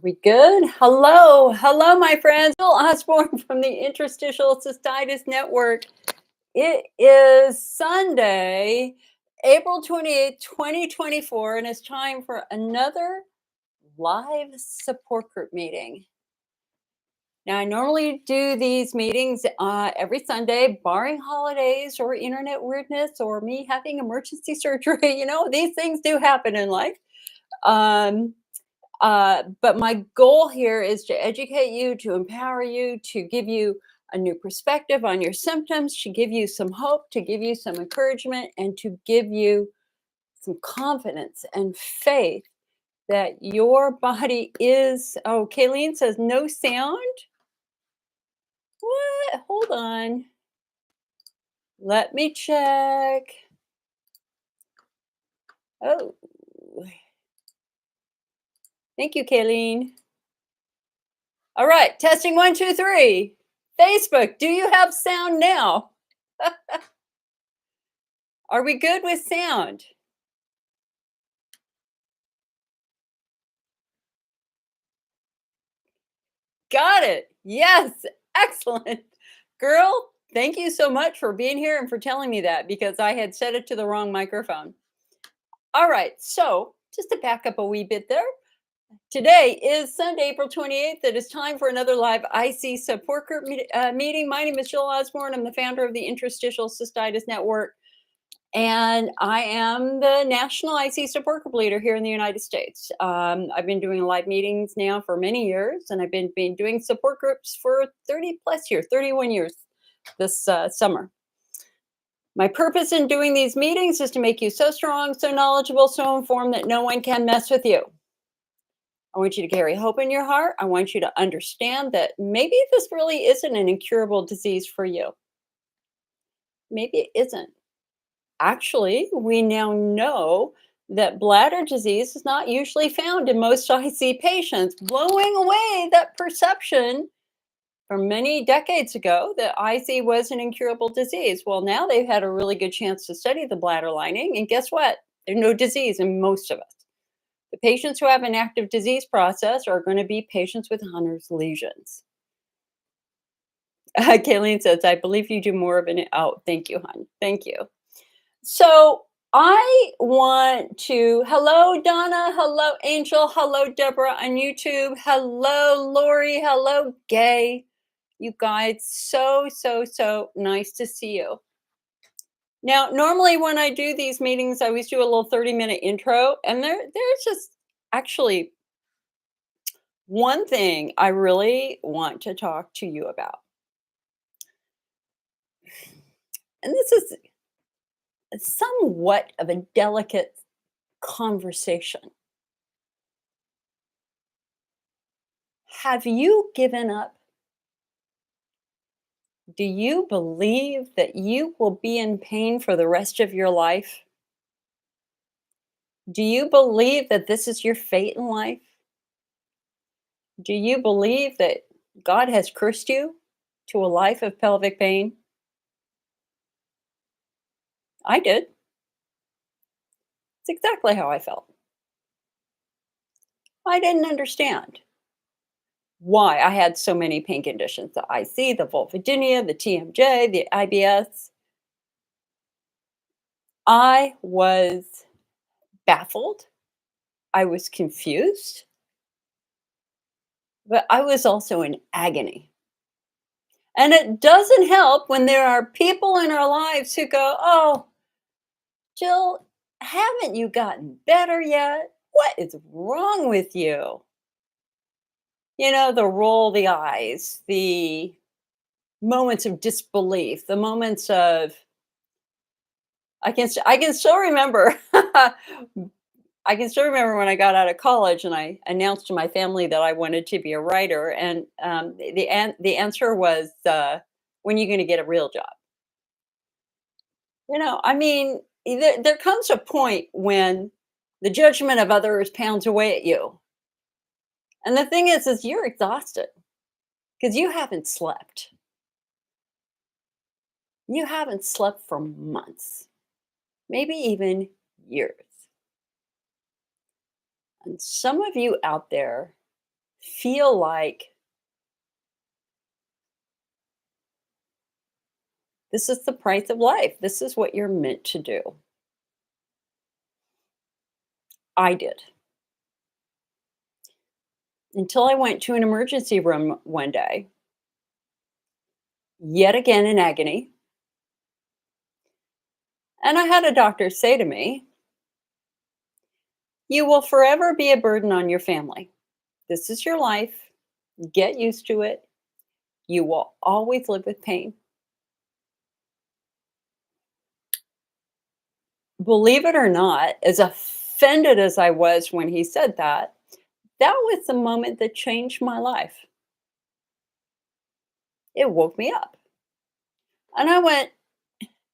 We good? Hello, hello, my friends. Bill Osborne from the Interstitial Cystitis Network. It is Sunday, April 28th, 2024, and it's time for another live support group meeting. Now, I normally do these meetings every Sunday, barring holidays or internet weirdness or me having emergency surgery. These things do happen in life. Um, but my goal here is to educate you, to empower you, to give you a new perspective on your symptoms, to give you some hope, to give you some encouragement, and to give you some confidence and faith that your body is. Oh, Kayleen says no sound. What? Hold on. Let me check. Oh, thank you, Kayleen. All right, testing 1, 2, 3. Facebook, do you have sound now? Are we good with sound? Got it. Yes. Excellent. Girl, thank you so much for being here and for telling me that because I had set it to the wrong microphone. All right. So, just to back up a wee bit there, today is Sunday, April 28th. It is time for another live IC support group meeting. My name is Jill Osborne. I'm the founder of the Interstitial Cystitis Network. And I am the national IC support group leader here in the United States. I've been doing live meetings now for many years, and I've been doing support groups for 30 plus years, 31 years this summer. My purpose in doing these meetings is to make you so strong, so knowledgeable, so informed that no one can mess with you. I want you to carry hope in your heart. I want you to understand that maybe this really isn't an incurable disease for you. Maybe it isn't. Actually, we now know that bladder disease is not usually found in most IC patients, blowing away that perception from many decades ago that IC was an incurable disease. Well, now they've had a really good chance to study the bladder lining, and guess what? There's no disease in most of us. The patients who have an active disease process are going to be patients with Hunner's lesions. Kayleen says, I believe you do more of an. Oh, thank you, hon. Thank you. So I want to, hello, Donna, hello, Angel, hello, Deborah on YouTube, hello, Lori, hello, Gay. You guys, so nice to see you. Now, normally when I do these meetings, I always do a little 30-minute intro, and there's just actually one thing I really want to talk to you about. And this is somewhat of a delicate conversation. Have you given up? Do you believe that you will be in pain for the rest of your life? Do you believe that this is your fate in life? Do you believe that God has cursed you to a life of pelvic pain? I did. It's exactly how I felt. I didn't understand why I had so many pain conditions, the IC, the vulvodynia, the TMJ, the IBS. I was baffled. I was confused. But I was also in agony. And it doesn't help when there are people in our lives who go, oh, Jill, haven't you gotten better yet? What is wrong with you? The roll the eyes, the moments of disbelief, the moments of, I can still remember I can still remember when I got out of college and I announced to my family that I wanted to be a writer, and the answer was, "When are you going to get a real job?" I mean, there comes a point when the judgment of others pounds away at you, and the thing is you're exhausted because you haven't slept. You haven't slept for months, maybe even years. And some of you out there feel like this is the price of life. This is what you're meant to do. I did. Until I went to an emergency room one day, yet again in agony. And I had a doctor say to me, "You will forever be a burden on your family. This is your life. Get used to it. You will always live with pain." Believe it or not, as offended as I was when he said that was the moment that changed my life. It woke me up. And I went,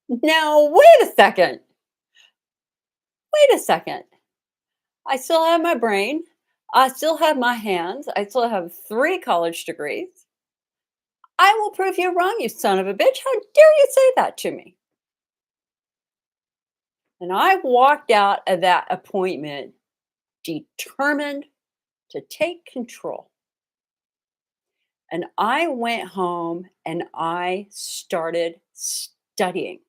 "Now, wait a second. Wait a second. I still have my brain. I still have my hands. I still have 3 college degrees. I will prove you wrong, you son of a bitch. How dare you say that to me?" And I walked out of that appointment determined to take control. And I went home and I started studying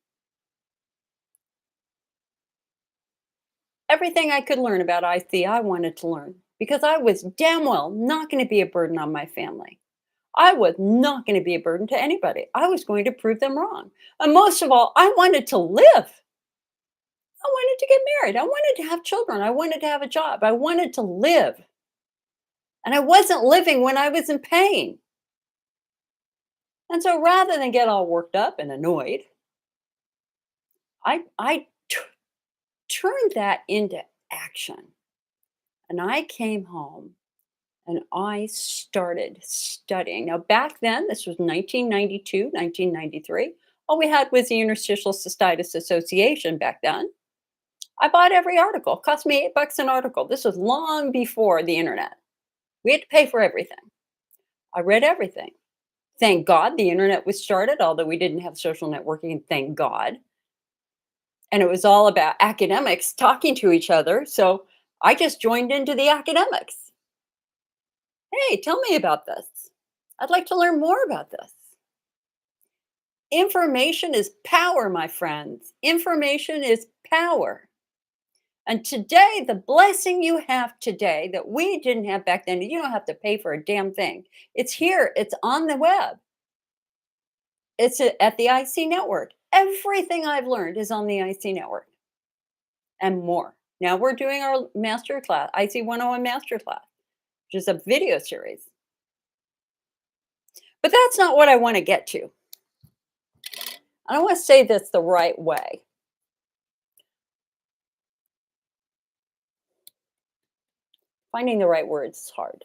everything I could learn about IC. I wanted to learn because I was damn well not going to be a burden on my family. I was not going to be a burden to anybody. I was going to prove them wrong. And most of all, I wanted to live. I wanted to get married. I wanted to have children. I wanted to have a job. I wanted to live. And I wasn't living when I was in pain. And so rather than get all worked up and annoyed, I turned that into action. And I came home and I started studying. Now, back then, this was 1992, 1993. All we had was the Interstitial Cystitis Association back then. I bought every article. It cost me $8 an article. This was long before the internet. We had to pay for everything. I read everything. Thank God the internet was started, although we didn't have social networking, thank God. And it was all about academics talking to each other. So I just joined into the academics. Hey, tell me about this. I'd like to learn more about this. Information is power, my friends. Information is power. And today, the blessing you have today that we didn't have back then, you don't have to pay for a damn thing. It's here, it's on the web, at the IC network. Everything I've learned is on the IC network and more. Now we're doing our master class, IC 101 master class, which is a video series. But that's not what I want to get to. I want to say this the right way. Finding the right words is hard.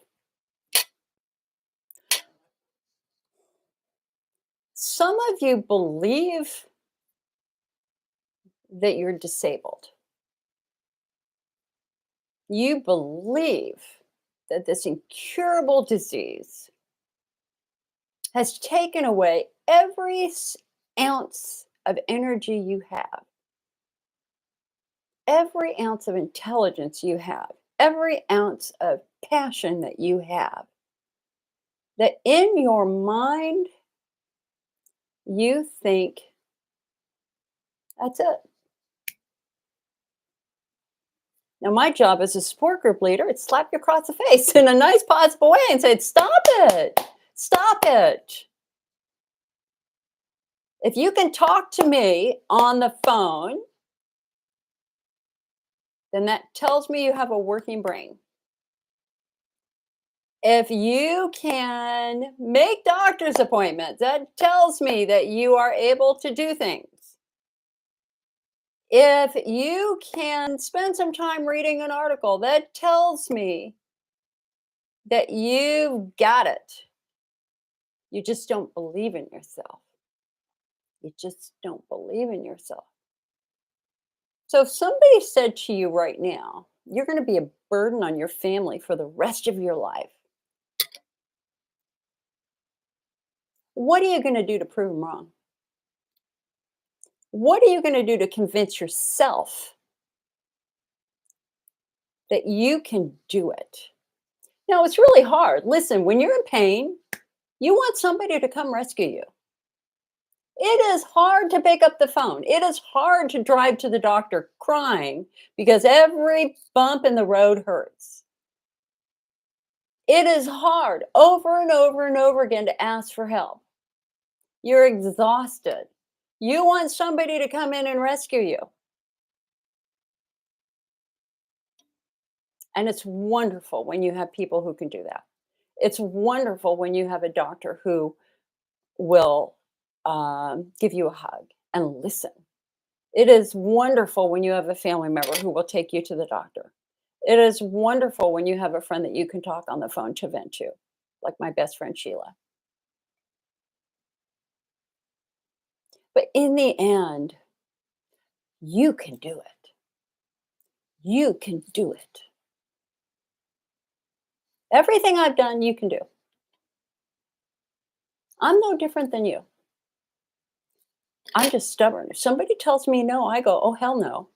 Some of you believe that you're disabled. You believe that this incurable disease has taken away every ounce of energy you have, every ounce of intelligence you have, every ounce of passion that you have. That in your mind, you think that's it. Now, my job as a support group leader is slap you across the face in a nice, positive way and say, "Stop it. Stop it. If you can talk to me on the phone, then that tells me you have a working brain. If you can make doctor's appointments, that tells me that you are able to do things. If you can spend some time reading an article, that tells me that you've got it. You just don't believe in yourself. You just don't believe in yourself." So if somebody said to you right now, "You're going to be a burden on your family for the rest of your life," what are you going to do to prove them wrong? What are you going to do to convince yourself that you can do it? Now, it's really hard. Listen, when you're in pain, you want somebody to come rescue you. It is hard to pick up the phone. It is hard to drive to the doctor crying because every bump in the road hurts. It is hard over and over and over again to ask for help. You're exhausted. You want somebody to come in and rescue you. And it's wonderful when you have people who can do that. It's wonderful when you have a doctor who will give you a hug and listen. It is wonderful when you have a family member who will take you to the doctor. It is wonderful when you have a friend that you can talk on the phone to vent to, like my best friend Sheila. But in the end, you can do it. You can do it. Everything I've done, you can do. I'm no different than you. I'm just stubborn. If somebody tells me no, I go, oh, hell no.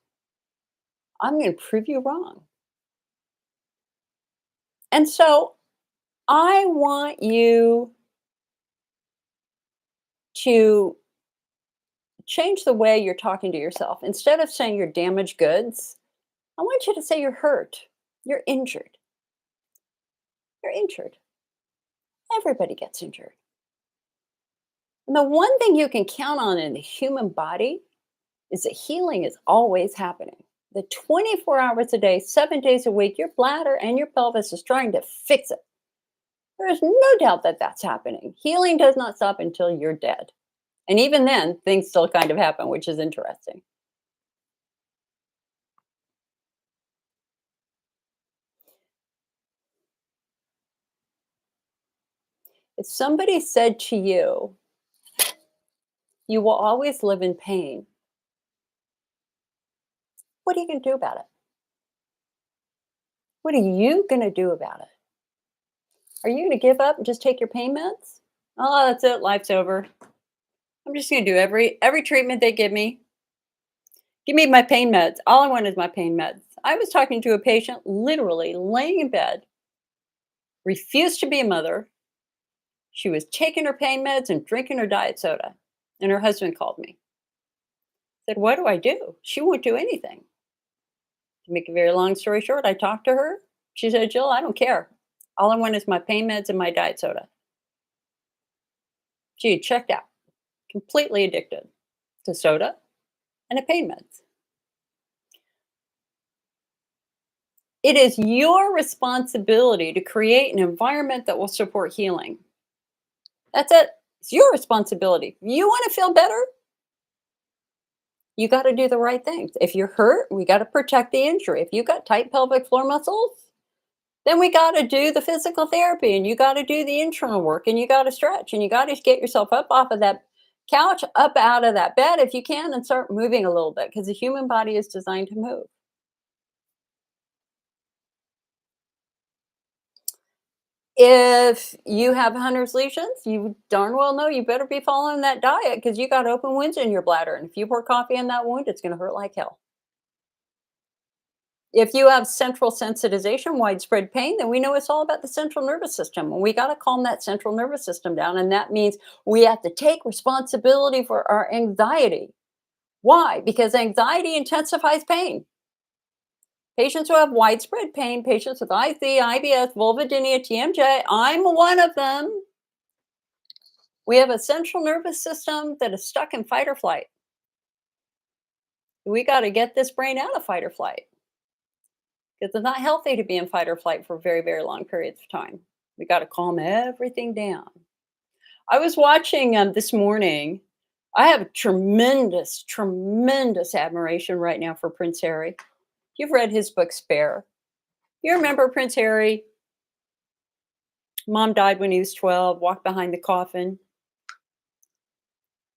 I'm going to prove you wrong. And so I want you to change the way you're talking to yourself. Instead of saying you're damaged goods, I want you to say you're hurt. You're injured. You're injured. Everybody gets injured. And the one thing you can count on in the human body is that healing is always happening. The 24 hours a day, 7 days a week, your bladder and your pelvis is trying to fix it. There is no doubt that that's happening. Healing does not stop until you're dead. And even then, things still kind of happen, which is interesting. If somebody said to you, you will always live in pain, what are you going to do about it? What are you going to do about it? Are you going to give up and just take your pain meds? Oh, that's it. Life's over. I'm just going to do every treatment they give me. Give me my pain meds. All I want is my pain meds. I was talking to a patient literally laying in bed, refused to be a mother. She was taking her pain meds and drinking her diet soda. And her husband called me. Said, what do I do? She won't do anything. To make a very long story short, I talked to her. She said, Jill, I don't care. All I want is my pain meds and my diet soda. She had checked out, completely addicted to soda and to pain meds. It is your responsibility to create an environment that will support healing. That's it. It's your responsibility. If you want to feel better, you got to do the right things. If you're hurt, we got to protect the injury. If you got tight pelvic floor muscles, then we got to do the physical therapy and you got to do the internal work and you got to stretch and you got to get yourself up off of that couch, up out of that bed if you can, and start moving a little bit because the human body is designed to move. If you have Hunner's lesions, you darn well know you better be following that diet because you got open wounds in your bladder. And if you pour coffee in that wound, it's going to hurt like hell. If you have central sensitization, widespread pain, then we know it's all about the central nervous system. And we got to calm that central nervous system down. And that means we have to take responsibility for our anxiety. Why? Because anxiety intensifies pain. Patients who have widespread pain, patients with IC, IBS, vulvodynia, TMJ, I'm one of them. We have a central nervous system that is stuck in fight or flight. We got to get this brain out of fight or flight because it's not healthy to be in fight or flight for very, very long periods of time. We got to calm everything down. I was watching this morning. I have tremendous, tremendous admiration right now for Prince Harry. You've read his book, Spare. You remember Prince Harry? Mom died when he was 12, walked behind the coffin.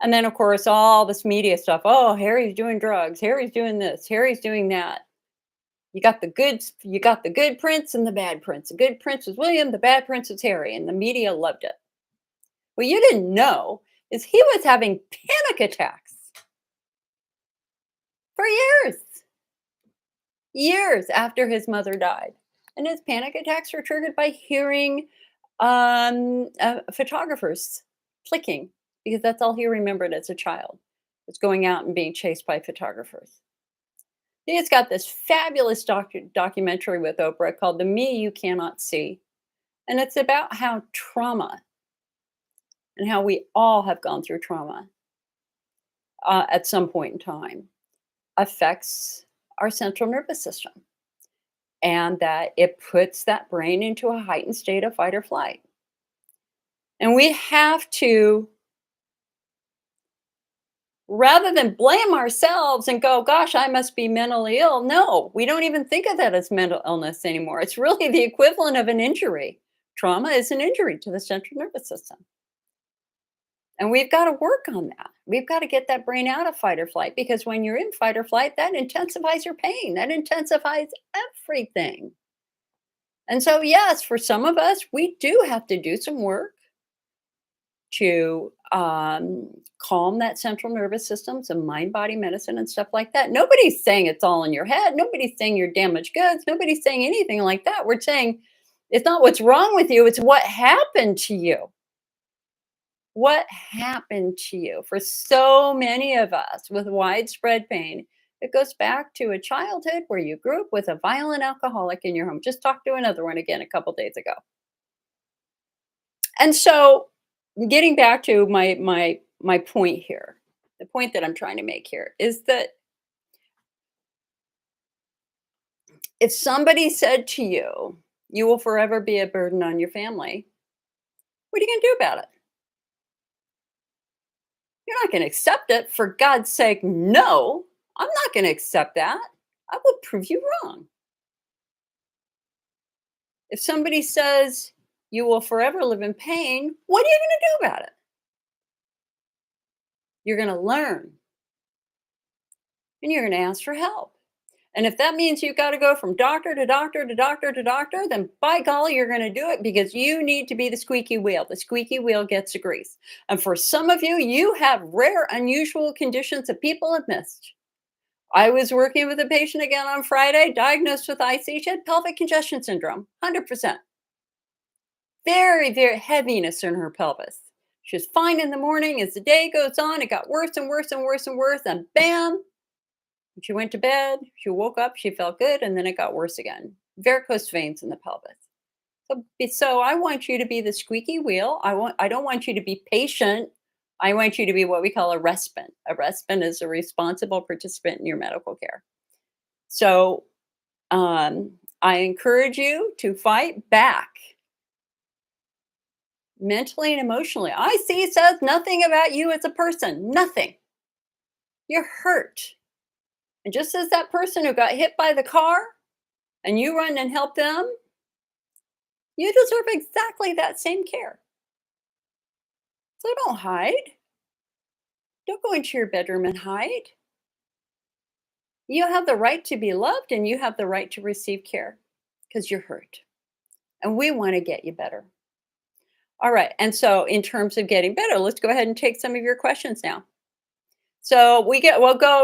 And then, of course, all this media stuff. Oh, Harry's doing drugs. Harry's doing this. Harry's doing that. You got the good prince and the bad prince. The good prince was William, the bad prince was Harry, and the media loved it. What you didn't know is he was having panic attacks for years after his mother died. And his panic attacks were triggered by hearing photographers clicking because that's all he remembered as a child was going out and being chased by photographers. He's got this fabulous documentary with Oprah called The Me You Cannot See. And it's about how trauma and how we all have gone through trauma at some point in time affects our central nervous system and that it puts that brain into a heightened state of fight or flight. And we have to, rather than blame ourselves and go, gosh, I must be mentally ill. No, we don't even think of that as mental illness anymore. It's really the equivalent of an injury. Trauma is an injury to the central nervous system. And we've got to work on that. We've got to get that brain out of fight or flight because when you're in fight or flight, that intensifies your pain, that intensifies everything. And so, yes, for some of us, we do have to do some work to calm that central nervous system, some mind body medicine and stuff like that. Nobody's saying it's all in your head. Nobody's saying you're damaged goods. Nobody's saying anything like that. We're saying it's not what's wrong with you, it's what happened to you. What happened to you? For so many of us with widespread pain, it goes back to a childhood where you grew up with a violent alcoholic in your home. Just talked to another one again a couple days ago. And so, getting back to my point here, the point that I'm trying to make here is that if somebody said to you, "You will forever be a burden on your family," what are you going to do about it? You're not going to accept it. For God's sake, no. I'm not going to accept that. I will prove you wrong. If somebody says you will forever live in pain, what are you going to do about it? You're going to learn and you're going to ask for help. And if that means you've got to go from doctor to doctor to doctor to doctor, then by golly, you're going to do it because you need to be the squeaky wheel. The squeaky wheel gets the grease. And for some of you, you have rare, unusual conditions that people have missed. I was working with a patient again on Friday, diagnosed with IC. She had pelvic congestion syndrome, 100%. Very, very heaviness in her pelvis. She was fine in the morning. As the day goes on, it got worse and worse and worse and worse. And bam, she went to bed. She woke up. She felt good. And then it got worse again. Varicose veins in the pelvis. So I want you to be the squeaky wheel. I don't want you to be patient. I want you to be what we call a respite. A respite is a responsible participant in your medical care. So I encourage you to fight back mentally and emotionally. IC says nothing about you as a person, nothing. You're hurt. And just as that person who got hit by the car and you run and help them, you deserve exactly that same care. So don't hide. Don't go into your bedroom and hide. You have the right to be loved and you have the right to receive care because you're hurt. And we want to get you better. All right. And so, in terms of getting better, let's go ahead and take some of your questions now. So,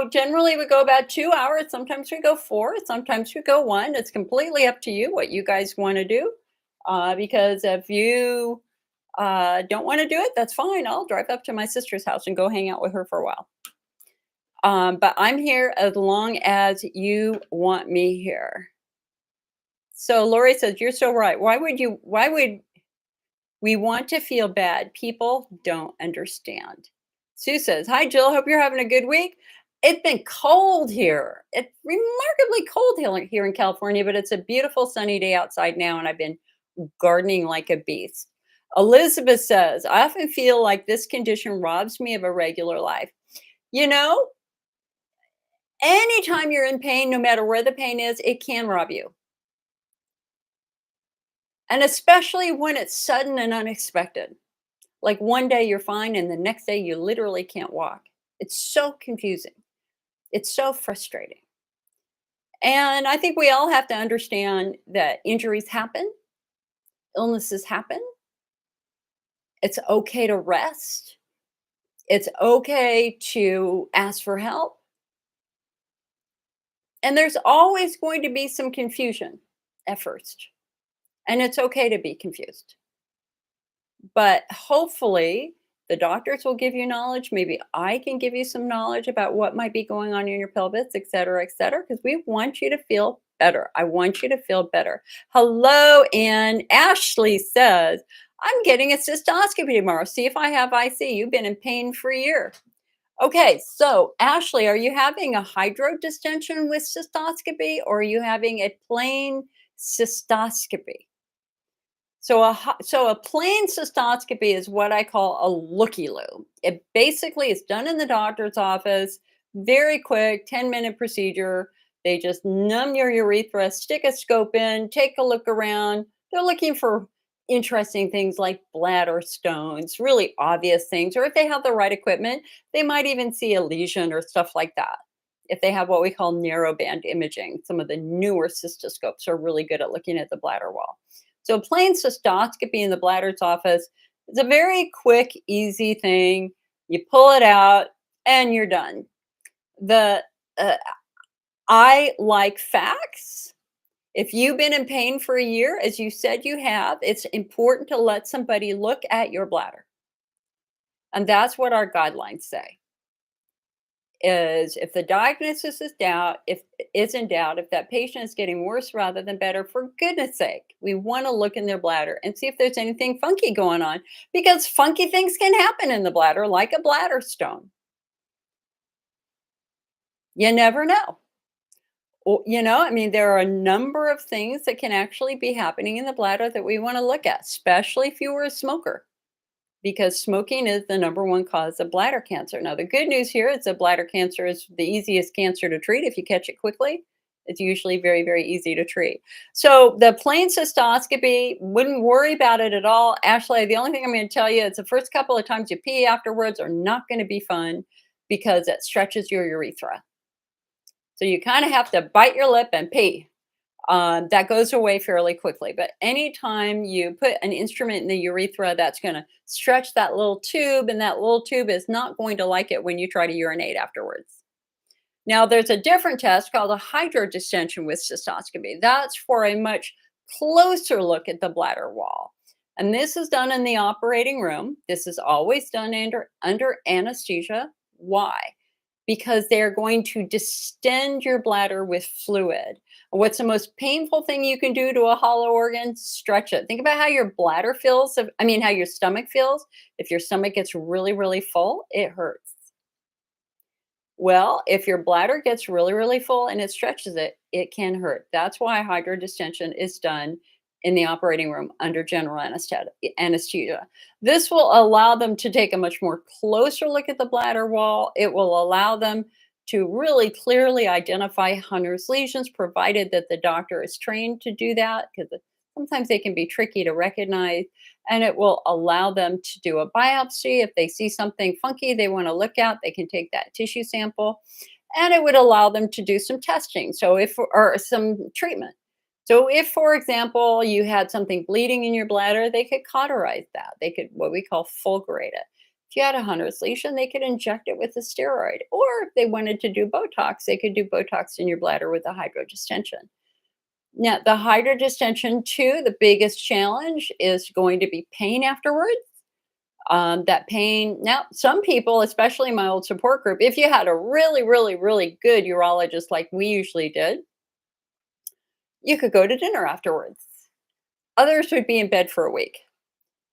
generally, we go about 2 hours. Sometimes we go 4, sometimes we go 1. It's completely up to you what you guys want to do. Because if you don't want to do it, that's fine. I'll drive up to my sister's house and go hang out with her for a while. But I'm here as long as you want me here. So Lori says, you're so right. Why would we want to feel bad? People don't understand. Sue says, hi, Jill. Hope you're having a good week. It's been cold here. It's remarkably cold here in California, but it's a beautiful sunny day outside now, and I've been gardening like a beast. Elizabeth says, I often feel like this condition robs me of a regular life. You know, anytime you're in pain, no matter where the pain is, it can rob you. And especially when it's sudden and unexpected. Like one day you're fine and the next day you literally can't walk. It's so confusing. It's so frustrating. And I think we all have to understand that injuries happen, illnesses happen. It's okay to rest. It's okay to ask for help. And there's always going to be some confusion. at first. And it's okay to be confused. But hopefully, the doctors will give you knowledge. Maybe I can give you some knowledge about what might be going on in your pelvis, et cetera, because we want you to feel better. I want you to feel better. Hello, and Ashley says, I'm getting a cystoscopy tomorrow. See if I have IC. You've been in pain for a year. Okay, so Ashley, are you having a hydrodistension with cystoscopy or are you having a plain cystoscopy? So a plain cystoscopy is what I call a looky-loo. It basically is done in the doctor's office, very quick, 10-minute procedure. They just numb your urethra, stick a scope in, take a look around. They're looking for interesting things like bladder stones, really obvious things. Or if they have the right equipment, they might even see a lesion or stuff like that. If they have what we call narrowband imaging, some of the newer cystoscopes are really good at looking at the bladder wall. So a plain cystoscopy in the bladder's office is a very quick, easy thing. You pull it out and you're done. The I like facts. If you've been in pain for a year, as you said you have, it's important to let somebody look at your bladder. And that's what our guidelines say. Is if the diagnosis is in doubt, if that patient is getting worse rather than better, for goodness sake, we want to look in their bladder and see if there's anything funky going on, because funky things can happen in the bladder, like a bladder stone. You never know. I mean, there are a number of things that can actually be happening in the bladder that we want to look at, especially if you were a smoker, because smoking is the number one cause of bladder cancer. Now, the good news here is that bladder cancer is the easiest cancer to treat if you catch it quickly. It's usually very, very easy to treat. So the plain cystoscopy, wouldn't worry about it at all. Ashley, the only thing I'm going to tell you is the first couple of times you pee afterwards are not going to be fun because it stretches your urethra. So you kind of have to bite your lip and pee. That goes away fairly quickly. But anytime you put an instrument in the urethra, that's going to stretch that little tube, and that little tube is not going to like it when you try to urinate afterwards. Now, there's a different test called a hydrodistension with cystoscopy. That's for a much closer look at the bladder wall. And this is done in the operating room. This is always done under anesthesia. Why? Because they're going to distend your bladder with fluid. What's the most painful thing you can do to a hollow organ? Stretch it. Think about how your bladder feels. How your stomach feels. If your stomach gets really, really full, it hurts. Well, if your bladder gets really, really full and it stretches it, it can hurt. That's why hydrodistension is done in the operating room under general anesthesia. This will allow them to take a much more closer look at the bladder wall. It will allow them to really clearly identify Hunner's lesions, provided that the doctor is trained to do that, because sometimes they can be tricky to recognize. And it will allow them to do a biopsy. If they see something funky they want to look at, they can take that tissue sample. And it would allow them to do some testing. Or some treatment. So if, for example, you had something bleeding in your bladder, they could cauterize that. They could, what we call, fulgurate it. If you had a Hunner's lesion, they could inject it with a steroid. Or if they wanted to do Botox, they could do Botox in your bladder with a hydrodistension. Now, the hydrodistension, too, the biggest challenge is going to be pain afterwards. That pain. Now, some people, especially my old support group, if you had a really, really, really good urologist like we usually did, you could go to dinner afterwards. Others would be in bed for a week.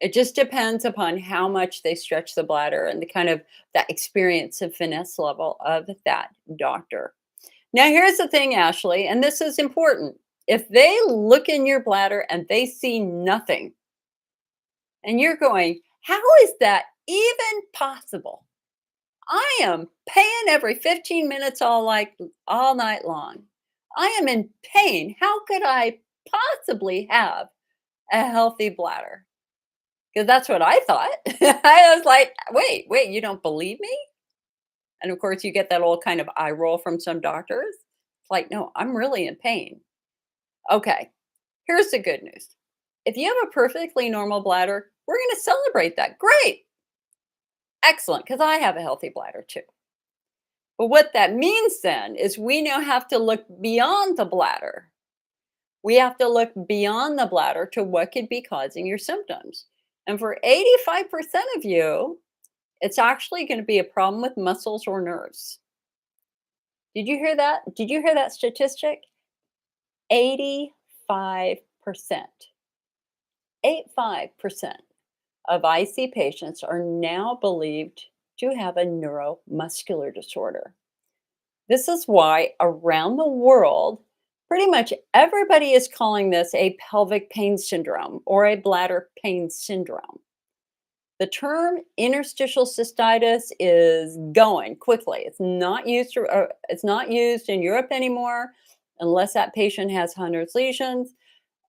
It just depends upon how much they stretch the bladder and the kind of that experience and finesse level of that doctor. Now, here's the thing, Ashley, and this is important. If they look in your bladder and they see nothing, and you're going, how is that even possible? I am paying every 15 minutes all night long. I am in pain. How could I possibly have a healthy bladder? Because that's what I thought. I was like, wait, you don't believe me? And of course, you get that old kind of eye roll from some doctors. It's like, no, I'm really in pain. Okay, here's the good news. If you have a perfectly normal bladder, we're going to celebrate that. Great. Excellent, because I have a healthy bladder too. But what that means then is we now have to look beyond the bladder. We have to look beyond the bladder to what could be causing your symptoms. And for 85% of you, it's actually going to be a problem with muscles or nerves. Did you hear that? Did you hear that statistic? 85%. 85% of IC patients are now believed to have a neuromuscular disorder. This is why around the world, pretty much everybody is calling this a pelvic pain syndrome or a bladder pain syndrome. The term interstitial cystitis is going quickly. It's not used in Europe anymore unless that patient has Hunner's lesions.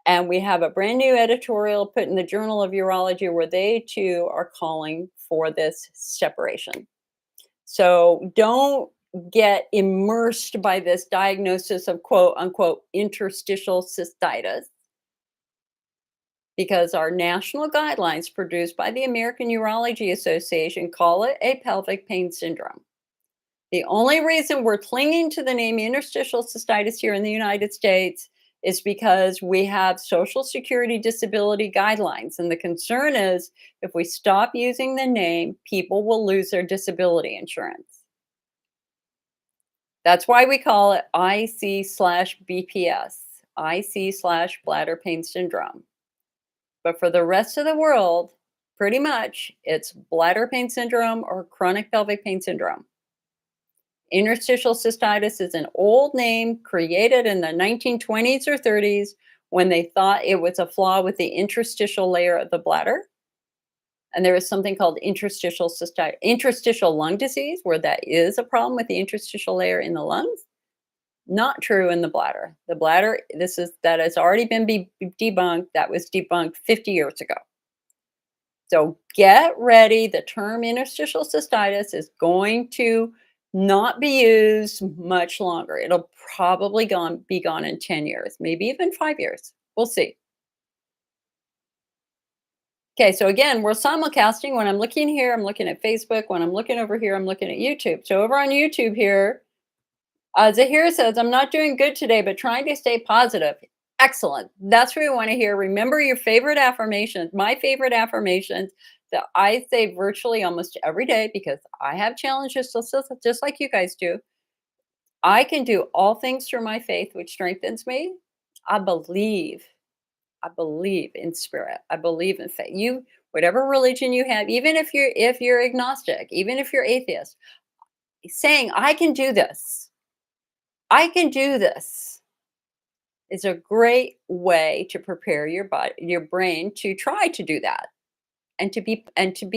And we have a brand new editorial put in the Journal of Urology where they too are calling for this separation. So don't get immersed by this diagnosis of quote unquote interstitial cystitis, because our national guidelines produced by the American Urology Association call it a pelvic pain syndrome. The only reason we're clinging to the name interstitial cystitis here in the United States is because we have Social Security disability guidelines. And the concern is if we stop using the name, people will lose their disability insurance. That's why we call it IC/BPS, IC/bladder pain syndrome. But for the rest of the world, pretty much it's bladder pain syndrome or chronic pelvic pain syndrome. Interstitial cystitis is an old name created in the 1920s or 30s when they thought it was a flaw with the interstitial layer of the bladder. And there is something called interstitial cystitis, interstitial lung disease, where that is a problem with the interstitial layer in the lungs. Not true in the bladder. The bladder, that has already been debunked. That was debunked 50 years ago. So get ready. The term interstitial cystitis is going to not be used much longer. It'll probably be gone in 10 years, maybe even 5 years. We'll see. Okay, so again, we're simulcasting. When I'm looking here, I'm looking at Facebook. When I'm looking over here, I'm looking at YouTube. So over on YouTube here, Zahir says, I'm not doing good today, but trying to stay positive. Excellent. That's what we want to hear. Remember your favorite affirmations. My favorite affirmations that I say virtually almost every day because I have challenges just like you guys do. I can do all things through my faith, which strengthens me. I believe. I believe in spirit. I believe in faith. Whatever religion you have, even if you're agnostic, even if you're atheist, saying I can do this. I can do this is a great way to prepare your body, your brain to try to do that and to be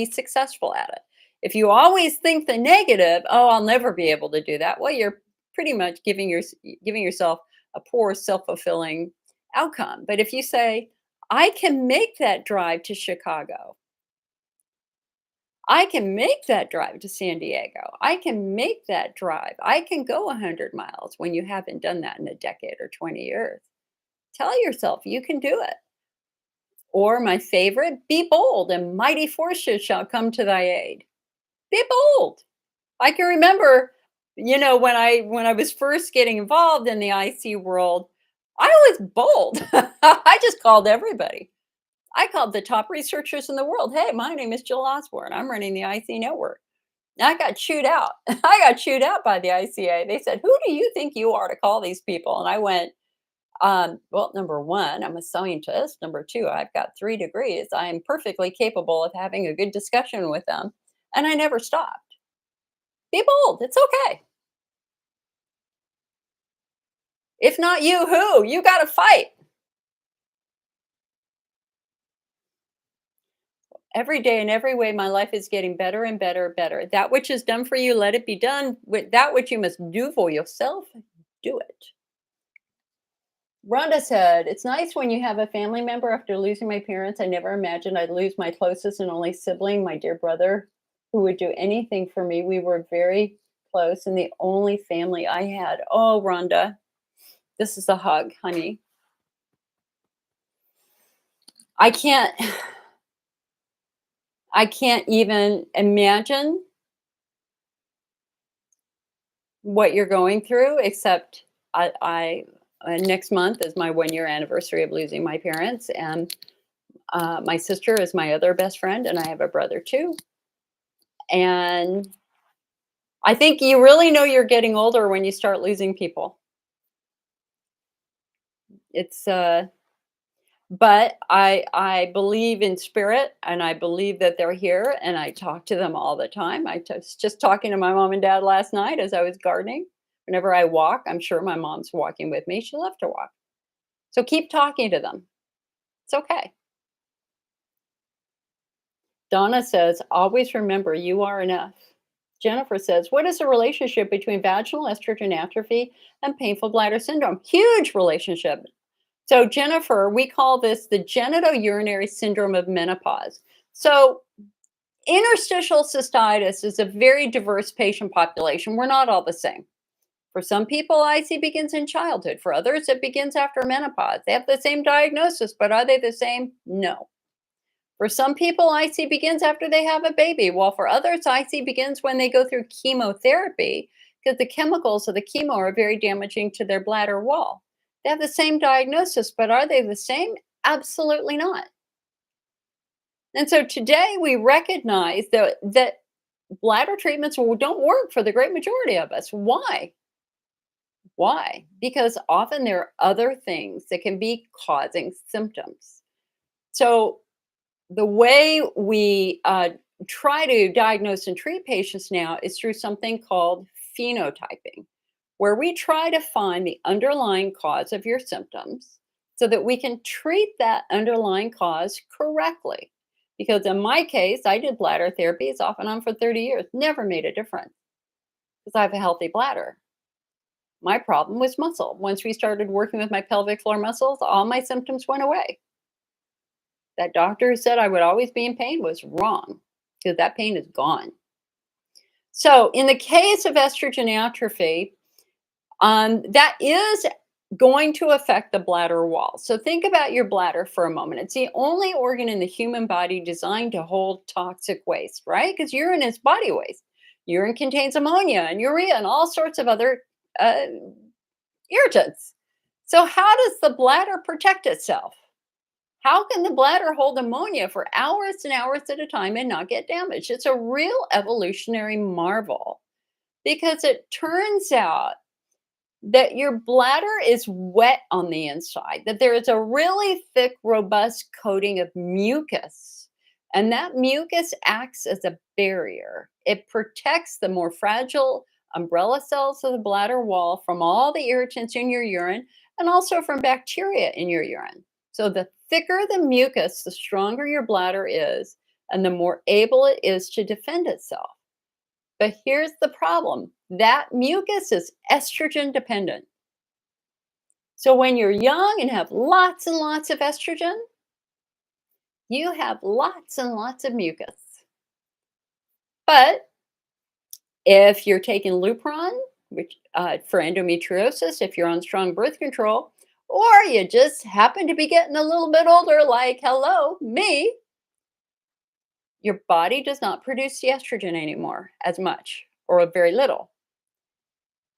successful at it. If you always think the negative, oh, I'll never be able to do that. Well, you're pretty much giving yourself a poor self-fulfilling outcome. But if you say, I can make that drive to Chicago. I can make that drive to San Diego. I can make that drive. I can go 100 miles when you haven't done that in a decade or 20 years. Tell yourself you can do it. Or my favorite, be bold and mighty forces shall come to thy aid. Be bold. I can remember, when I was first getting involved in the IC world, I was bold. I just called everybody. I called the top researchers in the world. Hey, my name is Jill Osborne. I'm running the IC network. And I got chewed out. I got chewed out by the ICA. They said, who do you think you are to call these people? And I went, well, number one, I'm a scientist. Number two, I've got 3 degrees. I am perfectly capable of having a good discussion with them. And I never stopped. Be bold. It's okay. If not you, who? You got to fight. Every day in every way, my life is getting better and better and better. That which is done for you, let it be done. With that which you must do for yourself, do it. Rhonda said, it's nice when you have a family member. After losing my parents, I never imagined I'd lose my closest and only sibling, my dear brother, who would do anything for me. We were very close and the only family I had. Oh, Rhonda, this is a hug, honey. I can't even imagine what you're going through, except I next month is my 1 year anniversary of losing my parents, and my sister is my other best friend, and I have a brother too. And I think you really know you're getting older when you start losing people. It's but I believe in spirit, and I believe that they're here, and I talk to them all the time. Was just talking to my mom and dad last night as I was gardening. Whenever I walk, I'm sure my mom's walking with me. She loves to walk. So keep talking to them. It's okay. Donna says, always remember you are enough. Jennifer says, what is the relationship between vaginal estrogen atrophy and painful bladder syndrome? Huge relationship. So, Jennifer, we call this the genitourinary syndrome of menopause. So, interstitial cystitis is a very diverse patient population. We're not all the same. For some people, IC begins in childhood. For others, it begins after menopause. They have the same diagnosis, but are they the same? No. For some people, IC begins after they have a baby, while for others, IC begins when they go through chemotherapy because the chemicals of the chemo are very damaging to their bladder wall. They have the same diagnosis, but are they the same? Absolutely not. And so today we recognize that bladder treatments don't work for the great majority of us. Why? Why? Because often there are other things that can be causing symptoms. So the way we try to diagnose and treat patients now is through something called phenotyping, where we try to find the underlying cause of your symptoms so that we can treat that underlying cause correctly. Because in my case, I did bladder therapies off and on for 30 years, never made a difference because I have a healthy bladder. My problem was muscle. Once we started working with my pelvic floor muscles, all my symptoms went away. That doctor who said I would always be in pain was wrong because that pain is gone. So, in the case of estrogen atrophy, that is going to affect the bladder wall. So, think about your bladder for a moment. It's the only organ in the human body designed to hold toxic waste, right? Because urine is body waste. Urine contains ammonia and urea and all sorts of other uh, irritants. So, how does the bladder protect itself? How can the bladder hold ammonia for hours and hours at a time and not get damaged? It's a real evolutionary marvel because it turns out that your bladder is wet on the inside, that there is a really thick, robust coating of mucus. And that mucus acts as a barrier. It protects the more fragile umbrella cells of the bladder wall from all the irritants in your urine and also from bacteria in your urine. So the thicker the mucus, the stronger your bladder is, and the more able it is to defend itself. But here's the problem, that mucus is estrogen dependent. So when you're young and have lots and lots of estrogen, you have lots and lots of mucus. But if you're taking Lupron, which for endometriosis, if you're on strong birth control, or you just happen to be getting a little bit older, like hello, me, your body does not produce the estrogen anymore as much or very little.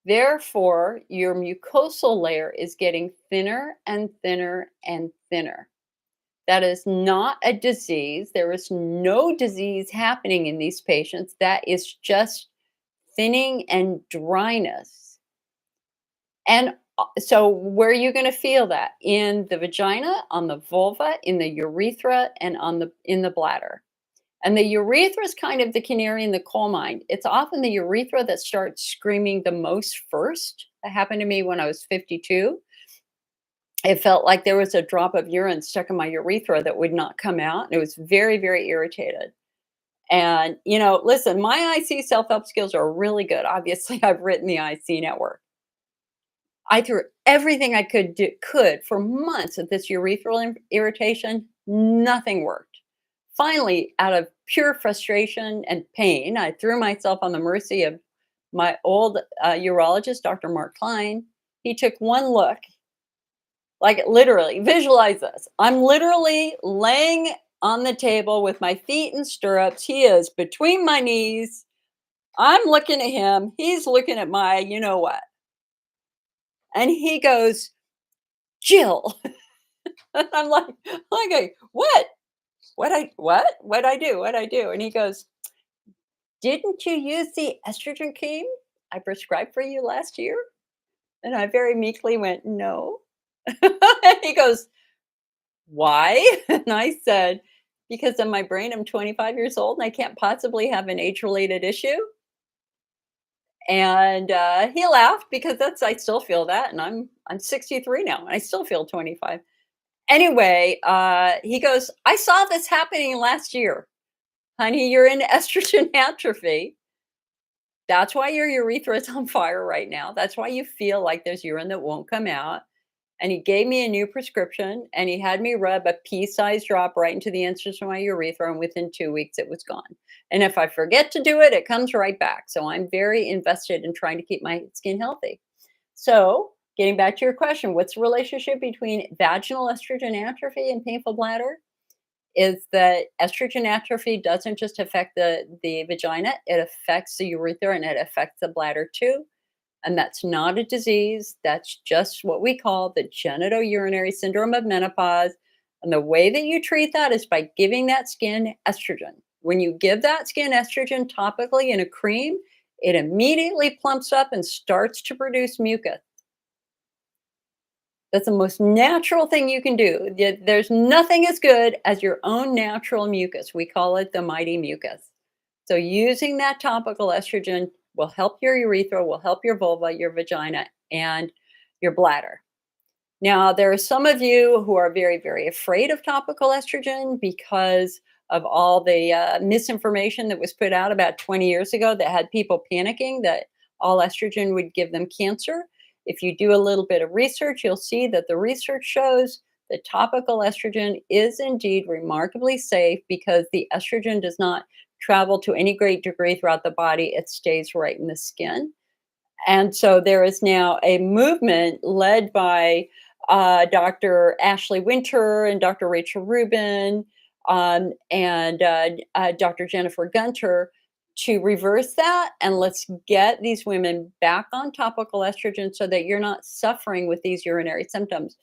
Therefore, your mucosal layer is getting thinner and thinner and thinner. That is not a disease. There is no disease happening in these patients. That is just thinning and dryness. And so, where are you going to feel that? In the vagina, on the vulva, in the urethra, and in the bladder. And the urethra is kind of the canary in the coal mine. It's often the urethra that starts screaming the most first. That happened to me when I was 52. It felt like there was a drop of urine stuck in my urethra that would not come out. It was very, very irritated. And, listen, my IC self-help skills are really good. Obviously, I've written the IC network. I threw everything I could for months at this urethral irritation. Nothing worked. Finally, out of pure frustration and pain, I threw myself on the mercy of my old urologist, Dr. Mark Klein. He took one look, like literally, visualize this. I'm literally laying on the table with my feet in stirrups. He is between my knees. I'm looking at him. He's looking at my, you know what. And he goes, Jill. And I'm like, what? What I do? What I do? And he goes, didn't you use the estrogen cream I prescribed for you last year? And I very meekly went, no. And he goes, why? And I said, because in my brain, I'm 25 years old and I can't possibly have an age related issue. And he laughed because I still feel that. And I'm 63 now and I still feel 25. Anyway, he goes, I saw this happening last year. Honey, you're in estrogen atrophy. That's why your urethra is on fire right now. That's why you feel like there's urine that won't come out. And he gave me a new prescription and he had me rub a pea-sized drop right into the entrance of my urethra. And within 2 weeks, it was gone. And if I forget to do it, it comes right back. So I'm very invested in trying to keep my skin healthy. So, getting back to your question, what's the relationship between vaginal estrogen atrophy and painful bladder? Is that estrogen atrophy doesn't just affect the vagina, it affects the urethra and it affects the bladder too. And that's not a disease. That's just what we call the genitourinary syndrome of menopause. And the way that you treat that is by giving that skin estrogen. When you give that skin estrogen topically in a cream, it immediately plumps up and starts to produce mucus. That's the most natural thing you can do. There's nothing as good as your own natural mucus. We call it the mighty mucus. So using that topical estrogen will help your urethra, will help your vulva, your vagina, and your bladder. Now, there are some of you who are very, very afraid of topical estrogen because of all the misinformation that was put out about 20 years ago that had people panicking that all estrogen would give them cancer. If you do a little bit of research, you'll see that the research shows that topical estrogen is indeed remarkably safe because the estrogen does not travel to any great degree throughout the body, it stays right in the skin. And so there is now a movement led by Dr. Ashley Winter and Dr. Rachel Rubin and Dr. Jennifer Gunter to reverse that. And let's get these women back on topical estrogen so that you're not suffering with these urinary symptoms.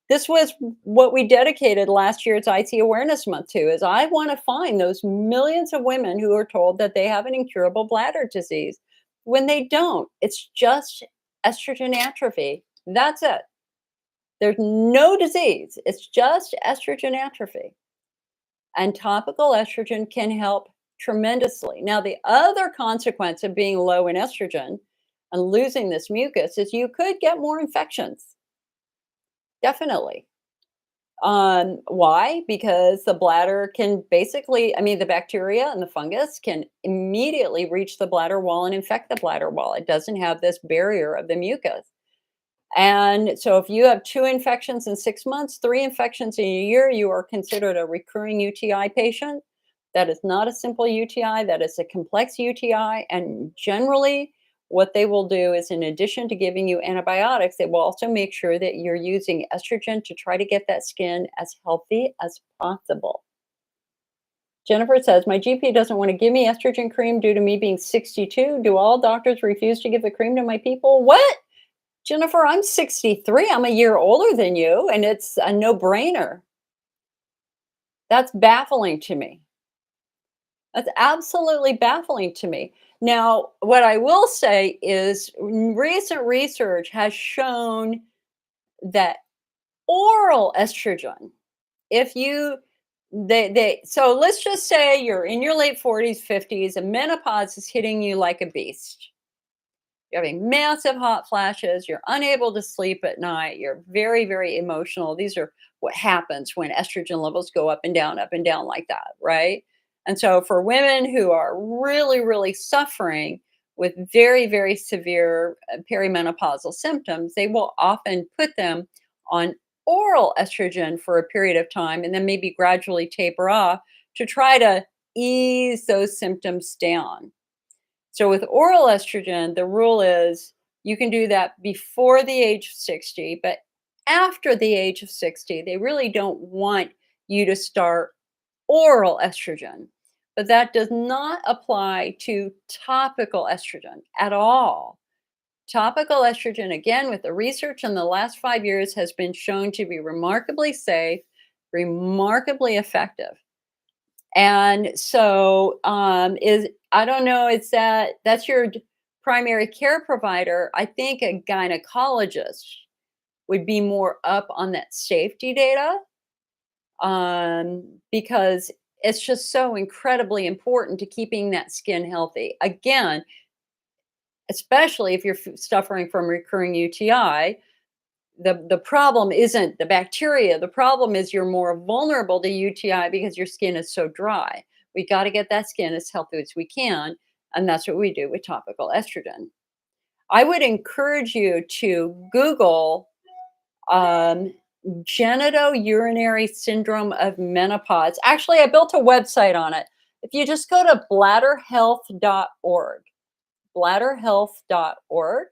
This was what we dedicated last year's IT Awareness Month to, is I want to find those millions of women who are told that they have an incurable bladder disease when they don't. It's just estrogen atrophy. That's it. There's no disease. It's just estrogen atrophy. And topical estrogen can help tremendously. Now, the other consequence of being low in estrogen and losing this mucus is you could get more infections. Definitely. Why? Because the bladder can basically, I mean, the bacteria and the fungus can immediately reach the bladder wall and infect the bladder wall. It doesn't have this barrier of the mucus. And so if you have 2 infections in 6 months, 3 infections in a year, you are considered a recurring UTI patient. That is not a simple UTI, that is a complex UTI. And generally, what they will do is, in addition to giving you antibiotics, they will also make sure that you're using estrogen to try to get that skin as healthy as possible. Jennifer says, my GP doesn't want to give me estrogen cream due to me being 62. Do all doctors refuse to give the cream to my people? What? Jennifer, I'm 63. I'm a year older than you, and it's a no-brainer. That's baffling to me. That's absolutely baffling to me. Now, what I will say is recent research has shown that oral estrogen, if you so let's just say you're in your late 40s, 50s, and menopause is hitting you like a beast. You're having massive hot flashes. You're unable to sleep at night. You're very, very emotional. These are what happens when estrogen levels go up and down like that, right? And so for women who are really, really suffering with very, very severe perimenopausal symptoms, they will often put them on oral estrogen for a period of time and then maybe gradually taper off to try to ease those symptoms down. So with oral estrogen, the rule is you can do that before the age of 60, but after the age of 60, they really don't want you to start oral estrogen. But that does not apply to topical estrogen at all. Topical estrogen, again, with the research in the last 5 years, has been shown to be remarkably safe, remarkably effective. And so, is I don't know, it's that's your primary care provider. I think a gynecologist would be more up on that safety data, because it's just so incredibly important to keeping that skin healthy. Again, especially if you're suffering from recurring UTI, the problem isn't the bacteria. The problem is you're more vulnerable to UTI because your skin is so dry. We got to get that skin as healthy as we can, and that's what we do with topical estrogen. I would encourage you to Google um, genitourinary syndrome of menopause. Actually, I built a website on it. If you just go to bladderhealth.org, bladderhealth.org.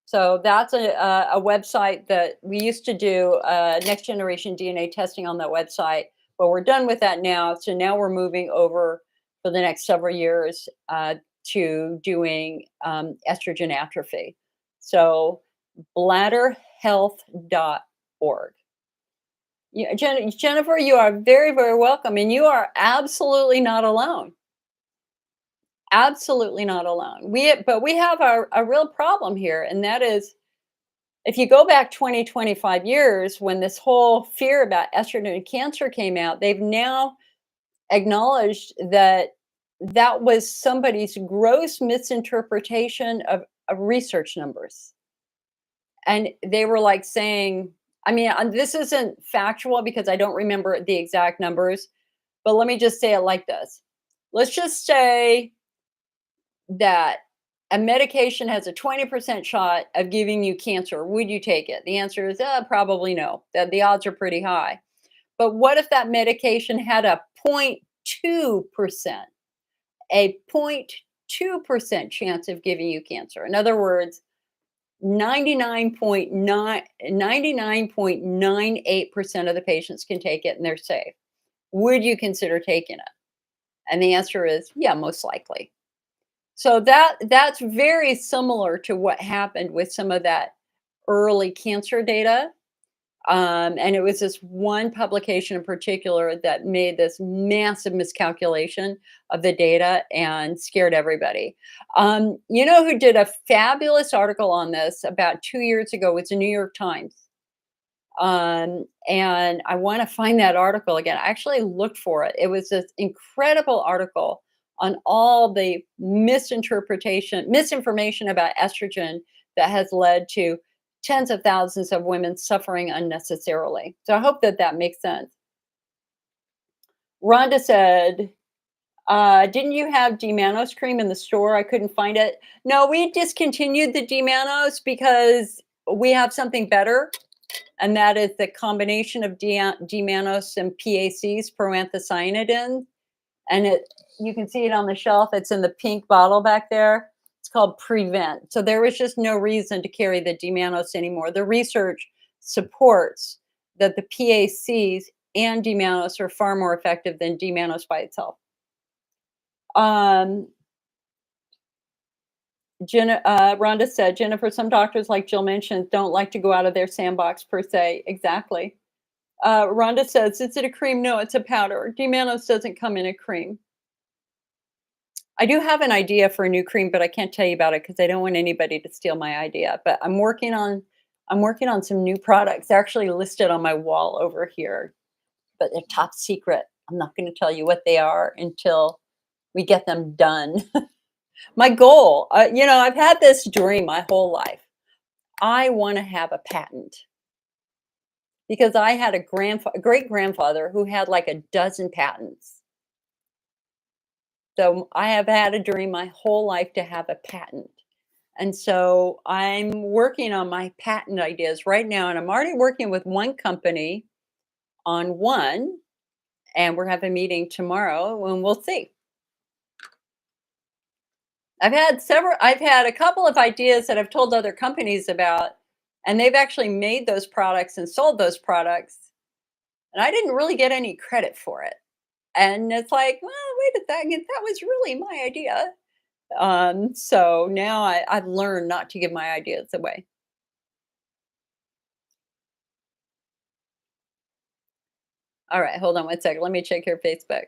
So that's a website that we used to do next generation DNA testing on that website, but we're done with that now. So now we're moving over for the next several years to doing estrogen atrophy. So bladderhealth.org. Jennifer, you are very, very welcome, and you are absolutely not alone. Absolutely not alone. But we have a real problem here, and that is if you go back 20, 25 years when this whole fear about estrogen and cancer came out, they've now acknowledged that that was somebody's gross misinterpretation of research numbers. And they were like saying, I mean, this isn't factual because I don't remember the exact numbers, but let me just say it like this. Let's just say that a medication has a 20% shot of giving you cancer. Would you take it? The answer is probably no. That the odds are pretty high. But what if that medication had a 0.2%, a 0.2% chance of giving you cancer? In other words, 99.98% of the patients can take it and they're safe. Would you consider taking it? And the answer is yeah, most likely. So that's very similar to what happened with some of that early cancer data. And it was this one publication in particular that made this massive miscalculation of the data and scared everybody. You know who did a fabulous article on this about 2 years ago was the New York Times. And I want to find that article again. I actually looked for it. It was this incredible article on all the misinformation about estrogen that has led to tens of thousands of women suffering unnecessarily. So I hope that that makes sense. Rhonda said, didn't you have D-mannose cream in the store? I couldn't find it. No, we discontinued the D-mannose because we have something better. And that is the combination of D-mannose and PACs, proanthocyanidin. And you can see it on the shelf. It's in the pink bottle back there. It's called Prevent. So there was just no reason to carry the D-mannose anymore. The research supports that the PACs and D-mannose are far more effective than D-mannose by itself. Rhonda said, Jennifer, some doctors, like Jill mentioned, don't like to go out of their sandbox per se. Exactly. Rhonda says, is it a cream? No, it's a powder. D-mannose doesn't come in a cream. I do have an idea for a new cream, but I can't tell you about it because I don't want anybody to steal my idea. But I'm working on some new products. They're actually listed on my wall over here, but they're top secret. I'm not going to tell you what they are until we get them done. My goal, I've had this dream my whole life. I want to have a patent because I had a great grandfather who had like a dozen patents. So I have had a dream my whole life to have a patent. And so I'm working on my patent ideas right now. And I'm already working with one company on one. And we're having a meeting tomorrow and we'll see. I've had a couple of ideas that I've told other companies about, and they've actually made those products and sold those products. And I didn't really get any credit for it. And it's like, well, wait a second, that was really my idea. So now I've learned not to give my ideas away. All right, hold on one second. Let me check your Facebook.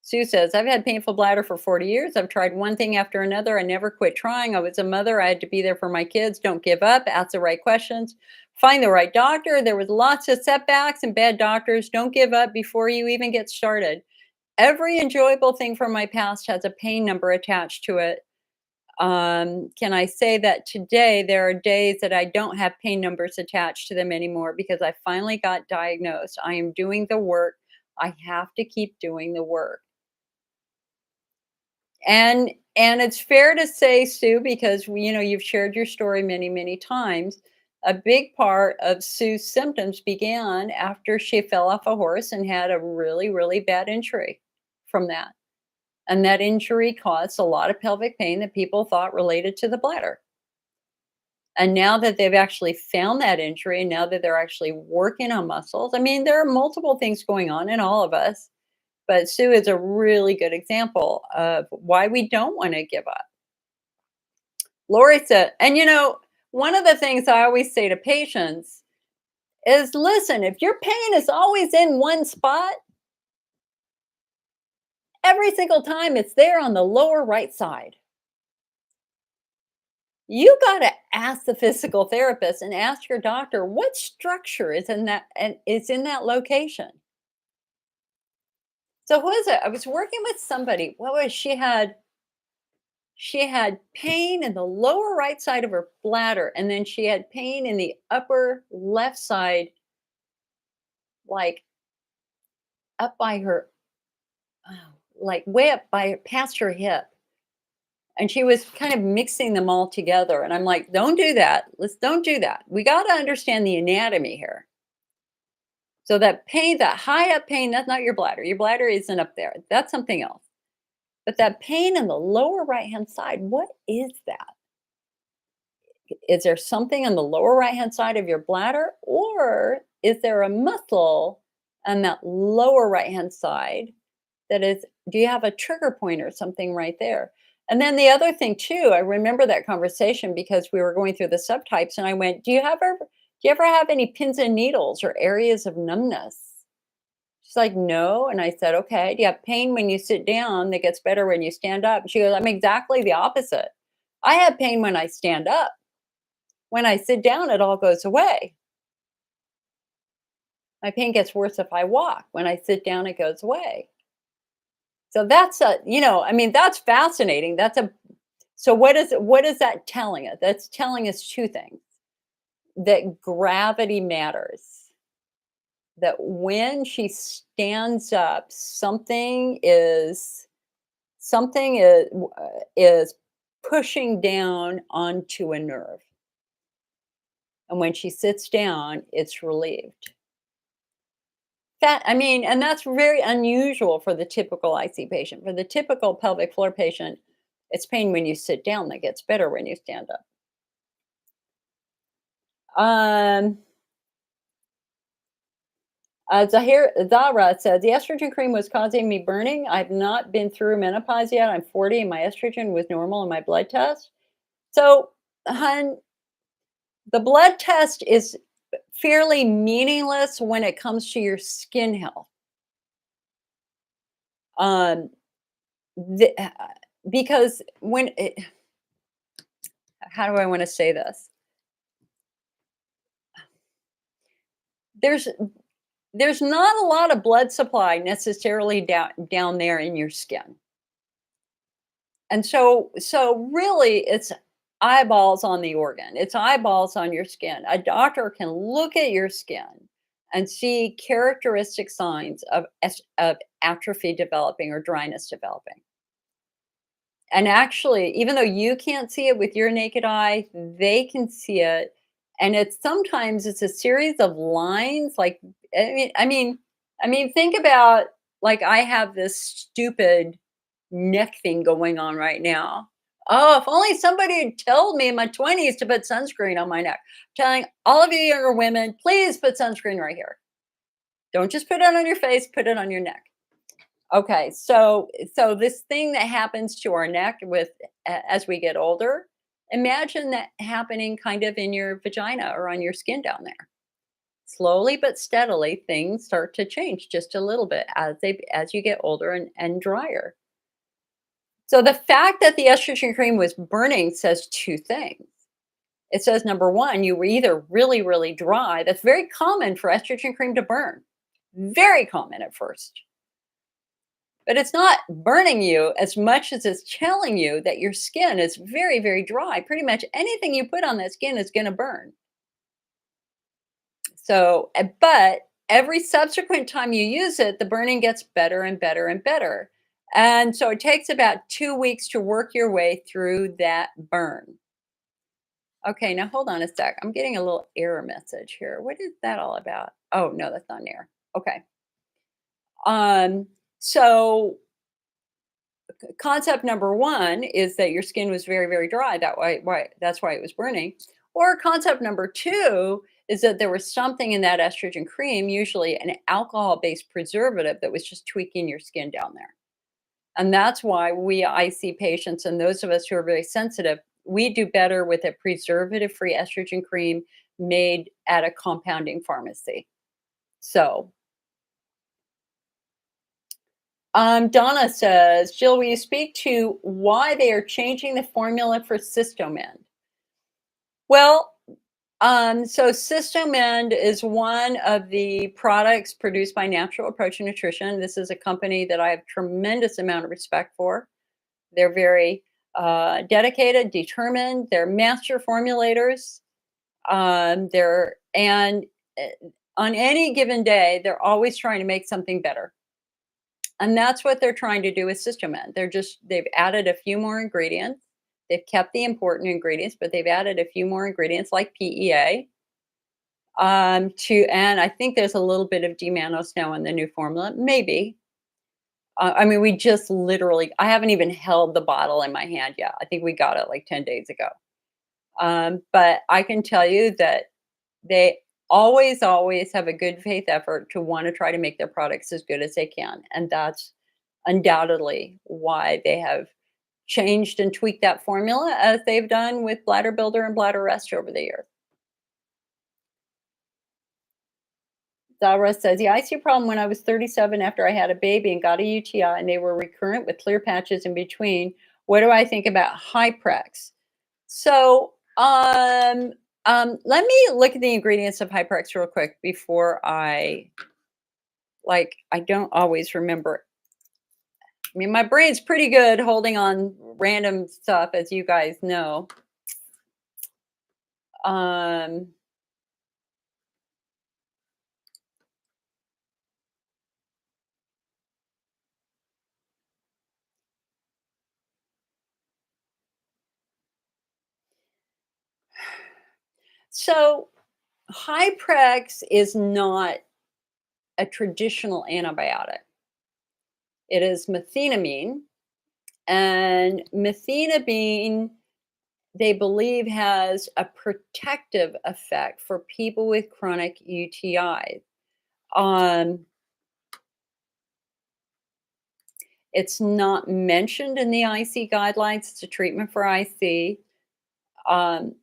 Sue says, I've had painful bladder for 40 years. I've tried one thing after another. I never quit trying. I was a mother. I had to be there for my kids. Don't give up. Ask the right questions. Find the right doctor. There was lots of setbacks and bad doctors. Don't give up before you even get started. Every enjoyable thing from my past has a pain number attached to it. Can I say that today there are days that I don't have pain numbers attached to them anymore because I finally got diagnosed. I am doing the work. I have to keep doing the work. And it's fair to say, Sue, because you've shared your story many, many times. A big part of Sue's symptoms began after she fell off a horse and had a really, really bad injury from that. And that injury caused a lot of pelvic pain that people thought related to the bladder. And now that they've actually found that injury, and now that they're actually working on muscles, I mean, there are multiple things going on in all of us. But Sue is a really good example of why we don't want to give up. Lori said, and one of the things I always say to patients is listen, if your pain is always in one spot, every single time it's there on the lower right side. You got to ask the physical therapist and ask your doctor what structure is in that and is in that location. So who is it? I was working with somebody. What was she had pain in the lower right side of her bladder, and then she had pain in the upper left side, like up by her, oh, like way up by past her hip. And she was kind of mixing them all together. And I'm like, don't do that. Let's don't do that. We got to understand the anatomy here. So that pain, that high up pain, that's not your bladder. Your bladder isn't up there. That's something else. But that pain in the lower right hand side, what is that? Is there something on the lower right hand side of your bladder, or is there a muscle on that lower right hand side that is, do you have a trigger point or something right there? And then the other thing too, I remember that conversation because we were going through the subtypes, and I went, do you ever have any pins and needles or areas of numbness? She's like, no. And I said, okay, do you have pain when you sit down that gets better when you stand up? And she goes, I'm exactly the opposite. I have pain when I stand up. When I sit down, it all goes away. My pain gets worse if I walk. When I sit down, it goes away. So that's fascinating. So what is that telling us? That's telling us two things. That gravity matters. That when she stands up, something is pushing down onto a nerve. And when she sits down, it's relieved. And that's very unusual for the typical IC patient. For the typical pelvic floor patient, it's pain when you sit down that gets better when you stand up. Um, Zahra says, the estrogen cream was causing me burning. I've not been through menopause yet. I'm 40 and my estrogen was normal in my blood test. So, hun, the blood test is fairly meaningless when it comes to your skin health. Um, the, because how do I want to say this? There's there's not a lot of blood supply necessarily down there in your skin. And so really it's eyeballs on the organ. It's eyeballs on your skin. A doctor can look at your skin and see characteristic signs of atrophy developing or dryness developing. And actually, even though you can't see it with your naked eye, they can see it. And it's a series of lines. Like, think about, like, I have this stupid neck thing going on right now. Oh, if only somebody had told me in my 20s to put sunscreen on my neck. Telling all of you younger women, please put sunscreen right here. Don't just put it on your face, put it on your neck. Okay, so this thing that happens to our neck with as we get older, imagine that happening kind of in your vagina or on your skin down there. Slowly but steadily, things start to change just a little bit as you get older and drier. So the fact that the estrogen cream was burning says two things. It says number one, you were either really, really dry. That's very common for estrogen cream to burn. Very common at first. But it's not burning you as much as it's telling you that your skin is very, very dry. Pretty much anything you put on that skin is going to burn. So, but every subsequent time you use it, the burning gets better and better and better. And so it takes about 2 weeks to work your way through that burn. Okay, now hold on a sec. I'm getting a little error message here. What is that all about? Oh, no, that's not an error. Okay. Um, so concept number one is that your skin was very, very dry. That's why it was burning. Or concept number two is that there was something in that estrogen cream, usually an alcohol-based preservative, that was just tweaking your skin down there. And that's why I see patients and those of us who are very sensitive, we do better with a preservative-free estrogen cream made at a compounding pharmacy. So Donna says, Jill, will you speak to why they are changing the formula for Cystomend? Well, so Cystomend is one of the products produced by Natural Approach Nutrition. This is a company that I have tremendous amount of respect for. They're very dedicated, determined. They're master formulators. They're and on any given day, they're always trying to make something better. And that's what they're trying to do with Cystomed. They've added a few more ingredients. They've kept the important ingredients, but they've added a few more ingredients like PEA. And I think there's a little bit of D-mannose now in the new formula, maybe. I mean, we just literally, I haven't even held the bottle in my hand yet. I think we got it like 10 days ago. But I can tell you that they always have a good faith effort to want to try to make their products as good as they can. And that's undoubtedly why they have changed and tweaked that formula as they've done with Bladder Builder and Bladder Rest over the years. Zara says, yeah, I see a problem when I was 37 after I had a baby and got a UTI and they were recurrent with clear patches in between. What do I think about Hyprex? So let me look at the ingredients of Hyprex real quick before I don't always remember. I mean, my brain's pretty good holding on random stuff, as you guys know. Um, so Hyprex is not a traditional antibiotic. It is methenamine, and methenamine they believe has a protective effect for people with chronic UTIs. Um, it's not mentioned in the IC guidelines. It's a treatment for IC. Um,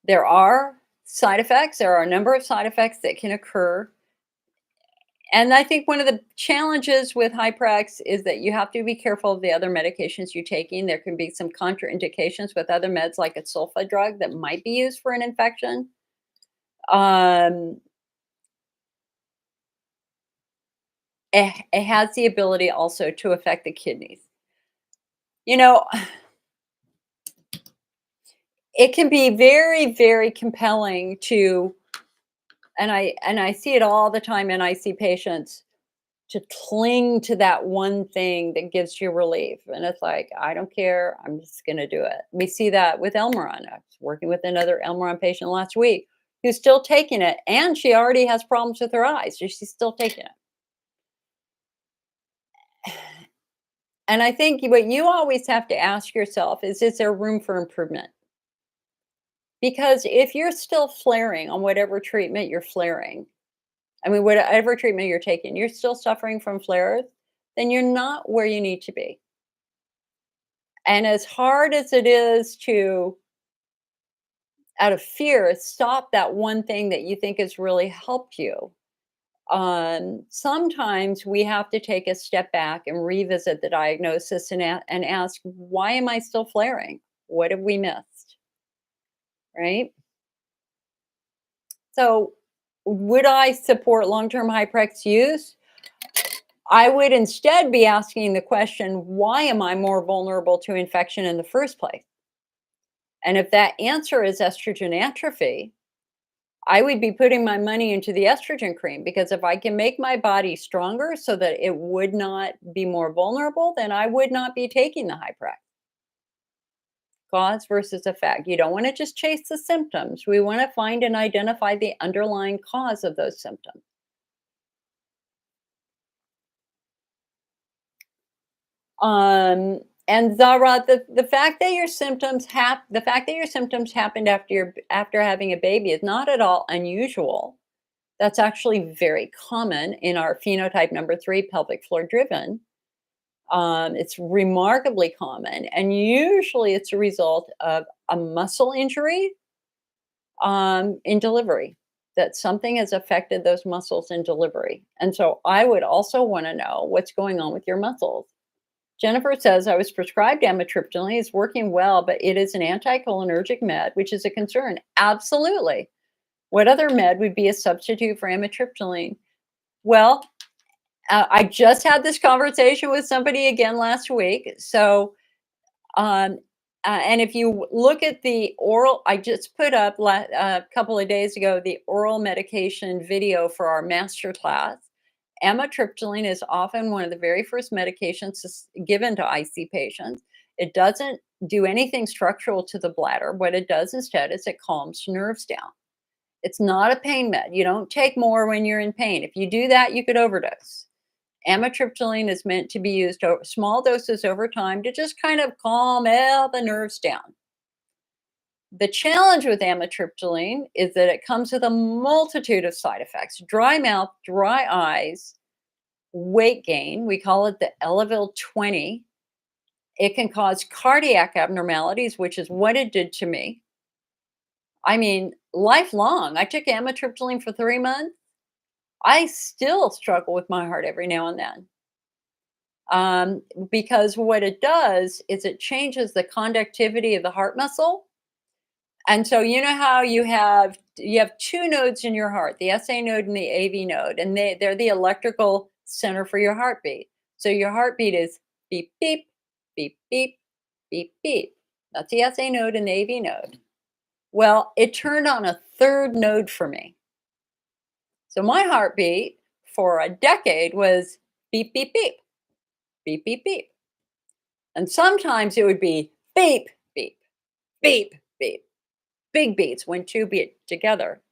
there are side effects. There are a number of side effects that can occur. And I think one of the challenges with Hyprex is that you have to be careful of the other medications you're taking. There can be some contraindications with other meds, like a sulfa drug that might be used for an infection. Um, it has the ability also to affect the kidneys. You know, it can be very, very compelling to, and I see it all the time, and I see patients to cling to that one thing that gives you relief. And it's like, I don't care. I'm just going to do it. We see that with Elmeron. I was working with another Elmeron patient last week who's still taking it, and she already has problems with her eyes. So she's still taking it. And I think what you always have to ask yourself is there room for improvement? Because if you're still flaring on whatever treatment you're flaring, I mean, whatever treatment you're taking, you're still suffering from flares, then you're not where you need to be. And as hard as it is to, out of fear, stop that one thing that you think has really helped you, sometimes we have to take a step back and revisit the diagnosis and ask, why am I still flaring? What have we missed? Right? So, would I support long term Hyprex use? I would instead be asking the question, why am I more vulnerable to infection in the first place? And if that answer is estrogen atrophy, I would be putting my money into the estrogen cream, because if I can make my body stronger so that it would not be more vulnerable, then I would not be taking the Hyprex. Cause versus effect. You don't want to just chase the symptoms. We want to find and identify the underlying cause of those symptoms. And Zara, the fact that your symptoms happened after having a baby is not at all unusual. That's actually very common in our phenotype number 3, pelvic floor driven. It's remarkably common, and usually it's a result of a muscle injury in delivery. That something has affected those muscles in delivery, and so I would also want to know what's going on with your muscles. Jennifer says, I was prescribed amitriptyline. It's working well, but it is an anticholinergic med, which is a concern. Absolutely. What other med would be a substitute for amitriptyline? Well, I just had this conversation with somebody again last week. So, um, and if you look at the oral, I just put up a couple of days ago the oral medication video for our master class. Amitriptyline is often one of the very first medications given to IC patients. It doesn't do anything structural to the bladder. What it does instead is it calms nerves down. It's not a pain med. You don't take more when you're in pain. If you do that, you could overdose. Amitriptyline is meant to be used small doses over time to just kind of calm all the nerves down. The challenge with amitriptyline is that it comes with a multitude of side effects: dry mouth, dry eyes, weight gain. We call it the Eleville 20. It can cause cardiac abnormalities, which is what it did to me. I mean, lifelong. I took amitriptyline for 3 months. I still struggle with my heart every now and then. Because what it does is it changes the conductivity of the heart muscle. And so you know how you have two nodes in your heart, the SA node and the AV node, and they're the electrical center for your heartbeat. So your heartbeat is beep beep, beep beep, beep beep. That's the SA node and the AV node. Well, it turned on a third node for me. So my heartbeat for a decade was beep beep beep, beep beep beep. And sometimes it would be beep beep, beep beep. Big beats when two beat together.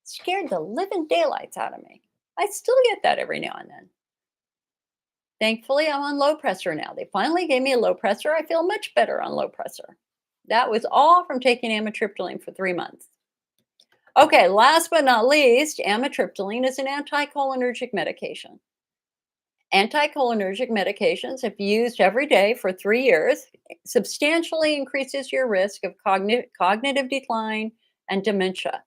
Scared the living daylights out of me. I still get that every now and then. Thankfully, I'm on low pressure now. They finally gave me a low pressure. I feel much better on low pressure. That was all from taking amitriptyline for 3 months. Okay, last but not least, amitriptyline is an anticholinergic medication. Anticholinergic medications, if used every day for 3 years, substantially increases your risk of cognitive decline and dementia.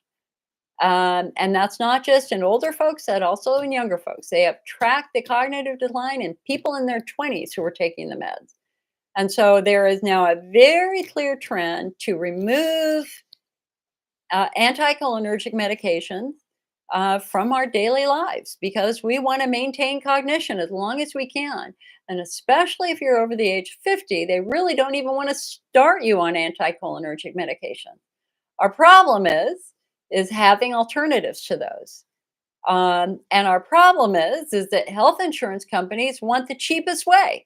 And that's not just in older folks, that also in younger folks. They have tracked the cognitive decline in people in their 20s who are taking the meds. And so there is now a very clear trend to remove anticholinergic medications from our daily lives, because we want to maintain cognition as long as we can. And especially if you're over the age of 50, they really don't even want to start you on anticholinergic medication. Our problem is having alternatives to those. And our problem is that health insurance companies want the cheapest way.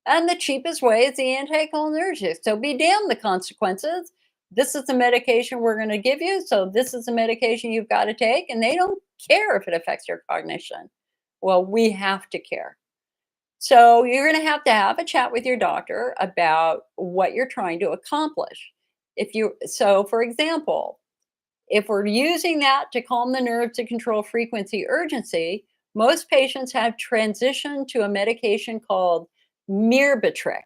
And the cheapest way is the anticholinergic. So be damned the consequences. This is the medication we're going to give you. So this is the medication you've got to take. And they don't care if it affects your cognition. Well, we have to care. So you're going to have a chat with your doctor about what you're trying to accomplish. So for example, if we're using that to calm the nerves to control frequency urgency, most patients have transitioned to a medication called Mirabegron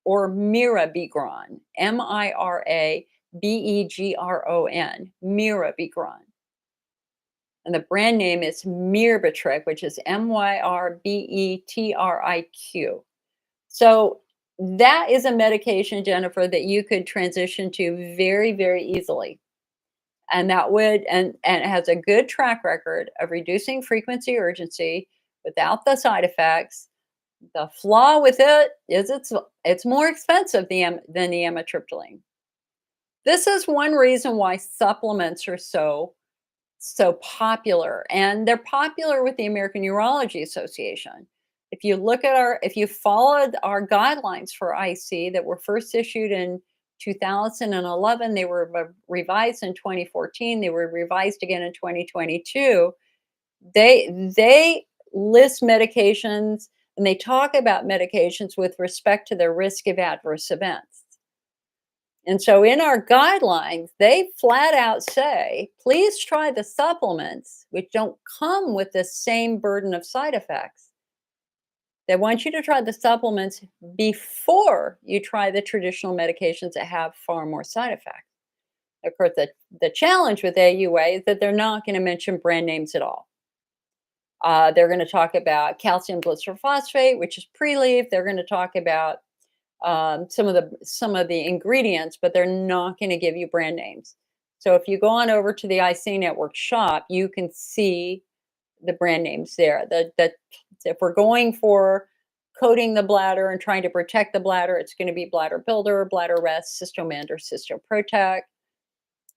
or Mirabegron, Mirabegron. And the brand name is Mirabegron, which is Myrbetriq. So that is a medication, Jennifer, that you could transition to very, very easily. And that would and it has a good track record of reducing frequency urgency without the side effects. The flaw with it is it's more expensive than the amitriptyline. This is one reason why supplements are so popular, and they're popular with the American Urology Association. If you followed our guidelines for IC that were first issued in 2011, they were revised in 2014, they were revised again in 2022. They list medications and they talk about medications with respect to their risk of adverse events. And so in our guidelines, they flat out say, please try the supplements, which don't come with the same burden of side effects. They want you to try the supplements before you try the traditional medications that have far more side effects. Of course, the challenge with AUA is that they're not going to mention brand names at all. They're going to talk about calcium glycerphosphate, which is pre-leaf. They're going to talk about some of the ingredients, but they're not going to give you brand names. So if you go on over to the IC Network shop, you can see the brand names there. If we're going for coating the bladder and trying to protect the bladder, it's going to be Bladder Builder, Bladder Rest, Cystomend, or Cystoprotect.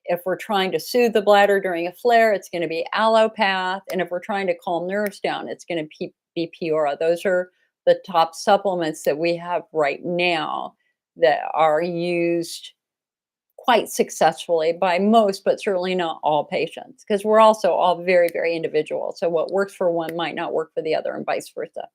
If we're trying to soothe the bladder during a flare, it's going to be Allopath. And if we're trying to calm nerves down, it's going to be Piora. Those are the top supplements that we have right now that are used quite successfully by most, but certainly not all patients, because we're also all very, very individual. So what works for one might not work for the other and vice versa.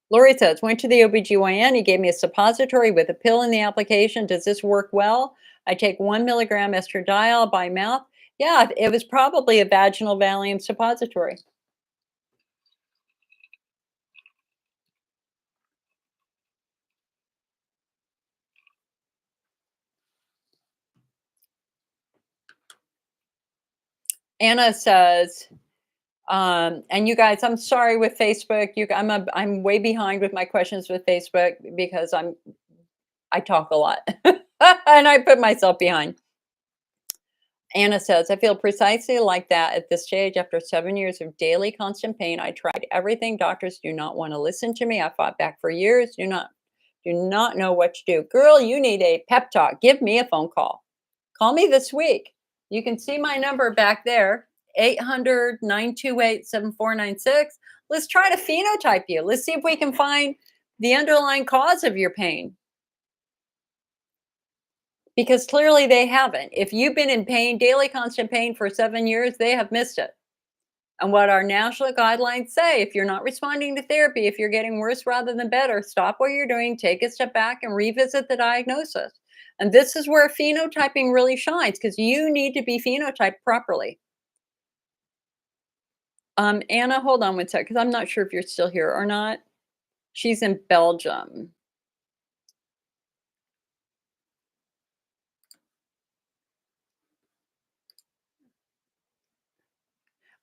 Lori says, went to the OBGYN. He gave me a suppository with a pill in the application. Does this work well? I take 1 milligram estradiol by mouth. Yeah, it was probably a vaginal Valium suppository. Anna says, and you guys, I'm sorry with Facebook. I'm way behind with my questions with Facebook because I talk a lot and I put myself behind. Anna says, I feel precisely like that at this stage after 7 years of daily constant pain. I tried everything. Doctors do not want to listen to me. I fought back for years. Do not know what to do. Girl, you need a pep talk. Give me a phone call. Call me this week. You can see my number back there, 800-928-7496. Let's try to phenotype you. Let's see if we can find the underlying cause of your pain. Because clearly they haven't. If you've been in pain, daily constant pain for 7 years, they have missed it. And what our national guidelines say, if you're not responding to therapy, if you're getting worse rather than better, stop what you're doing, take a step back and revisit the diagnosis. And this is where phenotyping really shines, because you need to be phenotyped properly. Anna, hold on one sec, because I'm not sure if you're still here or not. She's in Belgium.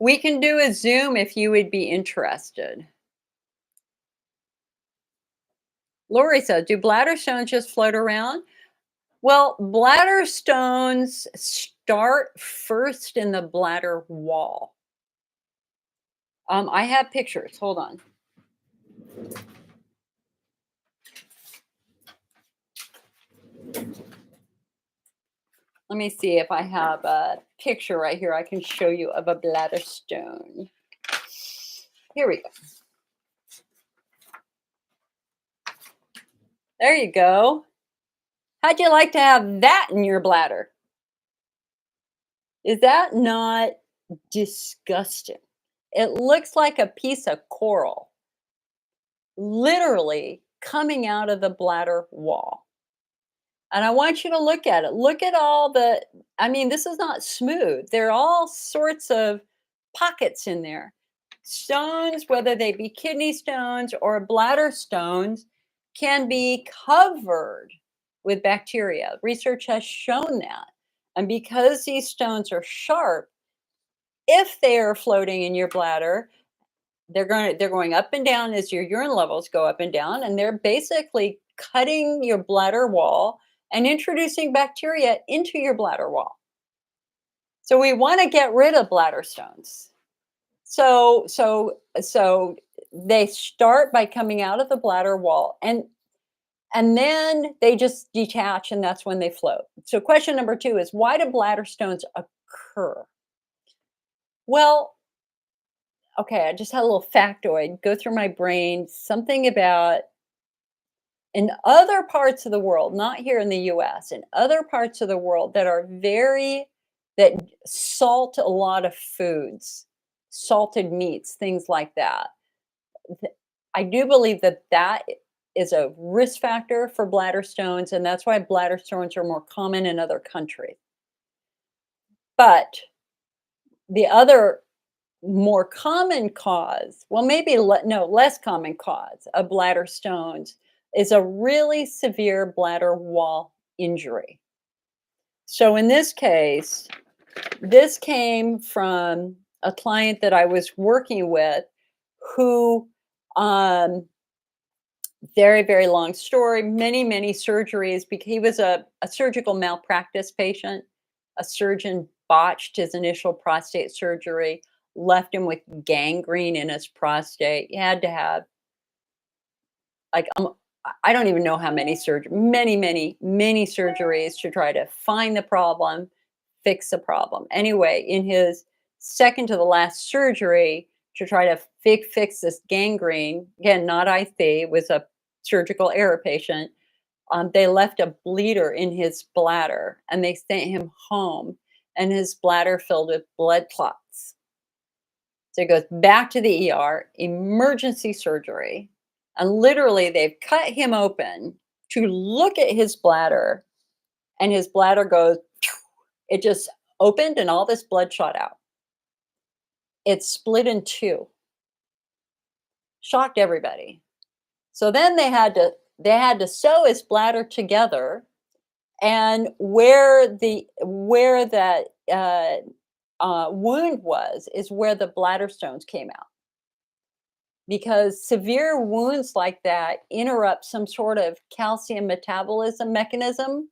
We can do a Zoom if you would be interested. Lori said, do bladder stones just float around? Well, bladder stones start first in the bladder wall. I have pictures. Hold on. Let me see if I have a picture right here I can show you of a bladder stone. Here we go. There you go. How'd you like to have that in your bladder? Is that not disgusting? It looks like a piece of coral, literally coming out of the bladder wall. And I want you to look at it. Look at all the, I mean, this is not smooth. There are all sorts of pockets in there. Stones, whether they be kidney stones or bladder stones, can be covered with bacteria. Research has shown that. And because these stones are sharp, if they are floating in your bladder, they're going up and down as your urine levels go up and down, and they're basically cutting your bladder wall and introducing bacteria into your bladder wall. So we want to get rid of bladder stones. So they start by coming out of the bladder wall, and then they just detach, and that's when they float. So question number 2 is, why do bladder stones occur? Well, okay, I just had a little factoid go through my brain. Something about in other parts of the world, not here in the US, in other parts of the world that salt a lot of foods, salted meats, things like that. I do believe that that is a risk factor for bladder stones, and that's why bladder stones are more common in other countries. But the other more common cause, well, maybe no, less common cause of bladder stones is a really severe bladder wall injury. So in this case, this came from a client that I was working with who, very, very long story, many surgeries, because he was a surgical malpractice patient. A surgeon botched his initial prostate surgery, left him with gangrene in his prostate. He had to have like I don't even know how many many surgeries to try to find the problem, fix the problem. Anyway, in his second to the last surgery to try to fix this gangrene, again, not IC, was a surgical error patient. They left a bleeder in his bladder and they sent him home, and his bladder filled with blood clots. So he goes back to the ER, emergency surgery, and literally they've cut him open to look at his bladder, and his bladder goes, it just opened and all this blood shot out. It split in two. Shocked everybody. So then they had to sew his bladder together, and where that wound was is where the bladder stones came out, because severe wounds like that interrupt some sort of calcium metabolism mechanism.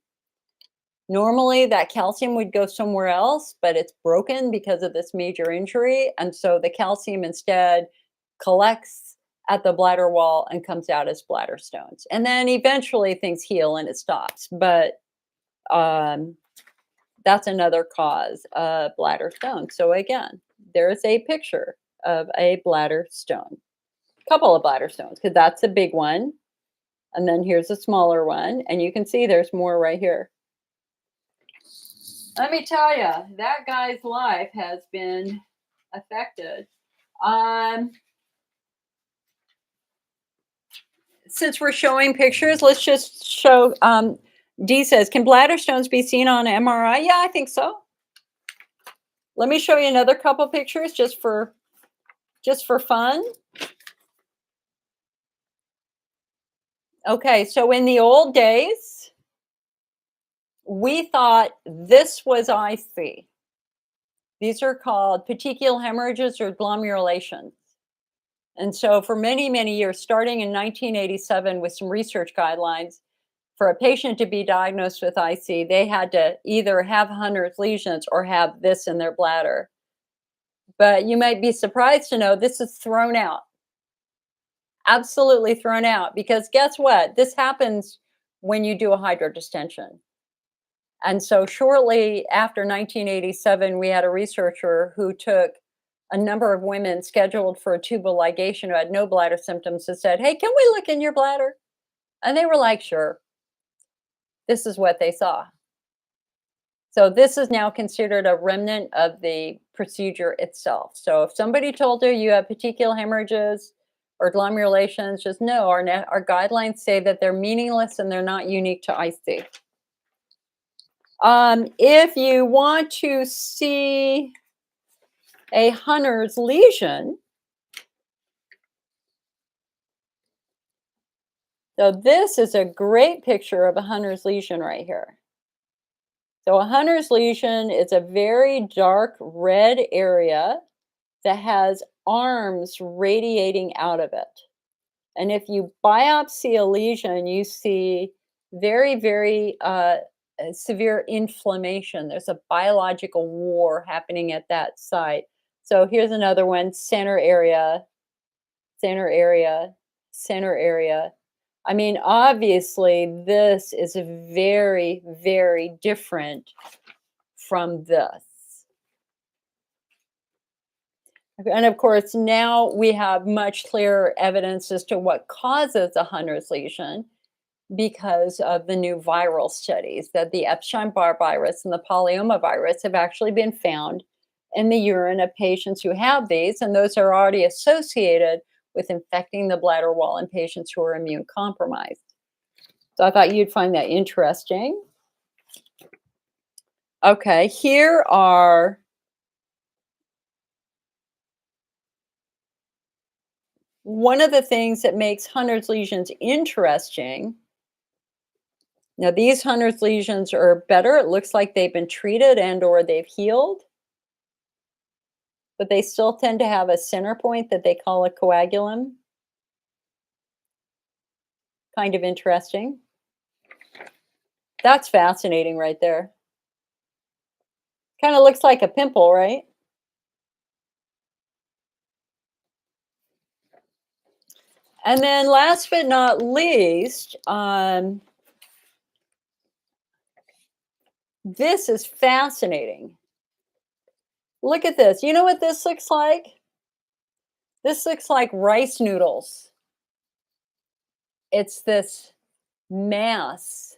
Normally, that calcium would go somewhere else, but it's broken because of this major injury. And so the calcium instead collects at the bladder wall and comes out as bladder stones. And then eventually things heal and it stops. But um, that's another cause of bladder stone. So again, there's a picture of a bladder stone, a couple of bladder stones, because that's a big one. And then here's a smaller one. And you can see there's more right here. Let me tell you, that guy's life has been affected. Since we're showing pictures, let's just show. D says, can bladder stones be seen on MRI? Yeah, I think so. Let me show you another couple pictures just for fun. Okay, so in the old days, we thought this was IC. These are called petechial hemorrhages or glomerulations. And so for many years, starting in 1987 with some research guidelines, for a patient to be diagnosed with IC, they had to either have Hunner's lesions or have this in their bladder. But you might be surprised to know this is thrown out. Absolutely thrown out, because guess what? This happens when you do a hydrodistension. And so shortly after 1987, we had a researcher who took a number of women scheduled for a tubal ligation who had no bladder symptoms and said, hey, can we look in your bladder? And they were like, sure. This is what they saw. So this is now considered a remnant of the procedure itself. So if somebody told you have petechial hemorrhages or glomerulations, just know our guidelines say that they're meaningless and they're not unique to IC. If you want to see a Hunner's lesion, so this is a great picture of a Hunner's lesion right here. So a Hunner's lesion is a very dark red area that has arms radiating out of it. And if you biopsy a lesion, you see very, very severe inflammation. There's a biological war happening at that site. So here's another one, center area, center area, center area. I mean, obviously, this is very, very different from this. And of course, now we have much clearer evidence as to what causes a Hunner's lesion because of the new viral studies that the Epstein-Barr virus and the polyoma virus have actually been found in the urine of patients who have these, and those are already associated with infecting the bladder wall in patients who are immune compromised. So I thought you'd find that interesting. Okay, here are one of the things that makes Hunner's lesions interesting. Now these Hunner's lesions are better. It looks like they've been treated and or they've healed, but they still tend to have a center point that they call a coagulum. Kind of interesting. That's fascinating right there. Kind of looks like a pimple, right? And then last but not least, this is fascinating. Look at this. You know what this looks like? This looks like rice noodles. It's this mass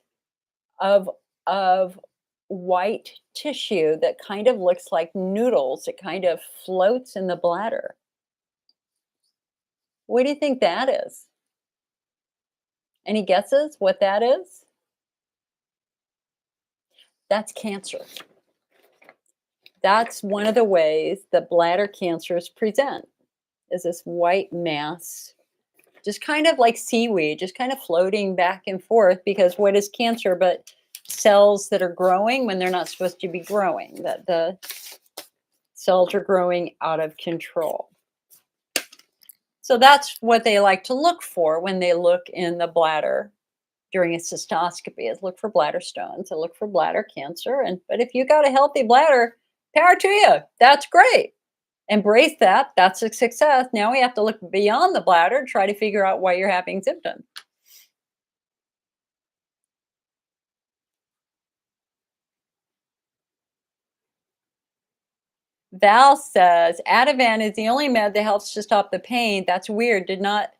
of of white tissue that kind of looks like noodles. It kind of floats in the bladder. What do you think that is? Any guesses what that is? That's cancer. That's one of the ways that bladder cancers present is this white mass, just kind of like seaweed, just kind of floating back and forth because what is cancer but cells that are growing when they're not supposed to be growing, that the cells are growing out of control. So that's what they like to look for when they look in the bladder during a cystoscopy is look for bladder stones and look for bladder cancer. And but if you got a healthy bladder, power to you. That's great. Embrace that. That's a success. Now we have to look beyond the bladder and try to figure out why you're having symptoms. Val says Ativan is the only med that helps to stop the pain. That's weird. Did not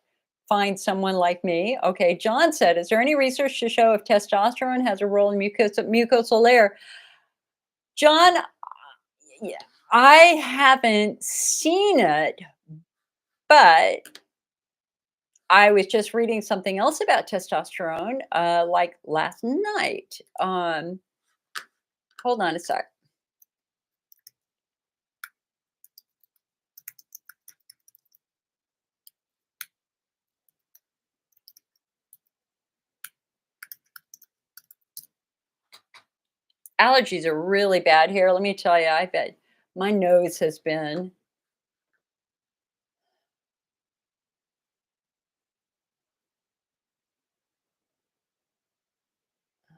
find someone like me. Okay, John said, is there any research to show if testosterone has a role in mucosal layer? John, yeah, I haven't seen it, but I was just reading something else about testosterone, like last night. Hold on a sec. Allergies are really bad here. Let me tell you, I bet my nose has been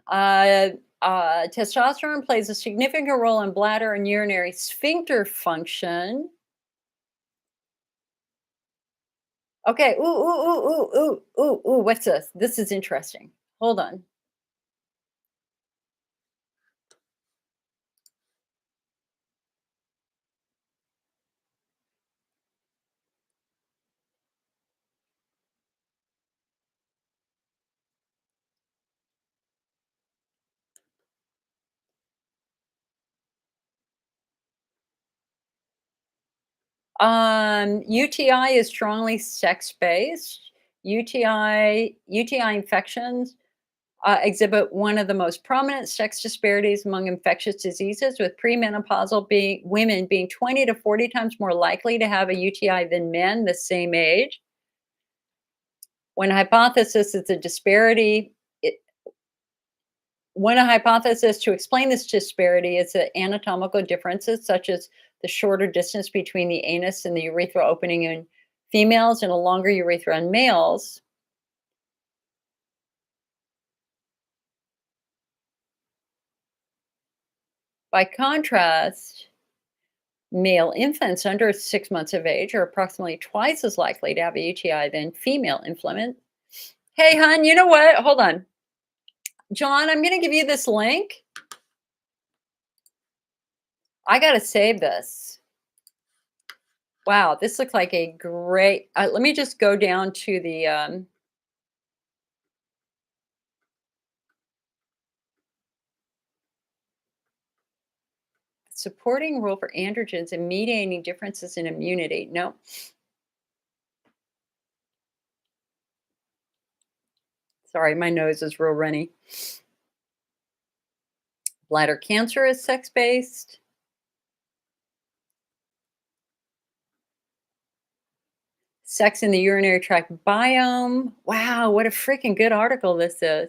uh, testosterone plays a significant role in bladder and urinary sphincter function. Okay. Ooh, ooh, ooh, ooh, ooh, ooh, ooh. What's this? This is interesting. Hold on. UTI is strongly sex-based. UTI infections exhibit one of the most prominent sex disparities among infectious diseases, with premenopausal women being 20 to 40 times more likely to have a UTI than men the same age. When a hypothesis is a disparity, it, when a hypothesis to explain this disparity is that anatomical differences, such as the shorter distance between the anus and the urethral opening in females and a longer urethra in males. By contrast, male infants under 6 months of age are approximately twice as likely to have a UTI than female infants. Hey, hon, you know what? Hold on. John, I'm going to give you this link. I got to save this. Wow, this looks like a great. Let me just go down to the. Supporting role for androgens and mediating differences in immunity. No. Sorry, my nose is real runny. Bladder cancer is sex-based. Sex in the urinary tract biome. Wow, what a freaking good article this is.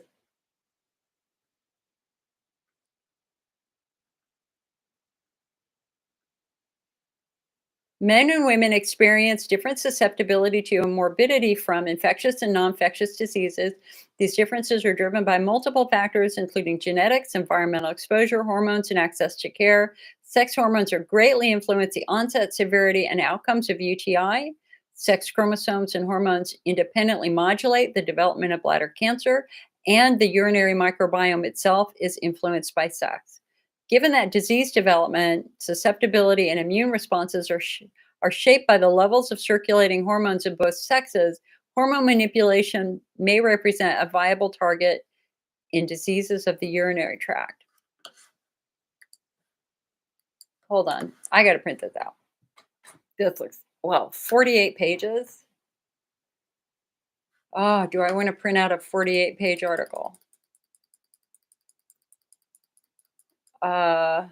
Men and women experience different susceptibility to morbidity from infectious and non-infectious diseases. These differences are driven by multiple factors, including genetics, environmental exposure, hormones, and access to care. Sex hormones are greatly influence the onset, severity, and outcomes of UTI. Sex chromosomes and hormones independently modulate the development of bladder cancer, and the urinary microbiome itself is influenced by sex. Given that disease development, susceptibility, and immune responses are shaped by the levels of circulating hormones in both sexes, hormone manipulation may represent a viable target in diseases of the urinary tract. Hold on, I got to print this out. This looks, well, 48 pages. Oh, do I want to print out a 48-page article? Uh,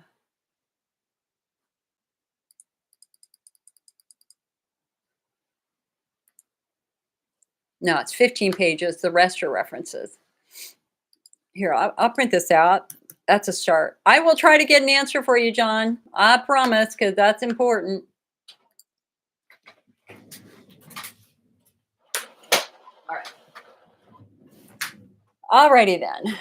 no, it's 15 pages. The rest are references. Here, I'll print this out. That's a start. I will try to get an answer for you, John. I promise, because that's important. All right. All righty then.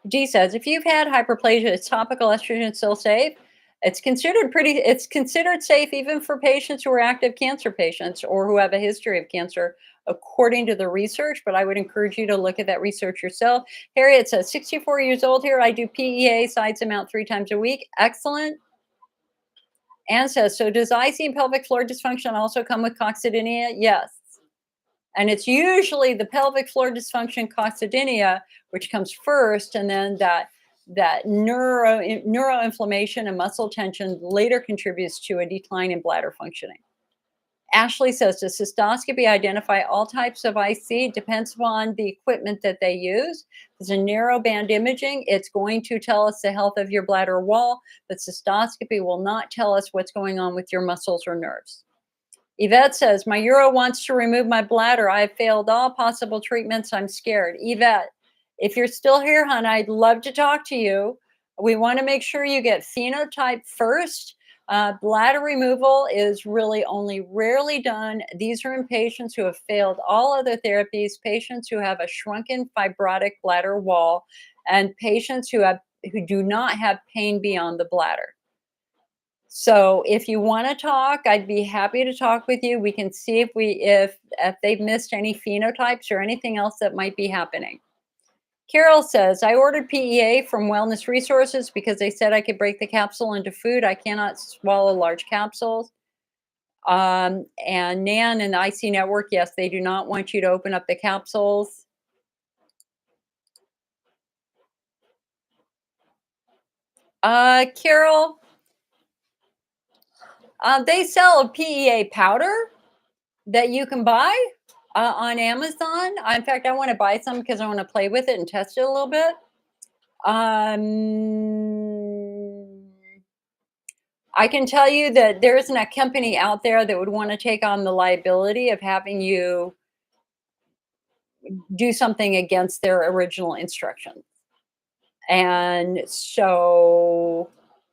G says, if you've had hyperplasia, is topical estrogen still safe? It's considered safe even for patients who are active cancer patients or who have a history of cancer, according to the research. But I would encourage you to look at that research yourself. Harriet says, 64 years old here. I do PEA size amount 3 times a week. Excellent. Anne says, so does IC and pelvic floor dysfunction also come with coccydynia? Yes. And it's usually the pelvic floor dysfunction, coccydynia, which comes first, and then that neuroinflammation and muscle tension later contributes to a decline in bladder functioning. Ashley says, does cystoscopy identify all types of IC? Depends upon the equipment that they use. There's a narrow band imaging. It's going to tell us the health of your bladder wall, but cystoscopy will not tell us what's going on with your muscles or nerves. Yvette says, my uro wants to remove my bladder. I have failed all possible treatments. I'm scared. Yvette, if you're still here, hon, I'd love to talk to you. We want to make sure you get phenotype first. Bladder removal is really only rarely done. These are in patients who have failed all other therapies, patients who have a shrunken fibrotic bladder wall, and patients who do not have pain beyond the bladder. So if you want to talk, I'd be happy to talk with you. We can see if they've missed any phenotypes or anything else that might be happening. Carol says, I ordered PEA from Wellness Resources because they said I could break the capsule into food. I cannot swallow large capsules. And Nan and the IC Network, yes, they do not want you to open up the capsules. Carol, they sell a PEA powder that you can buy. on Amazon. In fact, I want to buy some because I want to play with it and test it a little bit. Um, I can tell you that there isn't a company out there that would want to take on the liability of having you do something against their original instructions. And so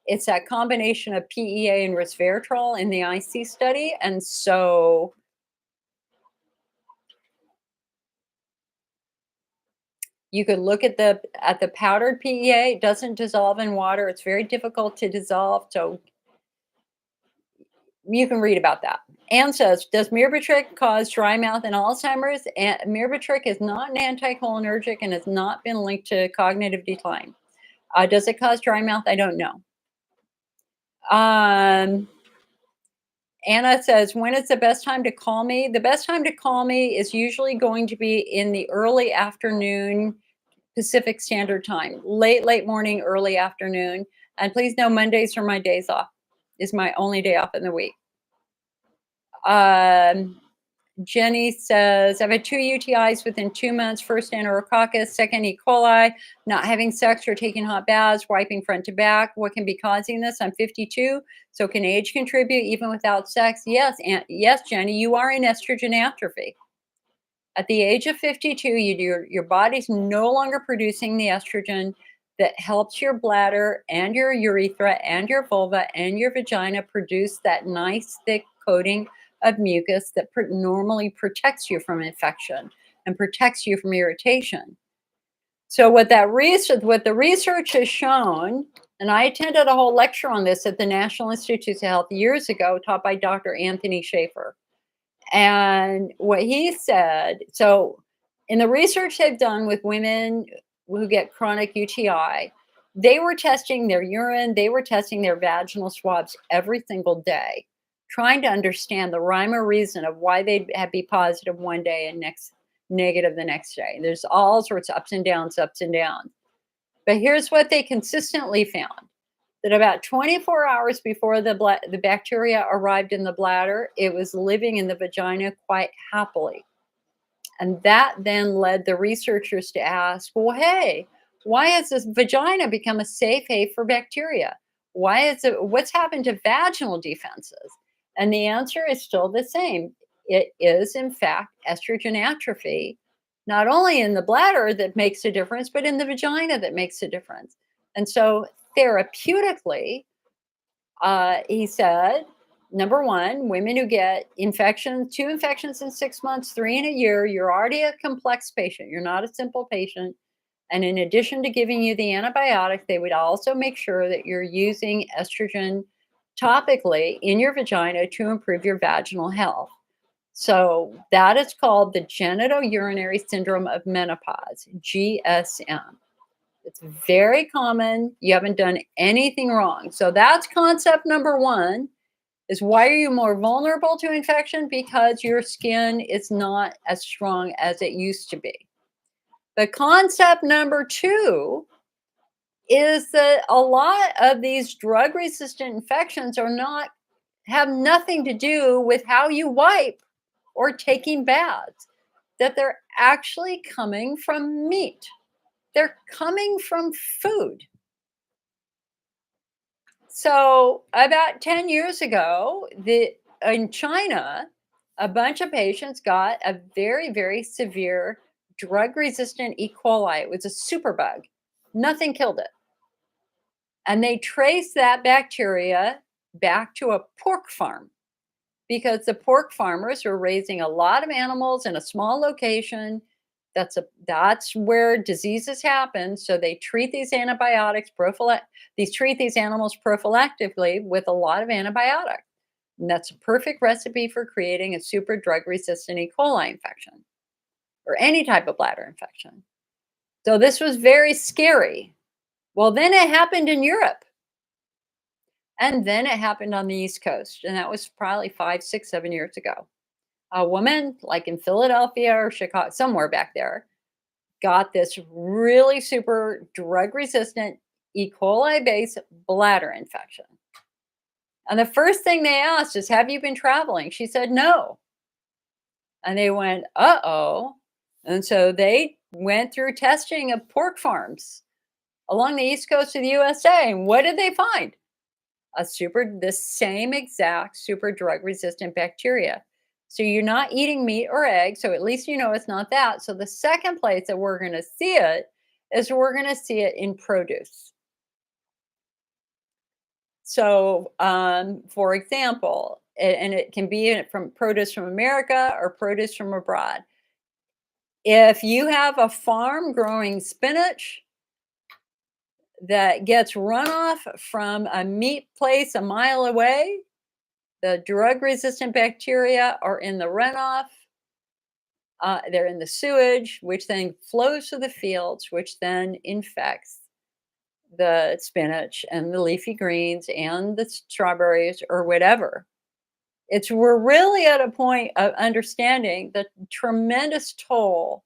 it's that combination of PEA and resveratrol in the IC study. And so you could look at the powdered PEA. It doesn't dissolve in water. It's very difficult to dissolve. So you can read about that. Anne says, does mirbitric cause dry mouth and Alzheimer's? And mirbitric is not an anticholinergic and has not been linked to cognitive decline. Does it cause dry mouth? I don't know. Anna says, when is the best time to call me? The best time to call me is usually going to be in the early afternoon Pacific Standard Time, late morning, early afternoon. And please know Mondays are my days off. Is my only day off in the week. Jenny says, I've had 2 UTIs within 2 months, first enterococcus, second E. coli, not having sex or taking hot baths, wiping front to back. What can be causing this? I'm 52, so can age contribute even without sex? Yes, yes, Jenny, you are in estrogen atrophy. At the age of 52, your body's no longer producing the estrogen that helps your bladder and your urethra and your vulva and your vagina produce that nice thick coating of mucus that normally protects you from infection and protects you from irritation. So what the research has shown, and I attended a whole lecture on this at the National Institutes of Health years ago, taught by Dr. Anthony Schaefer. And what he said, so in the research they've done with women who get chronic UTI, they were testing their urine, they were testing their vaginal swabs every single day, trying to understand the rhyme or reason of why they'd be positive one day and negative the next day. There's all sorts of ups and downs. But here's what they consistently found. That about 24 hours before the bacteria arrived in the bladder, it was living in the vagina quite happily. And that then led the researchers to ask, well, hey, why has this vagina become a safe haven for bacteria? What's happened to vaginal defenses? And the answer is still the same. It is, in fact, estrogen atrophy, not only in the bladder that makes a difference, but in the vagina that makes a difference. And so therapeutically, he said, number one, women who get 2 infections in 6 months, 3 in a year, you're already a complex patient. You're not a simple patient. And in addition to giving you the antibiotic, they would also make sure that you're using estrogen topically in your vagina to improve your vaginal health. So that is called the genitourinary syndrome of menopause, GSM. It's very common. You haven't done anything wrong. So that's concept number one, is why are you more vulnerable to infection? Because your skin is not as strong as it used to be. The concept number two is that a lot of these drug-resistant infections have nothing to do with how you wipe or taking baths, that they're actually coming from meat. They're coming from food. So about 10 years ago, in China, a bunch of patients got a very, very severe drug-resistant E. coli. It was a superbug. Nothing killed it. And they traced that bacteria back to a pork farm because the pork farmers were raising a lot of animals in a small location. That's where diseases happen. So they treat these antibiotics treat these animals prophylactically with a lot of antibiotics. And that's a perfect recipe for creating a super drug-resistant E. coli infection or any type of bladder infection. So this was very scary. Well, then it happened in Europe. And then it happened on the East Coast. And that was probably 5, 6, 7 years ago. A woman, like in Philadelphia or Chicago, somewhere back there, got this really super drug-resistant E. coli-based bladder infection. And the first thing they asked is, have you been traveling? She said, no. And they went, uh-oh. And so they went through testing of pork farms along the east coast of the USA. And what did they find? The same exact super drug resistant bacteria. So you're not eating meat or eggs, so at least you know it's not that. So the second place that we're going to see it is we're going to see it in produce. So, for example, and it can be from produce from America or produce from abroad. If you have a farm growing spinach that gets runoff from a meat place a mile away, the drug resistant bacteria are in the runoff. They're in the sewage, which then flows to the fields, which then infects the spinach and the leafy greens and the strawberries or whatever. We're really at a point of understanding the tremendous toll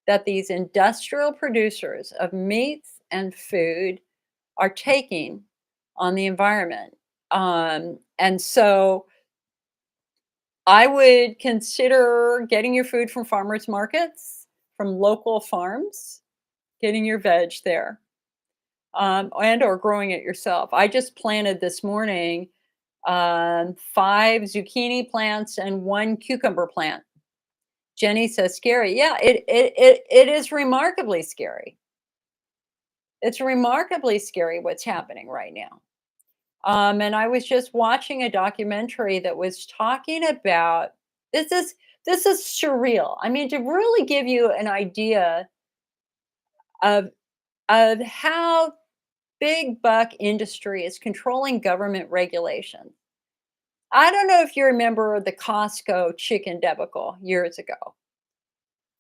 that these industrial producers of meats and food are taking on the environment. And so I would consider getting your food from farmers markets, from local farms, getting your veg there, and or growing it yourself. I just planted this morning 5 zucchini plants and 1 cucumber plant. Jenny says scary. Yeah, it is remarkably scary. It's remarkably scary what's happening right now. And I was just watching a documentary that was talking about this is this is surreal. I mean, to really give you an idea of how big buck industry is controlling government regulation. I don't know if you remember the Costco chicken debacle years ago,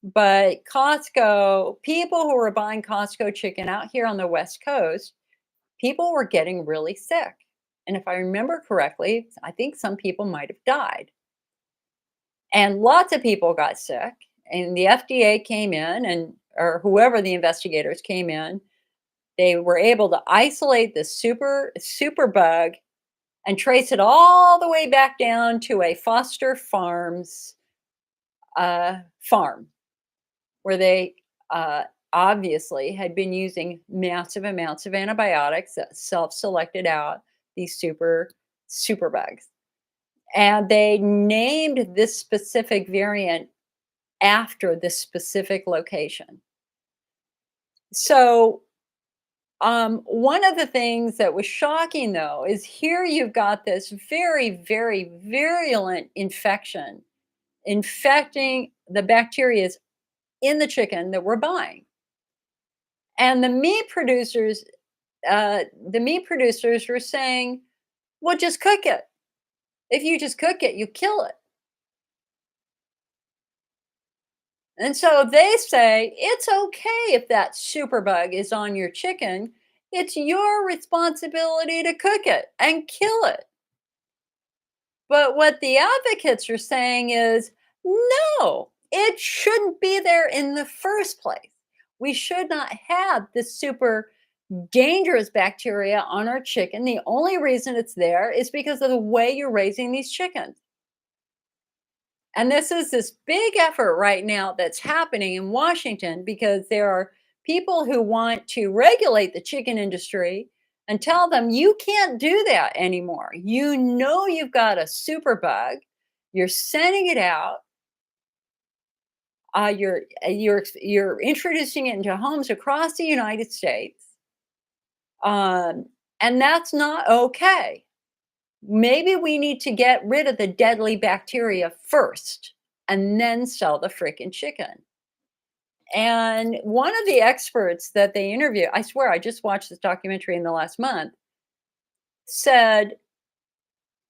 but Costco, people who were buying Costco chicken out here on the West Coast, people were getting really sick. And if I remember correctly, I think some people might have died. And lots of people got sick. And the FDA came in and or whoever the investigators came in, they were able to isolate the super bug and trace it all the way back down to a Foster Farms farm where they obviously had been using massive amounts of antibiotics that self-selected out these super bugs. And they named this specific variant after this specific location. So one of the things that was shocking, though, is here you've got this very, very virulent infection infecting the bacteria in the chicken that we're buying. And the meat producers were saying, well, just cook it. If you just cook it, you kill it. And so they say it's okay if that superbug is on your chicken. It's your responsibility to cook it and kill it. But what the advocates are saying is no, it shouldn't be there in the first place. We should not have this super dangerous bacteria on our chicken. The only reason it's there is because of the way you're raising these chickens. And this is this big effort right now that's happening in Washington because there are people who want to regulate the chicken industry and tell them you can't do that anymore. You know you've got a super bug, you're sending it out, you're introducing it into homes across the United States, and that's not okay. Maybe we need to get rid of the deadly bacteria first and then sell the freaking chicken. And one of the experts that they interviewed, I swear I just watched this documentary in the last month, said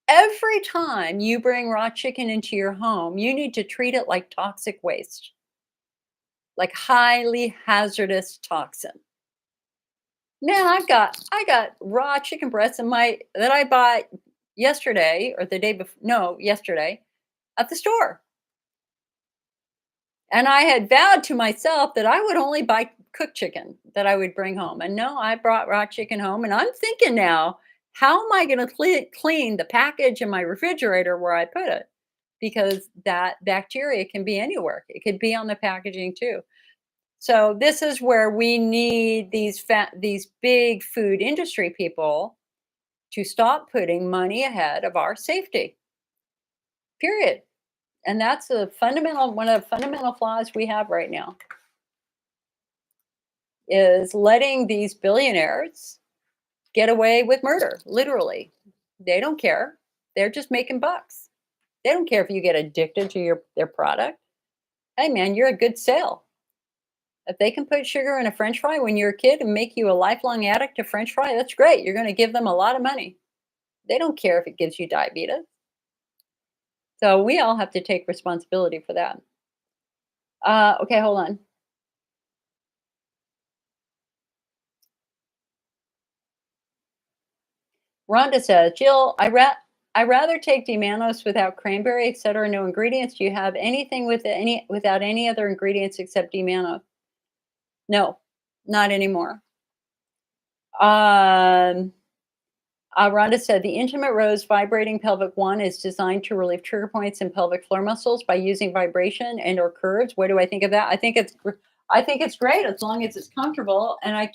every time you bring raw chicken into your home, you need to treat it like toxic waste, like highly hazardous toxin. Man, I got raw chicken breasts in my that I bought yesterday or the day before, no, yesterday at the store. And I had vowed to myself that I would only buy cooked chicken that I would bring home. And no, I brought raw chicken home. And I'm thinking now, how am I going to clean the package in my refrigerator where I put it? because that bacteria can be anywhere. It could be on the packaging too. So this is where we need these big food industry people to stop putting money ahead of our safety. Period. And that's one of the fundamental flaws we have right now is letting these billionaires get away with murder, literally. They don't care. They're just making bucks. They don't care if you get addicted to their product. Hey man, you're a good sale. If they can put sugar in a french fry when you're a kid and make you a lifelong addict to french fry, that's great. You're going to give them a lot of money. They don't care if it gives you diabetes. So we all have to take responsibility for that. Okay, hold on. Rhonda says, Jill, I rather take D-mannose without cranberry, etc. No ingredients. Do you have anything without any other ingredients except D-mannose? No, not anymore. Rhonda said the Intimate Rose Vibrating Pelvic One is designed to relieve trigger points in pelvic floor muscles by using vibration and or curves. What do I think of that? I think it's great as long as it's comfortable. And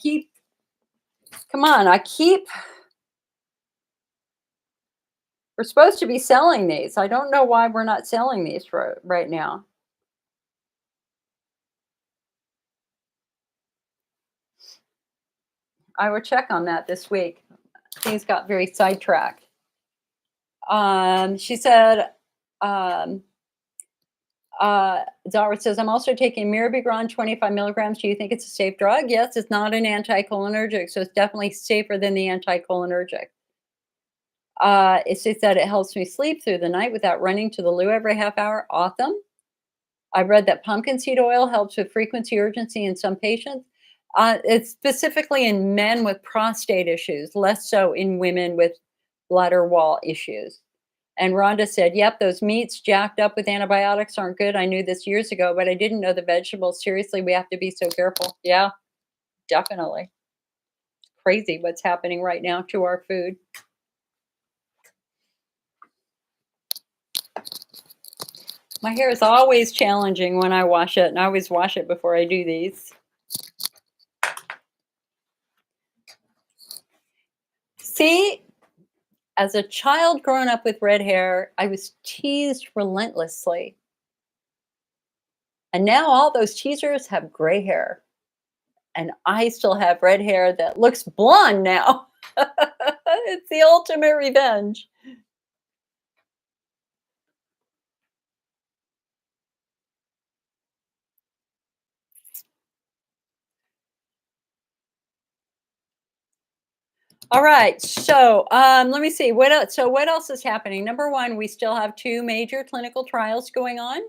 we're supposed to be selling these. I don't know why we're not selling these right now. I will check on that this week. Things got very sidetracked. She said, Zara says, I'm also taking Mirabegron 25 milligrams. Do you think it's a safe drug? Yes, it's not an anticholinergic, so it's definitely safer than the anticholinergic. It says that it helps me sleep through the night without running to the loo every half hour. Awesome. I've read that pumpkin seed oil helps with frequency urgency in some patients. It's specifically in men with prostate issues, less so in women with bladder wall issues. And Rhonda said, yep, those meats jacked up with antibiotics aren't good. I knew this years ago, but I didn't know the vegetables. Seriously, we have to be so careful. Yeah, definitely. Crazy what's happening right now to our food. My hair is always challenging when I wash it, and I always wash it before I do these. See, as a child growing up with red hair, I was teased relentlessly. And now all those teasers have gray hair. And I still have red hair that looks blonde now. It's the ultimate revenge. All right, so let me see what else. So what else is happening? Number one, we still have 2 major clinical trials going on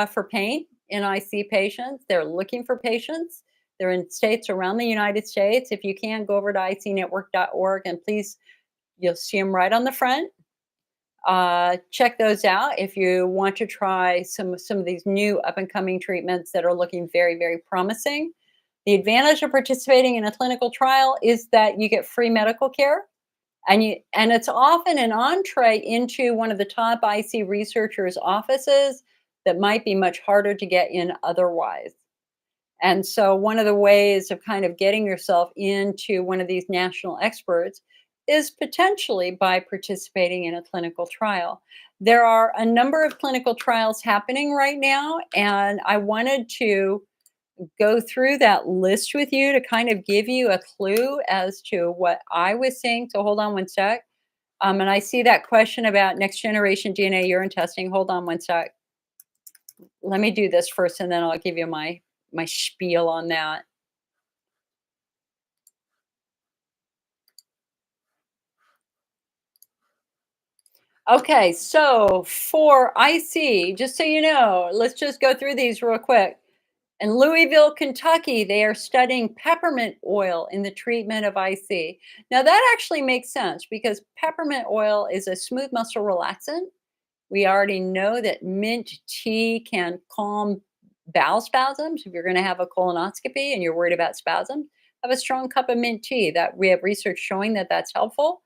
for pain in IC patients. They're looking for patients. They're in states around the United States. If you can, go over to icnetwork.org and please, you'll see them right on the front. Check those out if you want to try some of these new up and coming treatments that are looking very, very promising. The advantage of participating in a clinical trial is that you get free medical care, and it's often an entree into one of the top IC researchers' offices that might be much harder to get in otherwise. And so one of the ways of kind of getting yourself into one of these national experts is potentially by participating in a clinical trial. There are a number of clinical trials happening right now, and I wanted to go through that list with you to kind of give you a clue as to what I was seeing. So hold on one sec. And I see that question about next generation DNA urine testing. Hold on one sec. Let me do this first, and then I'll give you my spiel on that. Okay, so for IC, just so you know, let's just go through these real quick. In Louisville, Kentucky, they are studying peppermint oil in the treatment of IC. Now, that actually makes sense because peppermint oil is a smooth muscle relaxant. We already know that mint tea can calm bowel spasms. If you're going to have a colonoscopy and you're worried about spasms, have a strong cup of mint tea. That we have research showing that that's helpful.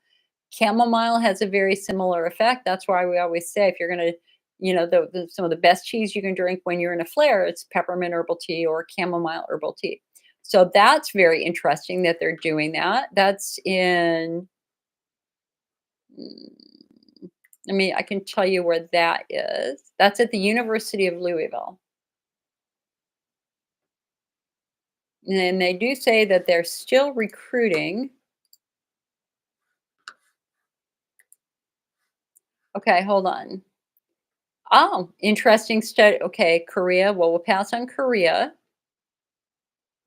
Chamomile has a very similar effect. That's why we always say if you're going to, some of the best teas you can drink when you're in a flare, it's peppermint herbal tea or chamomile herbal tea. So that's very interesting that they're doing that. That's in, mm, I can tell you where that is. That's at the University of Louisville. And they do say that they're still recruiting. Okay, hold on. Oh, interesting study. Okay, Korea. Well, we'll pass on Korea.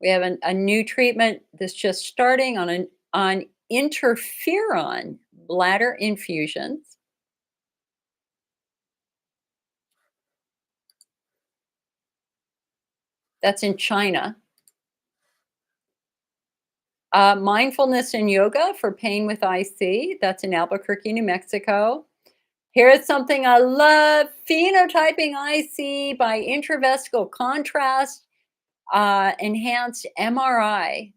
We have a new treatment that's just starting on interferon bladder infusions. That's in China. Mindfulness and yoga for pain with IC. That's in Albuquerque, New Mexico. Here's something I love: phenotyping IC by intravesical contrast, enhanced MRI.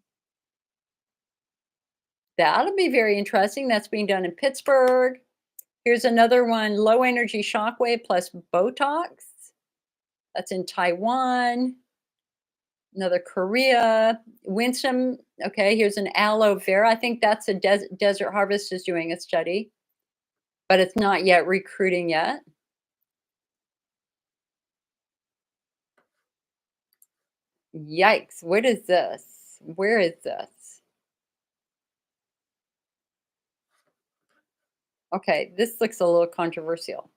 That'll be very interesting. That's being done in Pittsburgh. Here's another one: low energy shockwave plus Botox. That's in Taiwan. Another Korea. Winsome. Okay, here's an aloe vera. I think that's a Desert Harvest is doing a study, but it's not yet recruiting yet. Yikes. What is this? Where is this? Okay, this looks a little controversial.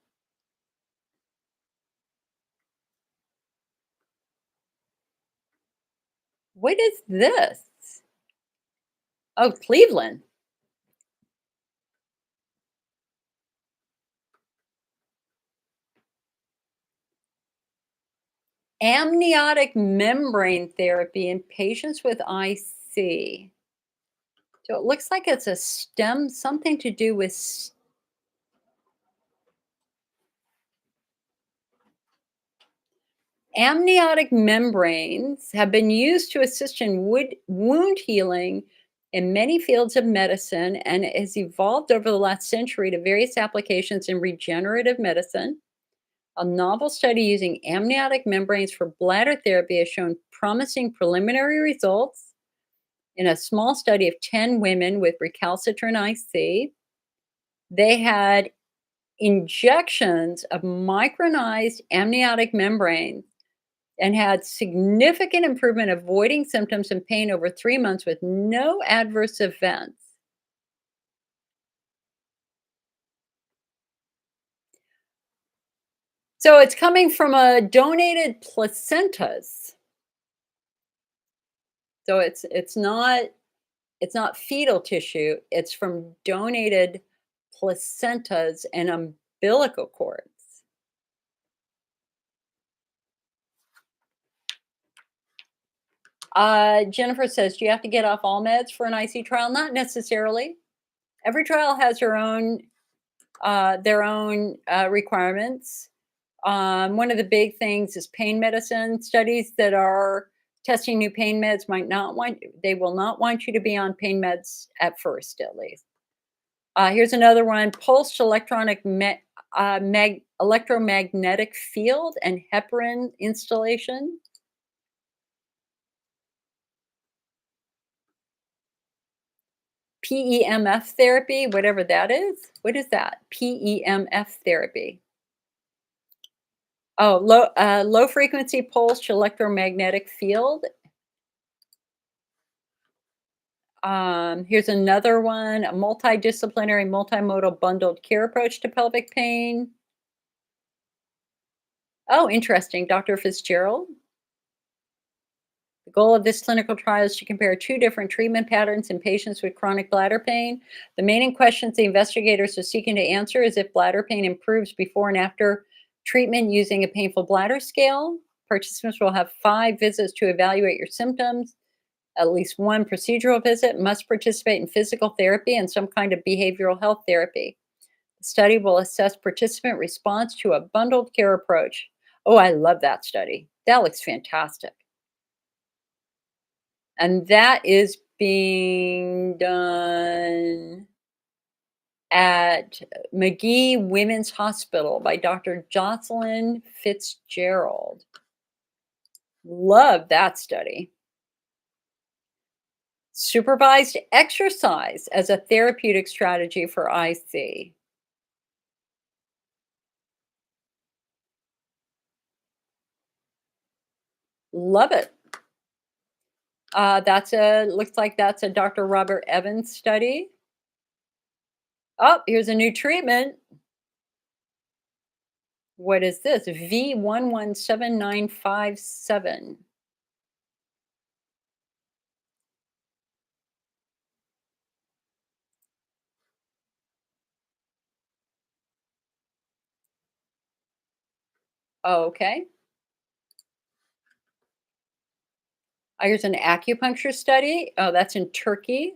What is this? Oh, Cleveland. Amniotic membrane therapy in patients with IC. So it looks like it's a stem, something to do with amniotic membranes have been used to assist in wound healing in many fields of medicine and has evolved over the last century to various applications in regenerative medicine. A novel study using amniotic membranes for bladder therapy has shown promising preliminary results in a small study of 10 women with recalcitrant IC. They had injections of micronized amniotic membranes and had significant improvement, avoiding symptoms and pain over 3 months with no adverse events. So it's coming from a donated placentas. So it's not fetal tissue, it's from donated placentas and umbilical cords. Jennifer says, "Do you have to get off all meds for an IC trial?" Not necessarily. Every trial has their own requirements. One of the big things is pain medicine. Studies that are testing new pain meds they will not want you to be on pain meds at first, at least. Here's another one: pulsed electromagnetic field and heparin installation. PEMF therapy, whatever that is. What is that? PEMF therapy. Oh, low frequency pulsed electromagnetic field. Here's another one: a multidisciplinary, multimodal bundled care approach to pelvic pain. Oh, interesting. Dr. Fitzgerald. The goal of this clinical trial is to compare two different treatment patterns in patients with chronic bladder pain. The main questions the investigators are seeking to answer is if bladder pain improves before and after treatment using a painful bladder scale. Participants will have 5 visits to evaluate your symptoms, at least 1 procedural visit, must participate in physical therapy and some kind of behavioral health therapy. The study will assess participant response to a bundled care approach. Oh, I love that study. That looks fantastic. And that is being done at McGee Women's Hospital by Dr. Jocelyn Fitzgerald. Love that study. Supervised exercise as a therapeutic strategy for IC. Love it. Looks like that's a Dr. Robert Evans study. Oh, here's a new treatment. What is this? V117957. Oh, okay. Here's an acupuncture study. Oh, that's in Turkey.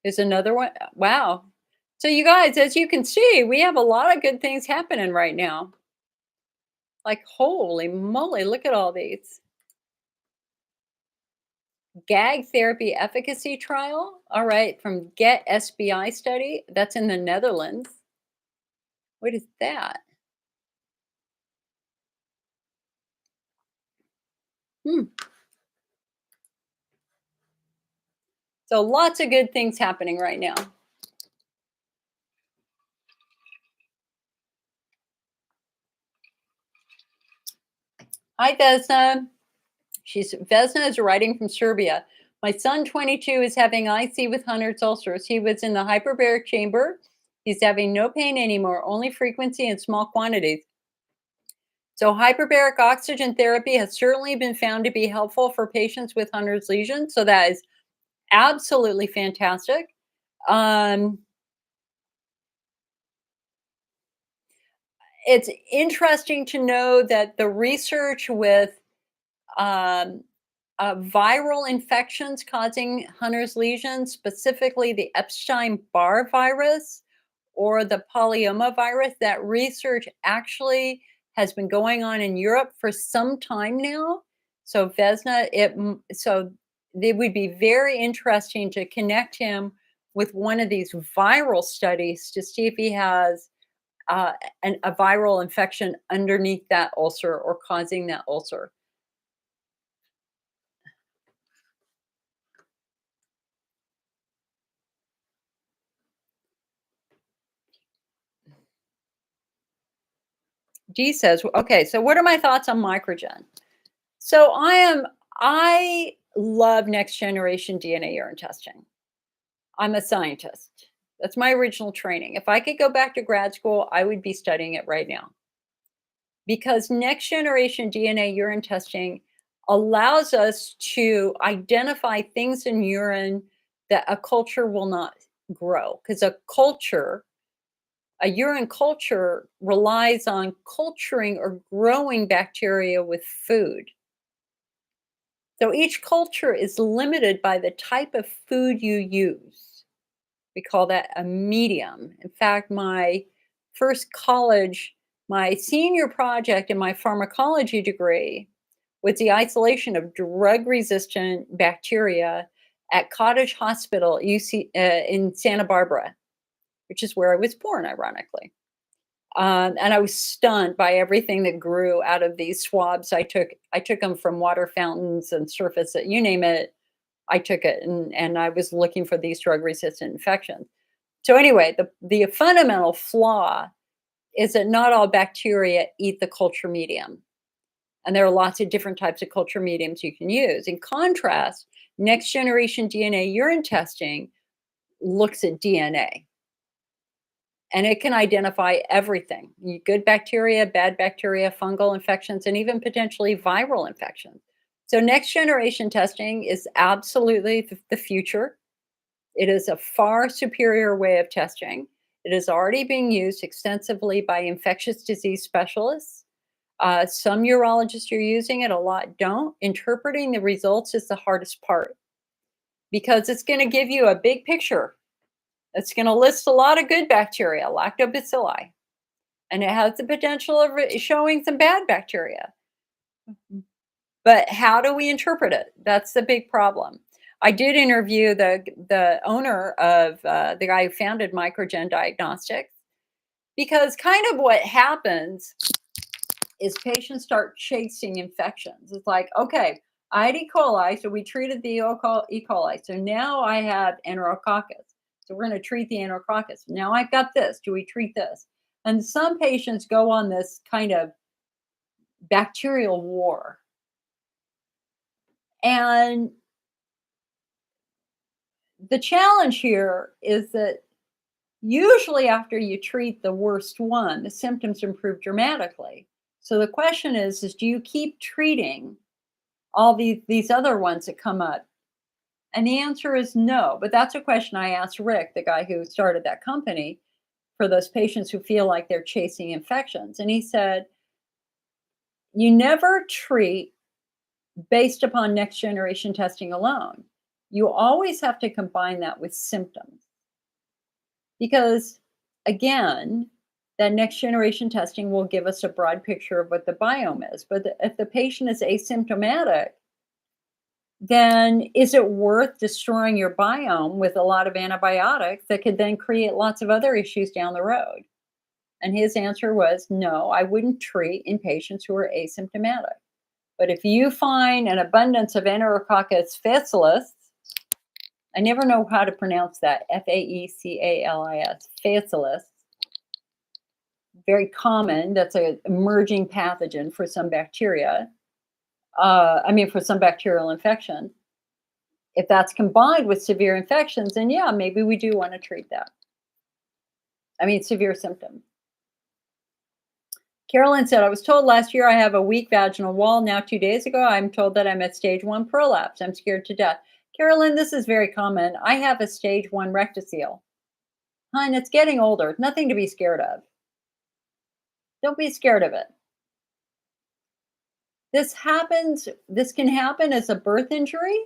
Is another one. Wow. So you guys, as you can see, we have a lot of good things happening right now. Like, holy moly, look at all these. Gag therapy efficacy trial. All right, from Get SBI study. That's in the Netherlands. What is that? Hmm. So lots of good things happening right now. Hi, Vesna. Vesna is writing from Serbia. My son, 22, is having IC with Hunner's ulcers. He was in the hyperbaric chamber. He's having no pain anymore, only frequency and small quantities. So hyperbaric oxygen therapy has certainly been found to be helpful for patients with Hunner's lesions. So that is absolutely fantastic. Um, it's interesting to know that the research with um, viral infections causing Hunner's lesions, specifically the Epstein-Barr virus or the polyoma virus, that research actually has been going on in Europe for some time now. So Vesna, so it would be very interesting to connect him with one of these viral studies to see if he has uh, a viral infection underneath that ulcer or causing that ulcer. Dee says, okay, so what are my thoughts on microgen? So I love next generation DNA urine testing. I'm a scientist. That's my original training. If I could go back to grad school, I would be studying it right now because next generation DNA urine testing allows us to identify things in urine that a culture will not grow because a urine culture relies on culturing or growing bacteria with food. So each culture is limited by the type of food you use. We call that a medium. In fact, my senior project in my pharmacology degree was the isolation of drug resistant bacteria at Cottage Hospital in Santa Barbara, which is where I was born, ironically. And I was stunned by everything that grew out of these swabs. I took them from water fountains and surface, you name it. I took it, and I was looking for these drug resistant infections. So anyway, the fundamental flaw is that not all bacteria eat the culture medium, and there are lots of different types of culture mediums you can use. In contrast, next generation DNA urine testing looks at DNA. And it can identify everything, good bacteria, bad bacteria, fungal infections, and even potentially viral infections. So next generation testing is absolutely the future. It is a far superior way of testing. It is already being used extensively by infectious disease specialists. Some urologists are using it, a lot don't. Interpreting the results is the hardest part because it's going to give you a big picture. It's going to list a lot of good bacteria, lactobacilli, and it has the potential of showing some bad bacteria. But how do we interpret it? That's the big problem. I did interview the owner of the guy who founded Microgen Diagnostics because kind of what happens is patients start chasing infections. It's like, okay, I had E. coli, so we treated the E. coli. So now I have enterococcus. So we're going to treat the enterococcus. Now I've got this. Do we treat this? And some patients go on this kind of bacterial war. And the challenge here is that usually after you treat the worst one, the symptoms improve dramatically. So the question is do you keep treating all these other ones that come up? And the answer is no. But that's a question I asked Rick, the guy who started that company, for those patients who feel like they're chasing infections. And he said, you never treat based upon next generation testing alone. You always have to combine that with symptoms. Because again, that next generation testing will give us a broad picture of what the biome is. But if the patient is asymptomatic, then is it worth destroying your biome with a lot of antibiotics that could then create lots of other issues down the road? And his answer was no, I wouldn't treat in patients who are asymptomatic. But if you find an abundance of Enterococcus faecalis, I never know how to pronounce that, Faecalis, faecalis, very common, that's an emerging pathogen for some bacteria, for some bacterial infection. If that's combined with severe infections, then yeah, maybe we do want to treat that. Severe symptoms. Carolyn said, I was told last year I have a weak vaginal wall. Now, 2 days ago, I'm told that I'm at stage 1 prolapse. I'm scared to death. Carolyn, this is very common. I have a stage 1 rectocele. Hon, it's getting older. Nothing to be scared of. Don't be scared of it. This can happen as a birth injury.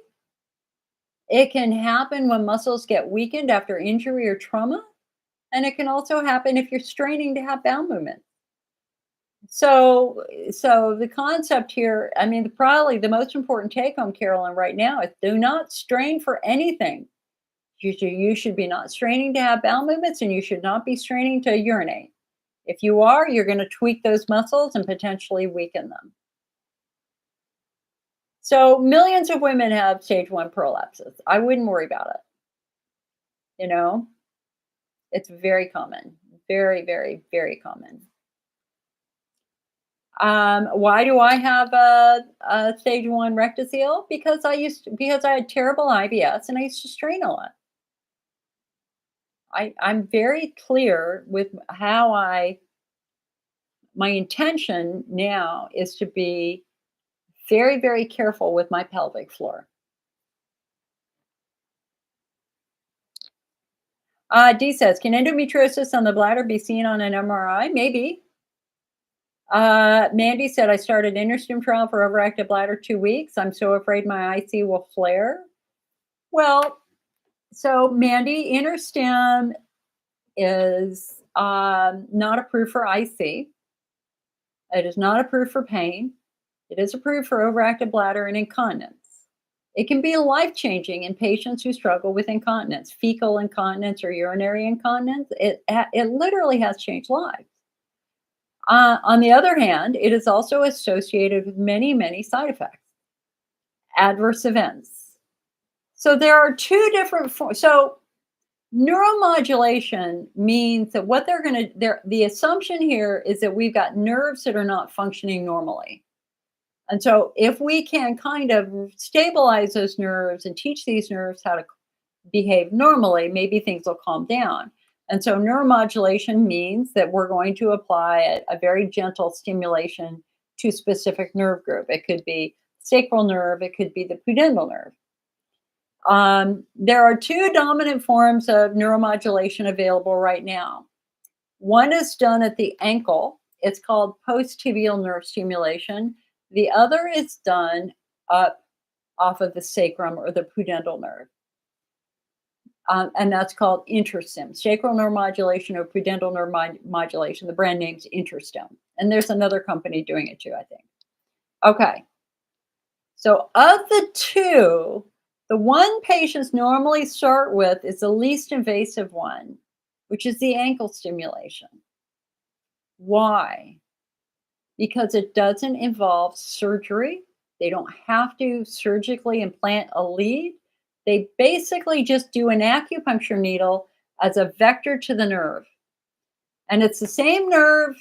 It can happen when muscles get weakened after injury or trauma. And it can also happen if you're straining to have bowel movement. So the concept here, probably the most important take home, Carolyn, right now is do not strain for anything. You should be not straining to have bowel movements, and you should not be straining to urinate. If you are, you're going to tweak those muscles and potentially weaken them. So millions of women have stage 1 prolapses. I wouldn't worry about it. It's very common, very, very, very common. Why do I have a stage 1 rectocele? Because I had terrible IBS and I used to strain a lot. I'm very clear with how my intention now is to be very, very careful with my pelvic floor. D says, can endometriosis on the bladder be seen on an MRI? Maybe. Mandy said, I started InterStim trial for overactive bladder 2 weeks. I'm so afraid my IC will flare. Well, so Mandy, InterStim is not approved for IC. It is not approved for pain. It is approved for overactive bladder and incontinence. It can be life-changing in patients who struggle with incontinence, fecal incontinence or urinary incontinence. It literally has changed lives. On the other hand, it is also associated with many, many side effects, adverse events. So there are two different forms. So neuromodulation means that what the assumption here is that we've got nerves that are not functioning normally. And so if we can kind of stabilize those nerves and teach these nerves how to behave normally, maybe things will calm down. And so neuromodulation means that we're going to apply a very gentle stimulation to a specific nerve group. It could be sacral nerve, it could be the pudendal nerve. There are two dominant forms of neuromodulation available right now. One is done at the ankle. It's called post-tibial nerve stimulation. The other is done up off of the sacrum or the pudendal nerve. And that's called InterStim, sacral neuromodulation or pudendal neuromodulation. The brand name's InterStim. And there's another company doing it too, I think. Okay. So of the two, The one patients normally start with is the least invasive one, which is the ankle stimulation. Why? Because it doesn't involve surgery. They don't have to surgically implant a lead. They basically just do an acupuncture needle as a vector to the nerve. And it's the same nerve.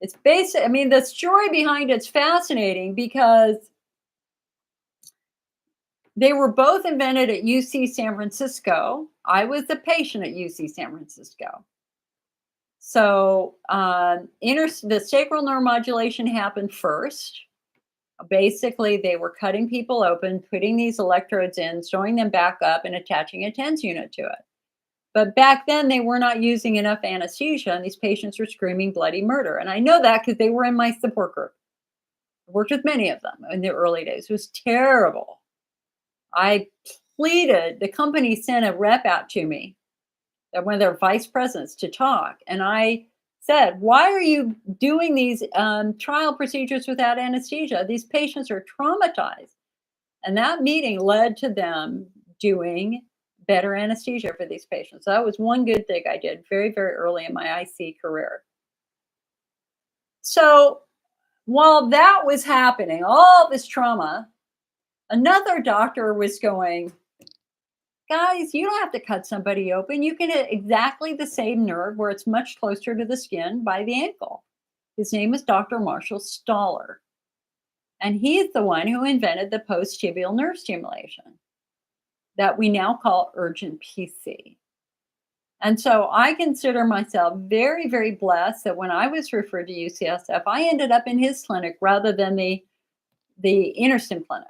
It's basic. I mean, the story behind it's fascinating because they were both invented at UC San Francisco. I was the patient at UC San Francisco. So the sacral neuromodulation happened first. Basically, they were cutting people open, putting these electrodes in, sewing them back up, and attaching a TENS unit to it. But back then, they were not using enough anesthesia, and these patients were screaming bloody murder. And I know that because they were in my support group. I worked with many of them in the early days. It was terrible. I pleaded, the company sent a rep out to me, one of their vice presidents, to talk. And I said, why are you doing these trial procedures without anesthesia? These patients are traumatized. And that meeting led to them doing better anesthesia for these patients. So that was one good thing I did very, very early in my IC career. So while that was happening, all this trauma, another doctor was going, guys, you don't have to cut somebody open. You can hit exactly the same nerve where it's much closer to the skin by the ankle. His name is Dr. Marshall Stoller. And he's the one who invented the post-tibial nerve stimulation that we now call urgent PC. And so I consider myself very, very blessed that when I was referred to UCSF, I ended up in his clinic rather than the InterStim clinic.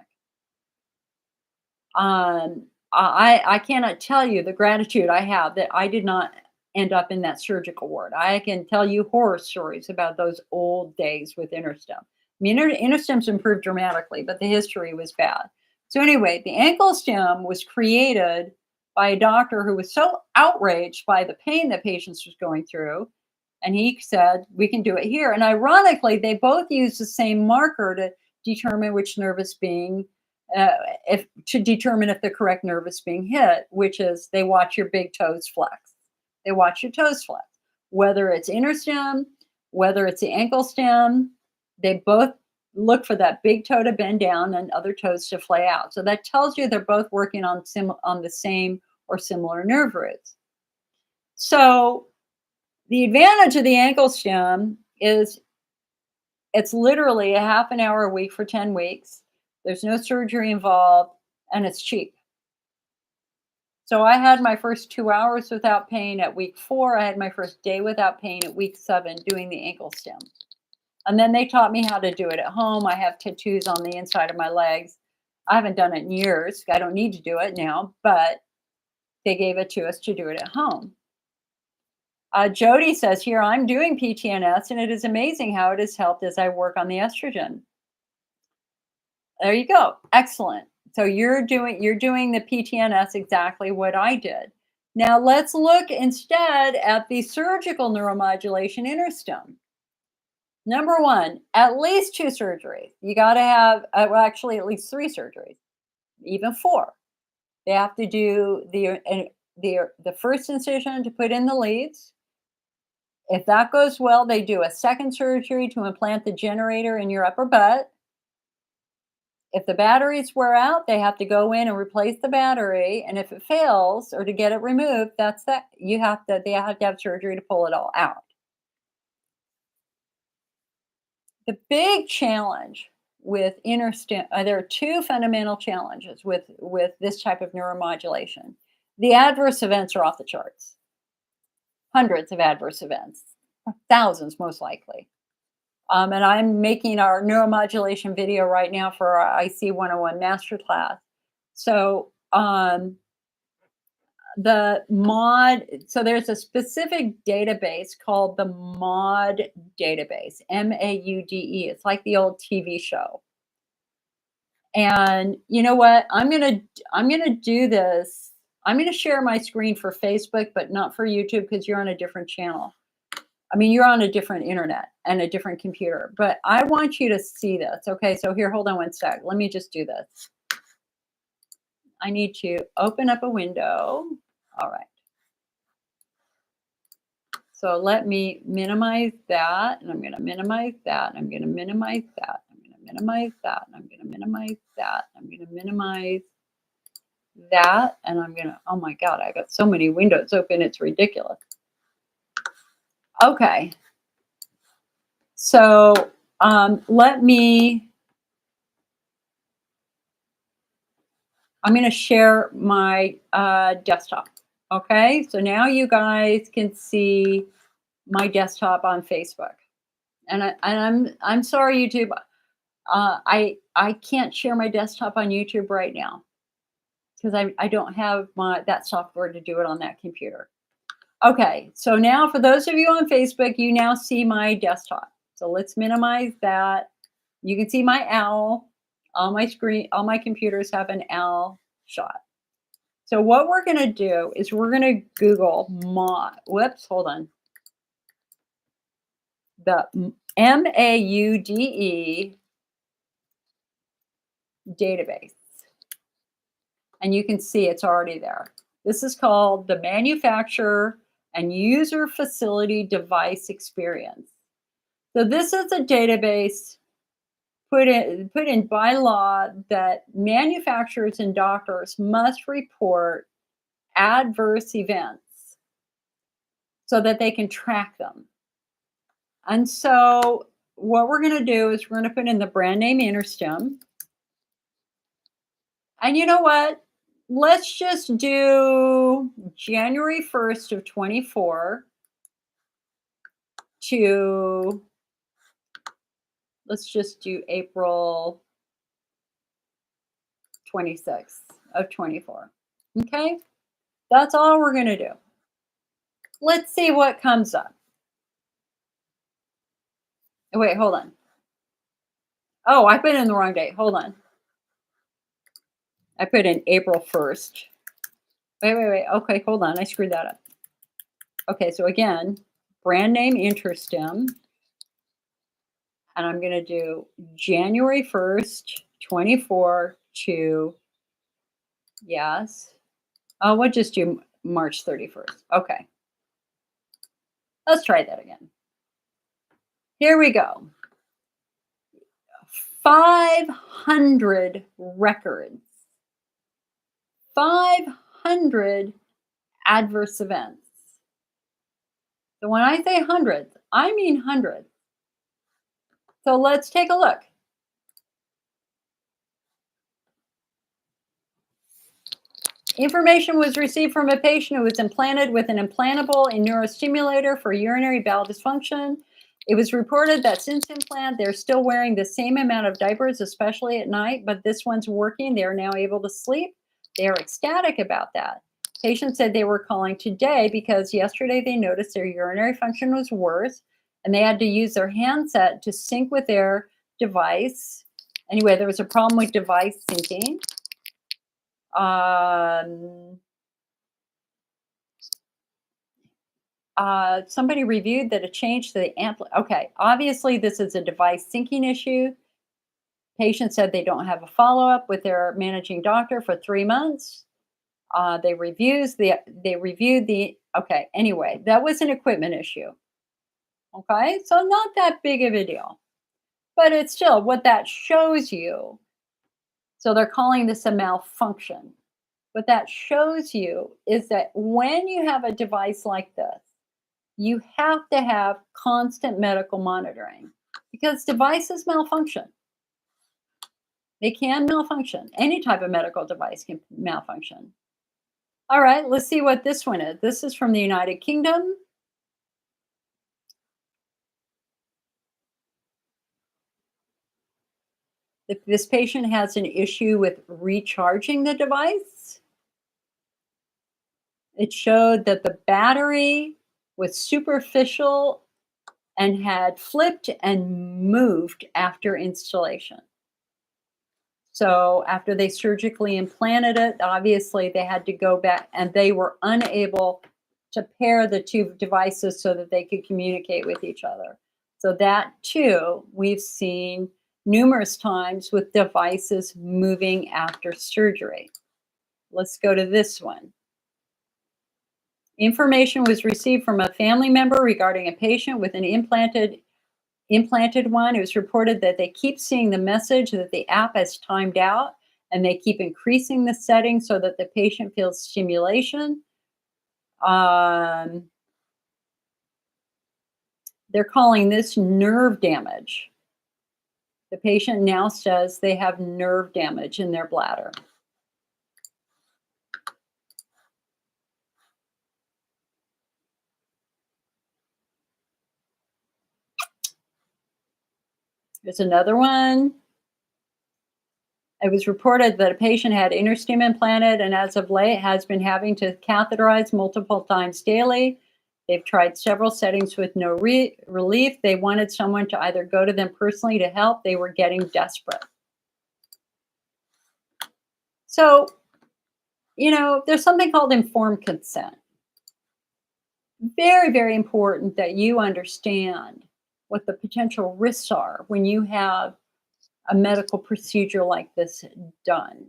I cannot tell you the gratitude I have that I did not end up in that surgical ward. I can tell you horror stories about those old days with InterStim. I mean, InterStim's improved dramatically, but the history was bad. So anyway, the ankle stim was created by a doctor who was so outraged by the pain that patients was going through. And he said, we can do it here. And ironically, they both use the same marker to determine which nerve is being to determine if the correct nerve is being hit, which is they watch your big toes flex. They watch your toes flex. Whether it's InterStim, whether it's the ankle stim, they both look for that big toe to bend down and other toes to flay out. So that tells you they're both working on the same or similar nerve roots. So the advantage of the ankle stim is it's literally a half an hour a week for 10 weeks. There's no surgery involved, and it's cheap. So I had my first 2 hours without pain at week 4. I had my first day without pain at week 7 doing the ankle stim. And then they taught me how to do it at home. I have tattoos on the inside of my legs. I haven't done it in years. I don't need to do it now, but they gave it to us to do it at home. Jody says here, I'm doing PTNS, and it is amazing how it has helped as I work on the estrogen. There you go. Excellent. So you're doing the PTNS exactly what I did. Now let's look instead at the surgical neuromodulation InterStim. Number 1, at least 2 surgeries. You got to have, well, actually at least 3 surgeries, even 4. They have to do the first incision to put in the leads. If that goes well, they do a second surgery to implant the generator in your upper butt. If the batteries wear out, they have to go in and replace the battery. And if it fails or to get it removed, that's that. They have to have surgery to pull it all out. The big challenge with InterStim, there are 2 fundamental challenges with this type of neuromodulation. The adverse events are off the charts. Hundreds of adverse events, thousands most likely. And I'm making our neuromodulation video right now for our IC 101 masterclass. So so there's a specific database called the MAUDE database, MAUDE. It's like the old TV show. And you know what? I'm gonna do this. I'm gonna share my screen for Facebook, but not for YouTube because you're on a different channel. I mean, you're on a different internet and a different computer, but I want you to see this. Okay, so here, hold on one sec. Let me just do this. I need to open up a window. All right. So let me minimize that, and I'm going to minimize that, and I'm going to minimize that. I'm going to minimize that, and I'm going to minimize that. I'm going to minimize that, and I'm going to, oh my God, I got so many windows open, it's ridiculous. Okay. So let me, I'm going to share my desktop. Okay. So now you guys can see my desktop on Facebook. And I'm sorry, YouTube. I can't share my desktop on YouTube right now because I don't have that software to do it on that computer. Okay, so now for those of you on Facebook, you now see my desktop. So let's minimize that. You can see my owl. All my computers have an owl shot. So what we're going to do is we're going to Google hold on. The MAUDE database. And you can see it's already there. This is called the Manufacturer and User Facility Device Experience. So this is a database put in by law that manufacturers and doctors must report adverse events so that they can track them. And so what we're going to do is we're going to put in the brand name InterStim. And you know what? Let's just do January 1st of 24 to, let's just do April 26th of 24. Okay? That's all we're going to do. Let's see what comes up. Oh, wait, hold on. Oh, I put in the wrong date. Hold on. I put in April 1st. Wait. Okay, hold on. I screwed that up. Okay, so again, brand name InterStim. And I'm going to do January 1st, 24 to, yes. Oh, we'll just do March 31st. Okay. Let's try that again. Here we go. 500 records. 500 adverse events. So when I say hundreds, I mean hundreds. So let's take a look. Information was received from a patient who was implanted with an implantable neurostimulator for urinary bowel dysfunction. It was reported that since implant, they're still wearing the same amount of diapers, especially at night, but this one's working. They are now able to sleep. They are ecstatic about that. Patient said they were calling today because yesterday they noticed their urinary function was worse and they had to use their handset to sync with their device. Anyway, there was a problem with device syncing. Somebody reviewed that a change to the okay, obviously this is a device syncing issue. Patient said they don't have a follow-up with their managing doctor for 3 months. They reviewed the, okay, anyway, that was an equipment issue. Okay, so not that big of a deal, but it's still what that shows you. So they're calling this a malfunction. What that shows you is that when you have a device like this, you have to have constant medical monitoring because devices malfunction. They can malfunction. Any type of medical device can malfunction. All right, let's see what this one is. This is from the United Kingdom. If this patient has an issue with recharging the device, it showed that the battery was superficial and had flipped and moved after installation. So after they surgically implanted it, obviously they had to go back and they were unable to pair the two devices so that they could communicate with each other. So that too, we've seen numerous times with devices moving after surgery. Let's go to this one. Information was received from a family member regarding a patient with an implanted one. It was reported that they keep seeing the message that the app has timed out, and they keep increasing the setting so that the patient feels stimulation. They're calling this nerve damage. The patient now says they have nerve damage in their bladder. There's another one. It was reported that a patient had InterStim implanted and as of late has been having to catheterize multiple times daily. They've tried several settings with no relief. They wanted someone to either go to them personally to help. They were getting desperate. So, there's something called informed consent. Very, very important that you understand what the potential risks are when you have a medical procedure like this done.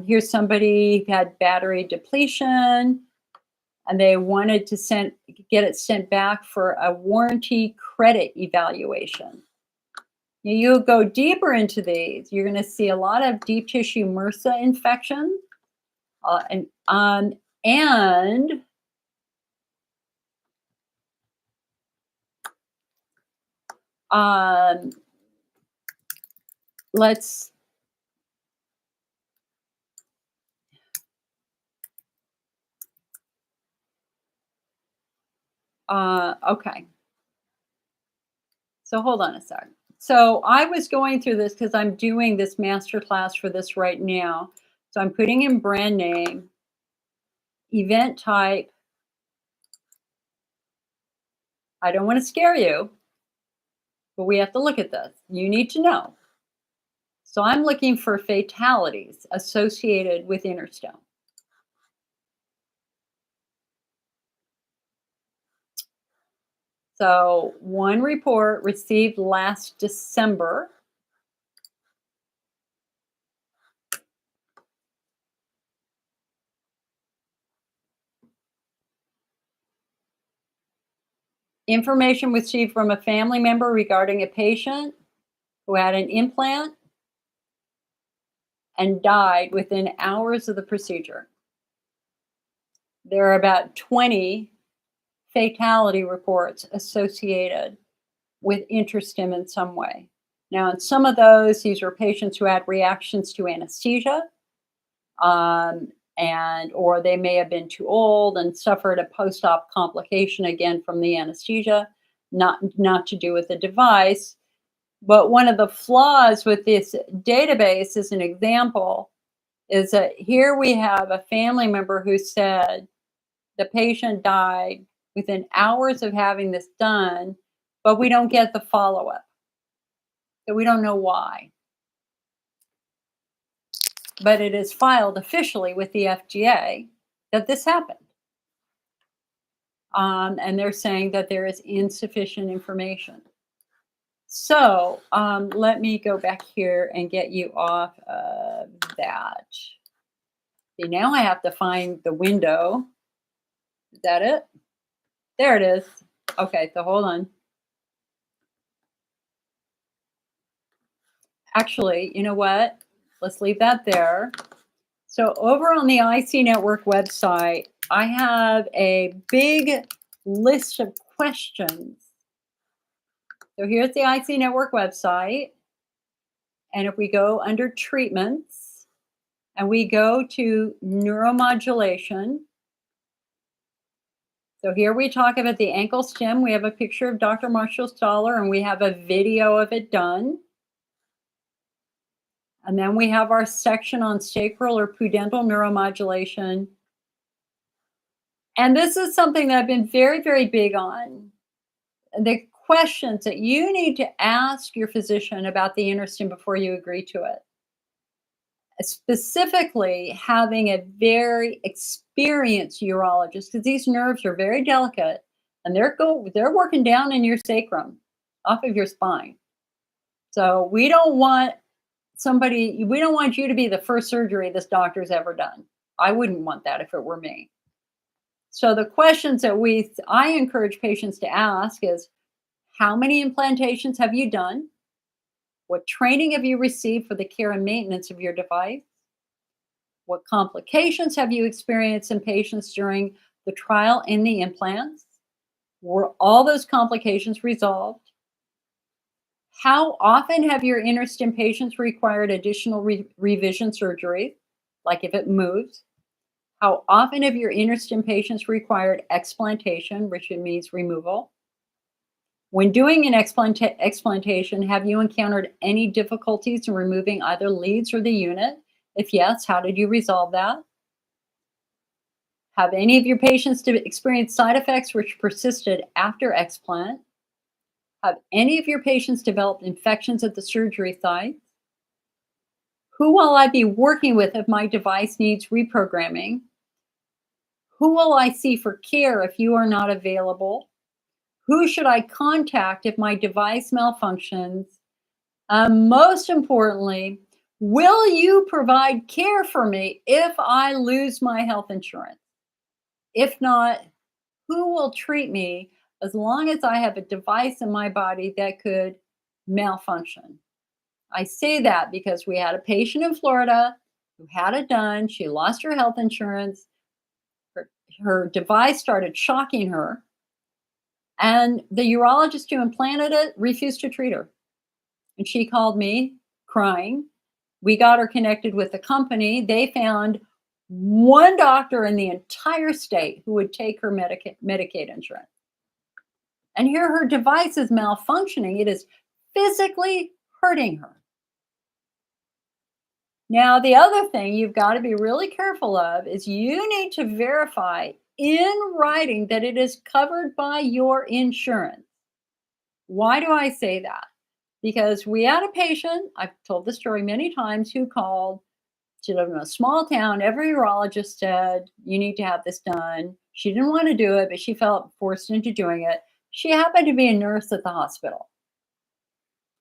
Here's somebody who had battery depletion and they wanted to get it sent back for a warranty credit evaluation. You go deeper into these, you're going to see a lot of deep tissue MRSA infection, and let's okay. So hold on a sec. So I was going through this because I'm doing this master class for this right now. So I'm putting in brand name, event type. I don't want to scare you, but we have to look at this. You need to know. So I'm looking for fatalities associated with InterStim. So one report received last December. Information received from a family member regarding a patient who had an implant and died within hours of the procedure. There are about 20 fatality reports associated with InterStim in some way. Now, in some of those, these were patients who had reactions to anesthesia, or they may have been too old and suffered a post-op complication again from the anesthesia, not to do with the device. But one of the flaws with this database, as an example, is that here we have a family member who said the patient died within hours of having this done, but we don't get the follow-up. So we don't know why. But it is filed officially with the FDA that this happened. And they're saying that there is insufficient information. So let me go back here and get you off of that. See, now I have to find the window. Is that it? There it is. Okay, so hold on. Actually, you know what? Let's leave that there. So over on the IC Network website, I have a big list of questions. So here's the IC Network website. And if we go under treatments and we go to neuromodulation, so here we talk about the ankle stim. We have a picture of Dr. Marshall Stoller and we have a video of it done. And then we have our section on sacral or pudendal neuromodulation. And this is something that I've been very, very big on. The questions that you need to ask your physician about the InterStim before you agree to it. Specifically, having a very experienced urologist, because these nerves are very delicate and they're working down in your sacrum, off of your spine. So we don't want somebody, we don't want you to be the first surgery this doctor's ever done. I wouldn't want that if it were me. So the questions that I encourage patients to ask is, how many implantations have you done? What training have you received for the care and maintenance of your device? What complications have you experienced in patients during the trial in the implants? Were all those complications resolved? How often have your InterStim patients required additional revision surgery, like if it moves? How often have your InterStim patients required explantation, which means removal? When doing an explantation, have you encountered any difficulties in removing either leads or the unit? If yes, how did you resolve that? Have any of your patients experienced side effects which persisted after explant? Have any of your patients developed infections at the surgery site? Who will I be working with if my device needs reprogramming? Who will I see for care if you are not available? Who should I contact if my device malfunctions? Most importantly, will you provide care for me if I lose my health insurance? If not, who will treat me as long as I have a device in my body that could malfunction? I say that because we had a patient in Florida who had it done. She lost her health insurance. Her device started shocking her. And the urologist who implanted it refused to treat her. And she called me crying. We got her connected with the company. They found one doctor in the entire state who would take her Medicaid insurance. And here her device is malfunctioning. It is physically hurting her. Now, the other thing you've got to be really careful of is you need to verify in writing that it is covered by your insurance. Why do I say that? Because we had a patient, I've told the story many times, who called. She lived in a small town. Every urologist said, you need to have this done. She didn't want to do it, but she felt forced into doing it. She happened to be a nurse at the hospital.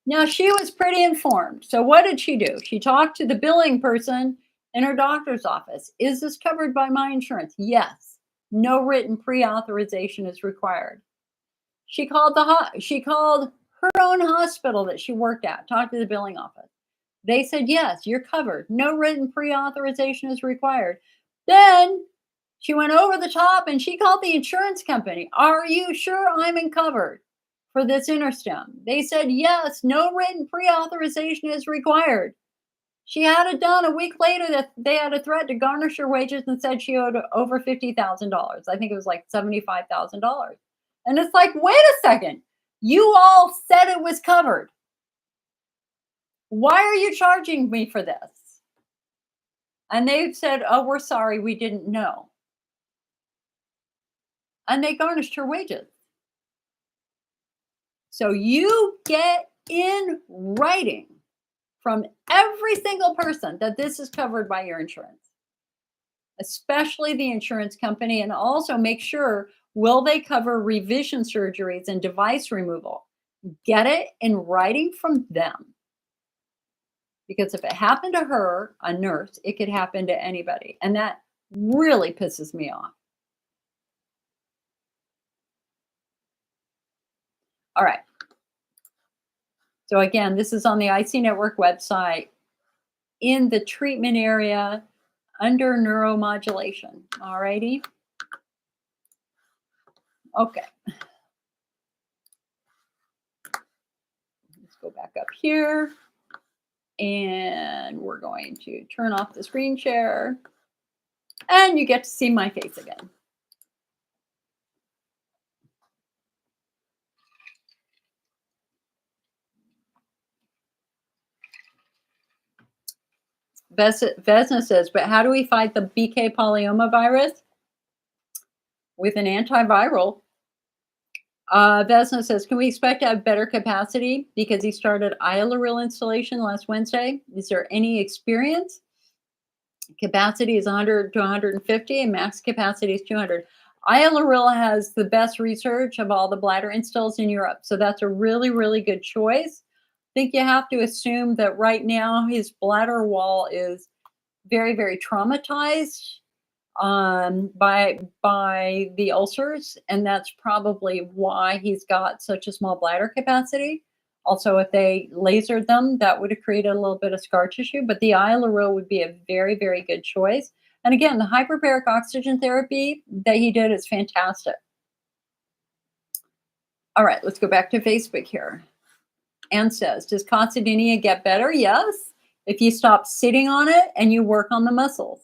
Now, she was pretty informed. So what did she do? She talked to the billing person in her doctor's office. Is this covered by my insurance? Yes. No written pre-authorization is required. She called her own hospital that she worked at, talked to the billing office. They said, yes, you're covered. No written pre-authorization is required. Then she went over the top and she called the insurance company. Are you sure I'm covered for this InterStim? They said, yes, no written pre-authorization is required. She had it done. A week later, that they had a threat to garnish her wages and said she owed over $50,000. I think it was like $75,000. And it's like, wait a second. You all said it was covered. Why are you charging me for this? And they said, oh, we're sorry, we didn't know. And they garnished her wages. So you get in writing from every single person that this is covered by your insurance, especially the insurance company, and also make sure, will they cover revision surgeries and device removal? Get it in writing from them. Because if it happened to her, a nurse, it could happen to anybody. And that really pisses me off. All right. So again, this is on the IC Network website in the treatment area under neuromodulation. All righty. Okay. Let's go back up here. And we're going to turn off the screen share. And you get to see my face again. Vesna says, but how do we fight the BK polyoma virus? With an antiviral. Vesna says, can we expect to have better capacity because he started Ioluril installation last Wednesday? Is there any experience? Capacity is 100 to 150 and max capacity is 200. Ioluril has the best research of all the bladder installs in Europe. So that's a really, really good choice. think you have to assume that right now his bladder wall is very, very traumatized by the ulcers, and that's probably why he's got such a small bladder capacity. Also, if they lasered them, that would have created a little bit of scar tissue, but the Iolaro would be a very, very good choice. And again, the hyperbaric oxygen therapy that he did is fantastic. All right, let's go back to Facebook here. Anne says, does coccydynia get better? Yes, if you stop sitting on it and you work on the muscles.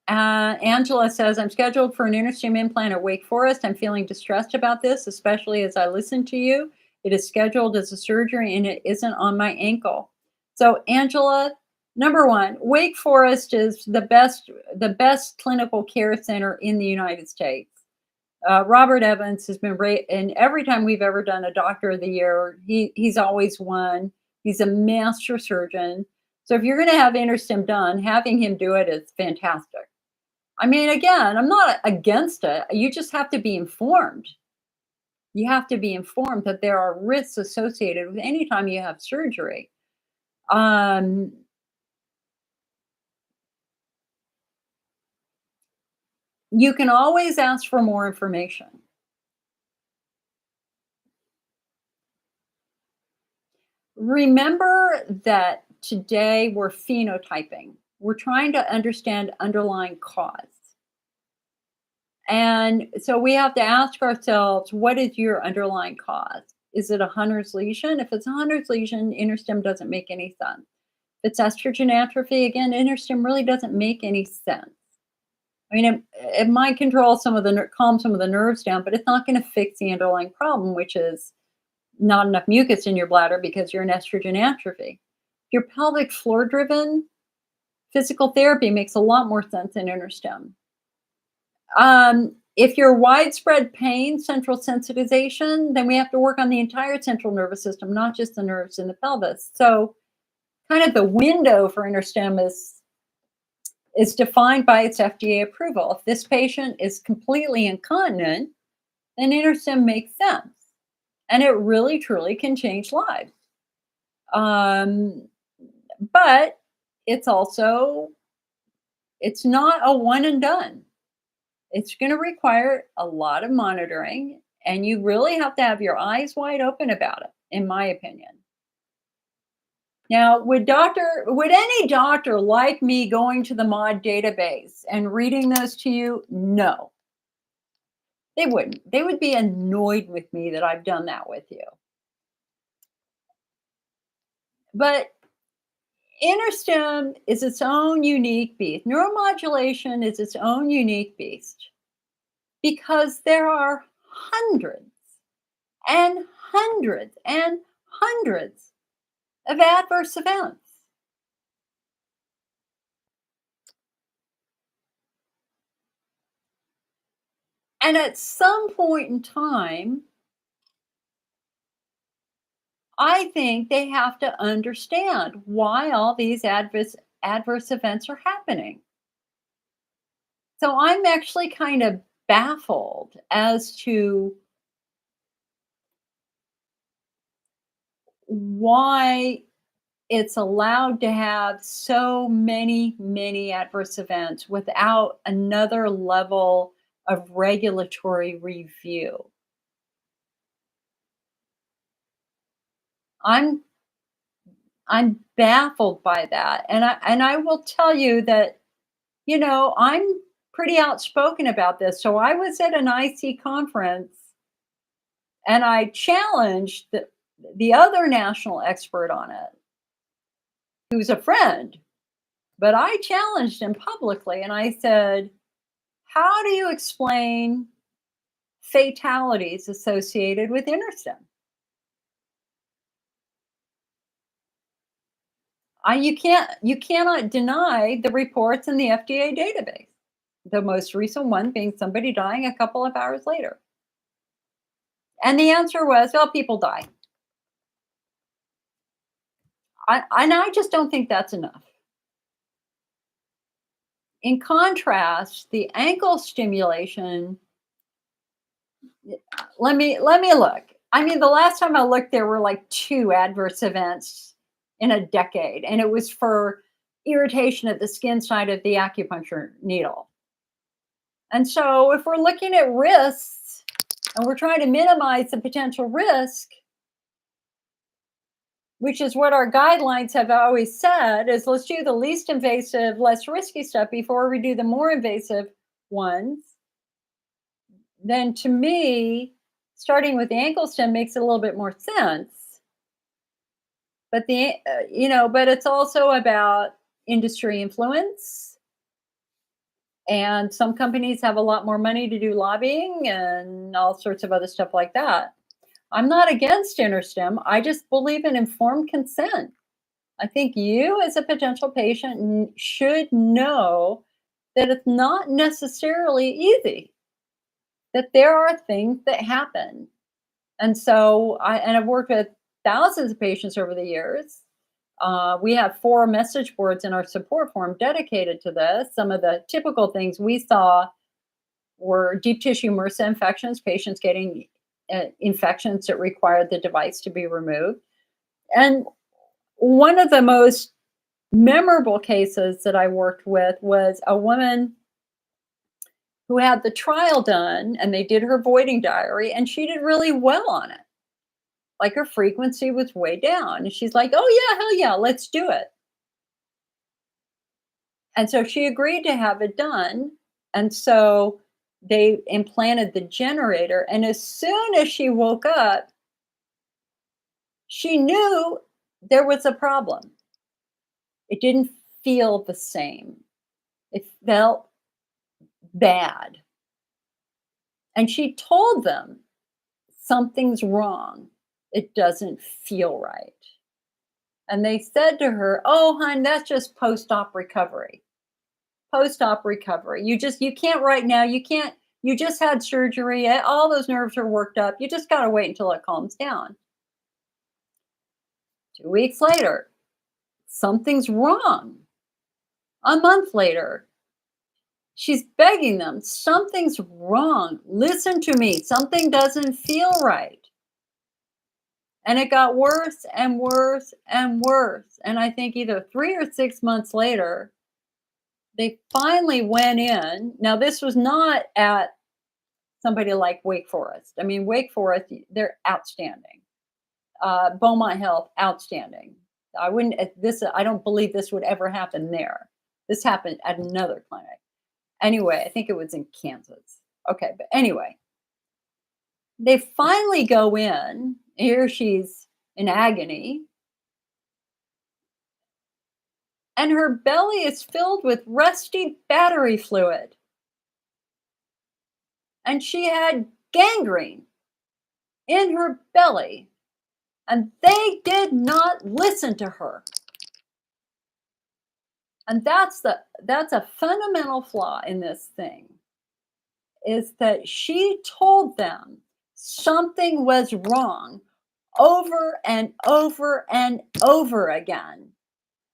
Angela says, I'm scheduled for an InterStim implant at Wake Forest. I'm feeling distressed about this, especially as I listen to you. It is scheduled as a surgery and it isn't on my ankle. So, Angela, number one, Wake Forest is the best clinical care center in the United States. Robert Evans has been and every time we've ever done a Doctor of the Year, he's always won. He's a master surgeon. So if you're going to have InterStim done, having him do it is fantastic. I mean, again, I'm not against it. You just have to be informed. You have to be informed that there are risks associated with any time you have surgery. Um, you can always ask for more information. Remember that today we're phenotyping. We're trying to understand underlying cause. And so we have to ask ourselves, what is your underlying cause? Is it a Hunner's lesion? If it's a Hunner's lesion, InterStim doesn't make any sense. If it's estrogen atrophy, again, InterStim really doesn't make any sense. I mean, it might control some of the calm some of the nerves down, but it's not going to fix the underlying problem, which is not enough mucus in your bladder because you're in estrogen atrophy. If you're pelvic floor driven, physical therapy makes a lot more sense than InterStim. If you're widespread pain, central sensitization, then we have to work on the entire central nervous system, not just the nerves in the pelvis. So, kind of the window for InterStim is defined by its FDA approval. If this patient is completely incontinent, then InterStim makes sense, and it really truly can change lives. But it's not a one and done. It's going to require a lot of monitoring, and you really have to have your eyes wide open about it, in my opinion. Now, would any doctor like me going to the MOD database and reading those to you? No, they wouldn't. They would be annoyed with me that I've done that with you. But InterStim is its own unique beast. Neuromodulation is its own unique beast because there are hundreds and hundreds and hundreds of adverse events. And at some point in time, I think they have to understand why all these adverse events are happening. So I'm actually kind of baffled as to why it's allowed to have so many adverse events without another level of regulatory review. I'm baffled by that. And I will tell you that, I'm pretty outspoken about this. So I was at an IC conference and I challenged the other national expert on it, who's a friend, but I challenged him publicly and I said, how do you explain fatalities associated with InterStim? You cannot deny the reports in the FDA database. The most recent one being somebody dying a couple of hours later. And the answer was, well, people die. I just don't think that's enough. In contrast, the ankle stimulation, let me look. I mean, the last time I looked, there were like 2 adverse events in a decade, and it was for irritation at the skin side of the acupuncture needle. And so, if we're looking at risks and we're trying to minimize the potential risk, which is what our guidelines have always said, is let's do the least invasive, less risky stuff before we do the more invasive ones. Then to me, starting with the ankle stem makes a little bit more sense. But but it's also about industry influence. And some companies have a lot more money to do lobbying and all sorts of other stuff like that. I'm not against InterStem. I just believe in informed consent. I think you, as a potential patient, should know that it's not necessarily easy, that there are things that happen. And so, I've worked with thousands of patients over the years. We have 4 message boards in our support forum dedicated to this. Some of the typical things we saw were deep tissue MRSA infections, patients getting infections that required the device to be removed. And one of the most memorable cases that I worked with was a woman who had the trial done, and they did her voiding diary, and she did really well on it. Like, her frequency was way down. And she's like, oh, yeah, hell yeah, let's do it. And so she agreed to have it done. And so they implanted the generator. And as soon as she woke up, she knew there was a problem. It didn't feel the same. It felt bad. And she told them, something's wrong. It doesn't feel right. And they said to her, oh, hon, that's just post-op recovery. Post-op recovery. You can't right now. You just had surgery. All those nerves are worked up. You just got to wait until it calms down. 2 weeks later, something's wrong. A month later, she's begging them, something's wrong. Listen to me. Something doesn't feel right. And it got worse and worse and worse. And I think either 3 or 6 months later, they finally went in. Now, this was not at somebody like Wake Forest. I mean, Wake Forest, they're outstanding. Beaumont Health, outstanding. I don't believe this would ever happen there. This happened at another clinic. Anyway, I think it was in Kansas. Okay, but anyway, they finally go in. Here she's in agony. And her belly is filled with rusty battery fluid. And she had gangrene in her belly. And they did not listen to her. And that's a fundamental flaw in this thing, is that she told them something was wrong over and over and over again.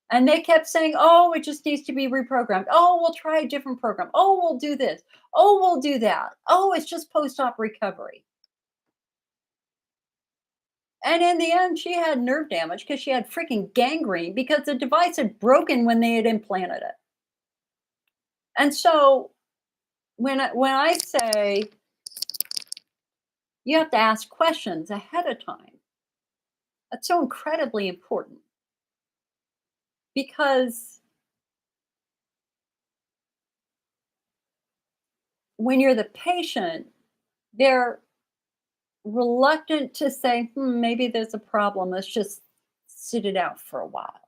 And they kept saying, oh, it just needs to be reprogrammed. Oh, we'll try a different program. Oh, we'll do this. Oh, we'll do that. Oh, it's just post-op recovery. And in the end, she had nerve damage because she had freaking gangrene because the device had broken when they had implanted it. And so when I say you have to ask questions ahead of time, that's so incredibly important. Because when you're the patient, they're reluctant to say, maybe there's a problem. Let's just sit it out for a while.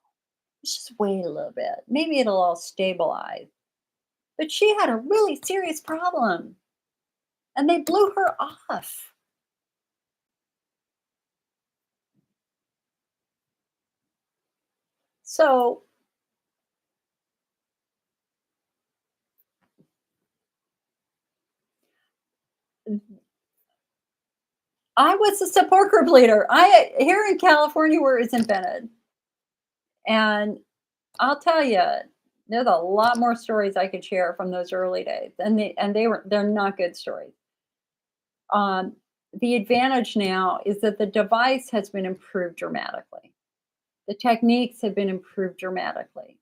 Let's just wait a little bit. Maybe it'll all stabilize. But she had a really serious problem. And they blew her off. So I was a support group leader. Here in California where it's invented. And I'll tell you, There's a lot more stories I could share from those early days, and they're not good stories. Um, the advantage now is that the device has been improved dramatically. The techniques have been improved dramatically.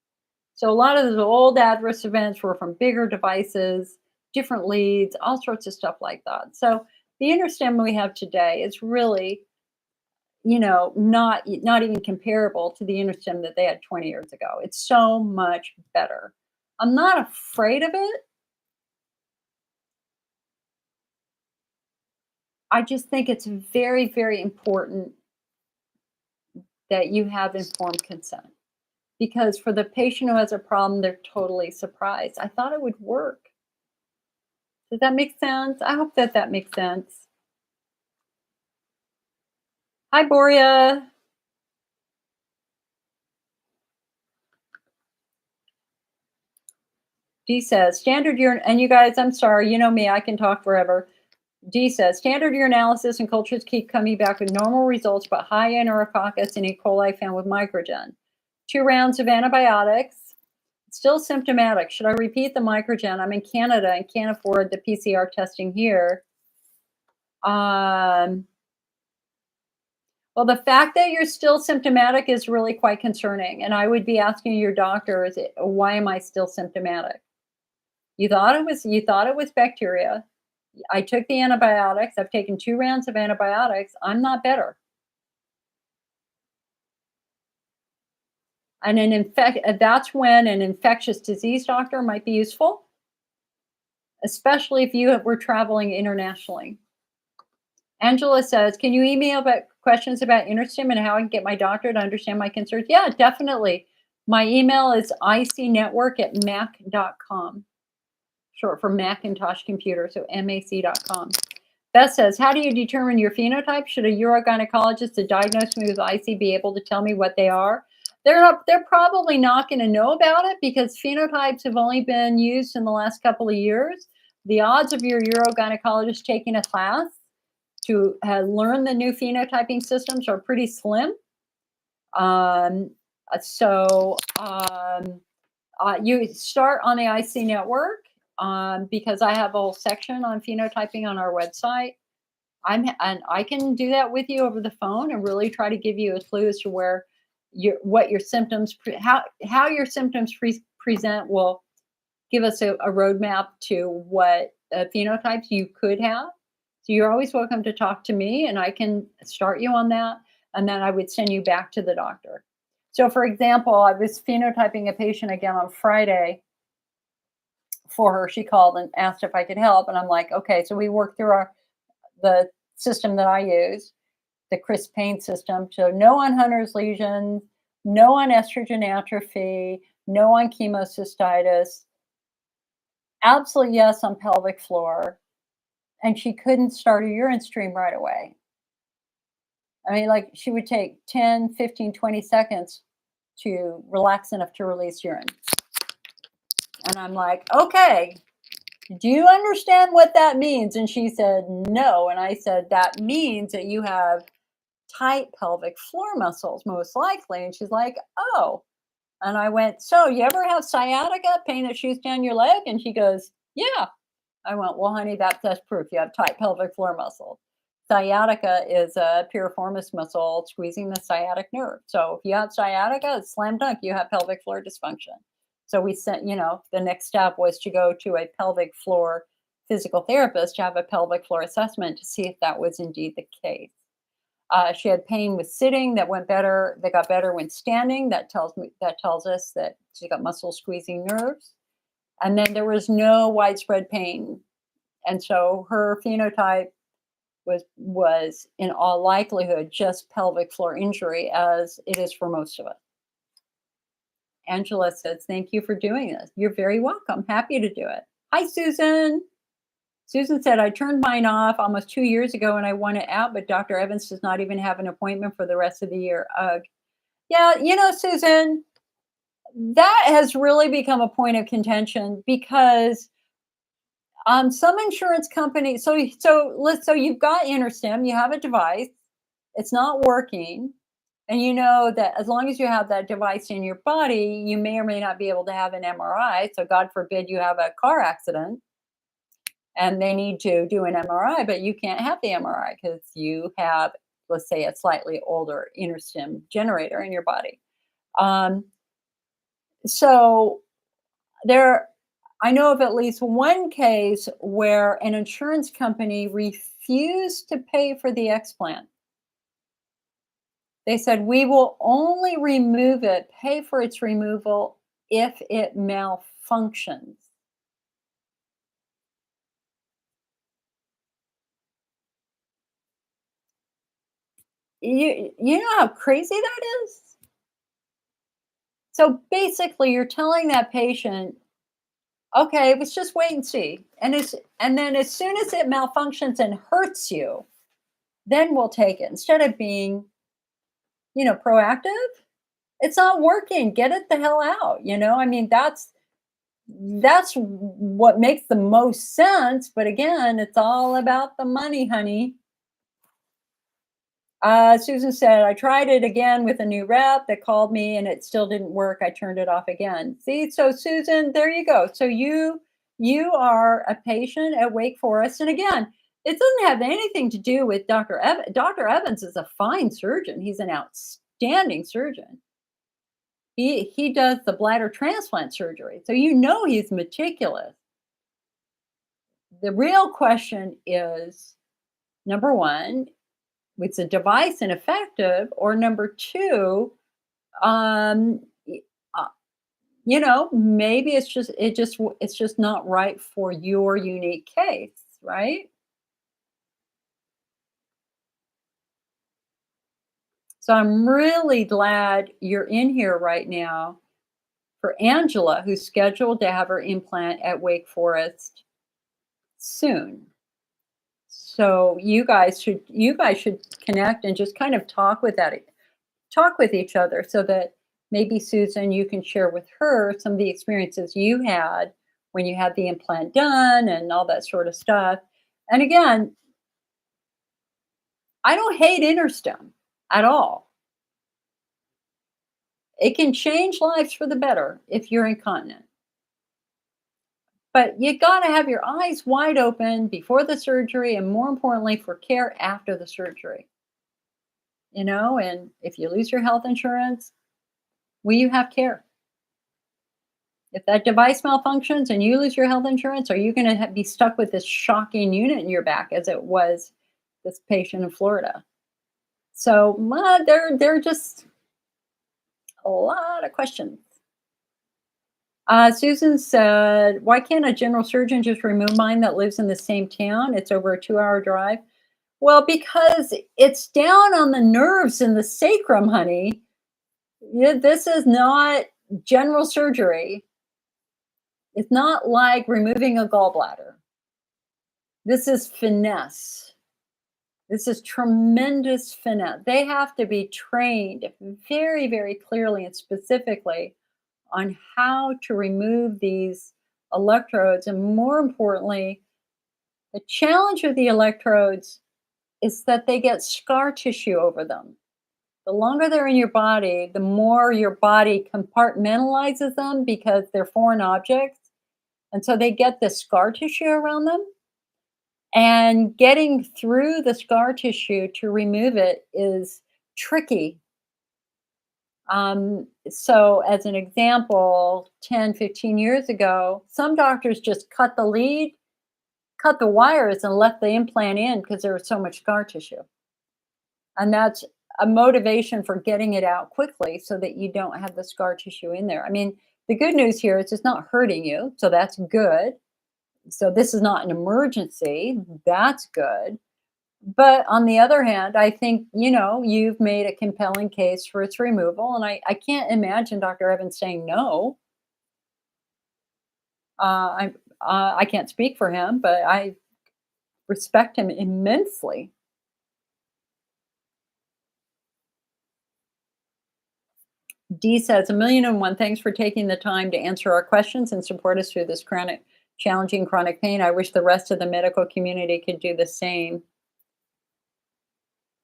So a lot of those old adverse events were from bigger devices, different leads, all sorts of stuff like that. So the InterStim we have today is really, not even comparable to the InterStim that they had 20 years ago. It's so much better. I'm not afraid of it. I just think it's very, very important that you have informed consent, because for the patient who has a problem, they're totally surprised. I thought it would work. Does that make sense? I hope that that makes sense. Hi, Boria. D says standard urine, and you guys, I'm sorry, you know me, I can talk forever. D says standard urinalysis and cultures keep coming back with normal results, but high Enterococcus and E. coli found with microgen. 2 rounds of antibiotics, still symptomatic. Should I repeat the microgen? I'm in Canada and can't afford the PCR testing here. Well, the fact that you're still symptomatic is really quite concerning. And I would be asking your doctor, why am I still symptomatic? You thought it was bacteria. I took the antibiotics. I've taken 2 rounds of antibiotics. I'm not better. And that's when an infectious disease doctor might be useful, especially if you were traveling internationally. Angela says, can you email about questions about InterStim and how I can get my doctor to understand my concerns? Yeah, definitely. My email is icnetwork@mac.com, short for Macintosh computer, so mac.com. Beth says, how do you determine your phenotype? Should a urogynecologist to diagnose me with IC be able to tell me what they are? They're probably not going to know about it because phenotypes have only been used in the last couple of years. The odds of your urogynecologist taking a class to learn the new phenotyping systems are pretty slim. So you start on the IC network because I have a whole section on phenotyping on our website. And I can do that with you over the phone and really try to give you a clue as to what your symptoms, how your symptoms present will give us a roadmap to what phenotypes you could have. So you're always welcome to talk to me and I can start you on that. And then I would send you back to the doctor. So for example, I was phenotyping a patient again on Friday for her. She called and asked if I could help. And I'm like, okay, so we worked through the system that I use, the Chris Payne system. So no on Hunner's lesions, no on estrogen atrophy, no on chemocystitis, absolutely yes on pelvic floor. And she couldn't start a urine stream right away. I mean, like she would take 10, 15, 20 seconds to relax enough to release urine. And I'm like, okay, do you understand what that means? And she said, no. And I said, that means that you have tight pelvic floor muscles, most likely. And she's like, oh. And I went, so you ever have sciatica, pain that shoots down your leg? And she goes, yeah. I went, well, honey, that's proof you have tight pelvic floor muscles. Sciatica is a piriformis muscle squeezing the sciatic nerve. So if you have sciatica, it's slam dunk, you have pelvic floor dysfunction. So we sent, the next step was to go to a pelvic floor physical therapist to have a pelvic floor assessment to see if that was indeed the case. She had pain with sitting that got better when standing. That tells us that she got muscle squeezing nerves. And then there was no widespread pain. And so her phenotype was in all likelihood just pelvic floor injury, as it is for most of us. Angela says, thank you for doing this. You're very welcome. Happy to do it. Hi, Susan. Susan said, I turned mine off almost 2 years ago and I want it out, but Dr. Evans does not even have an appointment for the rest of the year. Ugh. Yeah, Susan, that has really become a point of contention because some insurance companies, so you've got InterStim, you have a device, it's not working. And you know that as long as you have that device in your body, you may or may not be able to have an MRI. So, God forbid you have a car accident and they need to do an MRI, but you can't have the MRI because you have, let's say, a slightly older interstim generator in your body. Um, so, there, I know of at least one case where an insurance company refused to pay for the explant. They said, "We will only remove it, pay for its removal if it malfunctions." You know how crazy that is? So, basically, you're telling that patient, "Okay, let's just wait and see." And then as soon as it malfunctions and hurts you, then we'll take it instead of being, proactive. It's not working. Get it the hell out, I mean, that's what makes the most sense, but again, it's all about the money, honey. Susan said, "I tried it again with a new rep that called me and it still didn't work. I turned it off again." See, so Susan, there you go. So you are a patient at Wake Forest. And again, it doesn't have anything to do with Dr. Evans. Dr. Evans is a fine surgeon. He's an outstanding surgeon. He does the bladder transplant surgery. So he's meticulous. The real question is, number one, was the device ineffective? Or number two, um, y- uh, maybe it's just not right for your unique case, right? So I'm really glad you're in here right now for Angela, who's scheduled to have her implant at Wake Forest soon. So you guys should connect and just kind of talk with each other so that maybe Susan, you can share with her some of the experiences you had when you had the implant done and all that sort of stuff. And again, I don't hate InterStem at all. It can change lives for the better if you're incontinent. But you got to have your eyes wide open before the surgery and more importantly for care after the surgery. And if you lose your health insurance, will you have care? If that device malfunctions and you lose your health insurance, are you going to be stuck with this shocking unit in your back as it was this patient in Florida? So there are just a lot of questions. Susan said, "Why can't a general surgeon just remove mine that lives in the same town? It's over a 2-hour drive." Well, because it's down on the nerves in the sacrum, honey. Yeah, this is not general surgery. It's not like removing a gallbladder. This is finesse. This is tremendous finesse. They have to be trained very, very clearly and specifically on how to remove these electrodes. And more importantly, the challenge with the electrodes is that they get scar tissue over them. The longer they're in your body, the more your body compartmentalizes them because they're foreign objects. And so they get the scar tissue around them. And getting through the scar tissue to remove it is tricky. So, as an example, 10, 15 years ago, some doctors just cut the lead, cut the wires, and left the implant in because there was so much scar tissue. And that's a motivation for getting it out quickly so that you don't have the scar tissue in there. I mean, the good news here is it's not hurting you, so that's good. So this is not an emergency. That's good. But on the other hand, I think, you've made a compelling case for its removal. And I can't imagine Dr. Evans saying no. I can't speak for him, but I respect him immensely. Dee says, "1,000,001 thanks for taking the time to answer our questions and support us through this challenging chronic pain. I wish the rest of the medical community could do the same."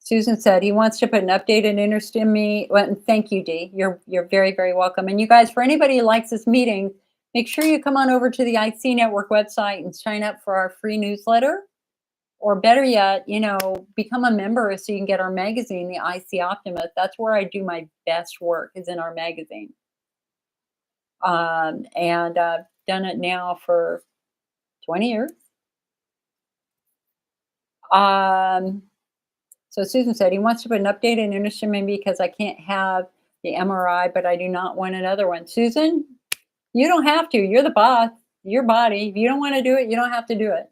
Susan said he wants to put an updated interest in me. Well, and thank you, Dee. You're very, very welcome. And you guys, for anybody who likes this meeting, make sure you come on over to the IC Network website and sign up for our free newsletter. Or better yet, become a member so you can get our magazine, the IC Optimist. That's where I do my best work, is in our magazine. And I've done it now for 20 years. So Susan said he wants to put an updated interest in me because I can't have the MRI, but I do not want another one. Susan, you don't have to. You're the boss. Your body. If you don't want to do it, you don't have to do it.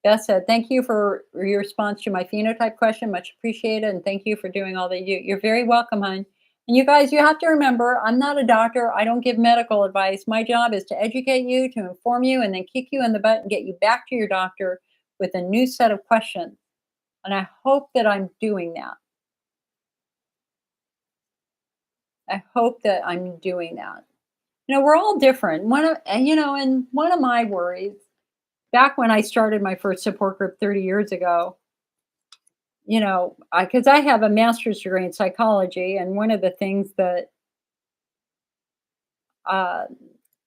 Beth said, thank you for your response to my phenotype question. Much appreciated. And thank you for doing all that you're very welcome, hon. And you guys, you have to remember, I'm not a doctor. I don't give medical advice. My job is to educate you, to inform you, and then kick you in the butt and get you back to your doctor with a new set of questions. And I hope that I'm doing that. I hope that I'm doing that. We're all different. And one of my worries, back when I started my first support group 30 years ago, because I have a master's degree in psychology, and one of the things that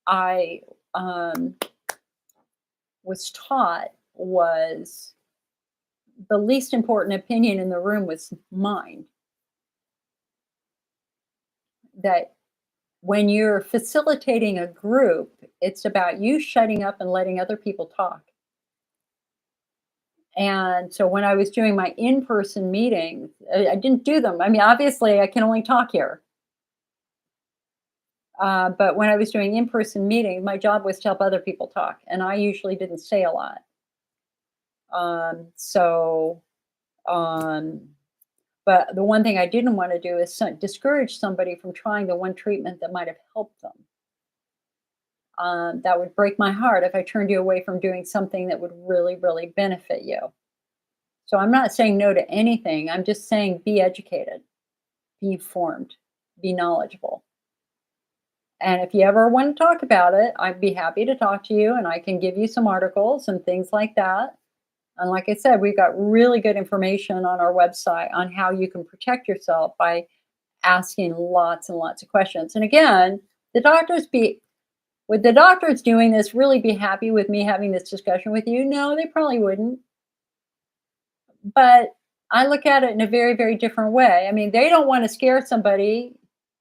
I was taught was the least important opinion in the room was mine. That when you're facilitating a group, it's about you shutting up and letting other people talk. And so when I was doing my in-person meetings, I didn't do them. I mean, obviously, I can only talk here. But when I was doing in-person meetings, my job was to help other people talk, and I usually didn't say a lot. But the one thing I didn't want to do is discourage somebody from trying the one treatment that might have helped them. That would break my heart if I turned you away from doing something that would really, really benefit you. So I'm not saying no to anything. I'm just saying be educated, be informed, be knowledgeable. And if you ever want to talk about it, I'd be happy to talk to you, and I can give you some articles and things like that. And like I said, we've got really good information on our website on how you can protect yourself by asking lots and lots of questions. And again, would the doctors doing this really be happy with me having this discussion with you? No, they probably wouldn't. But I look at it in a very, very different way. I mean, they don't want to scare somebody.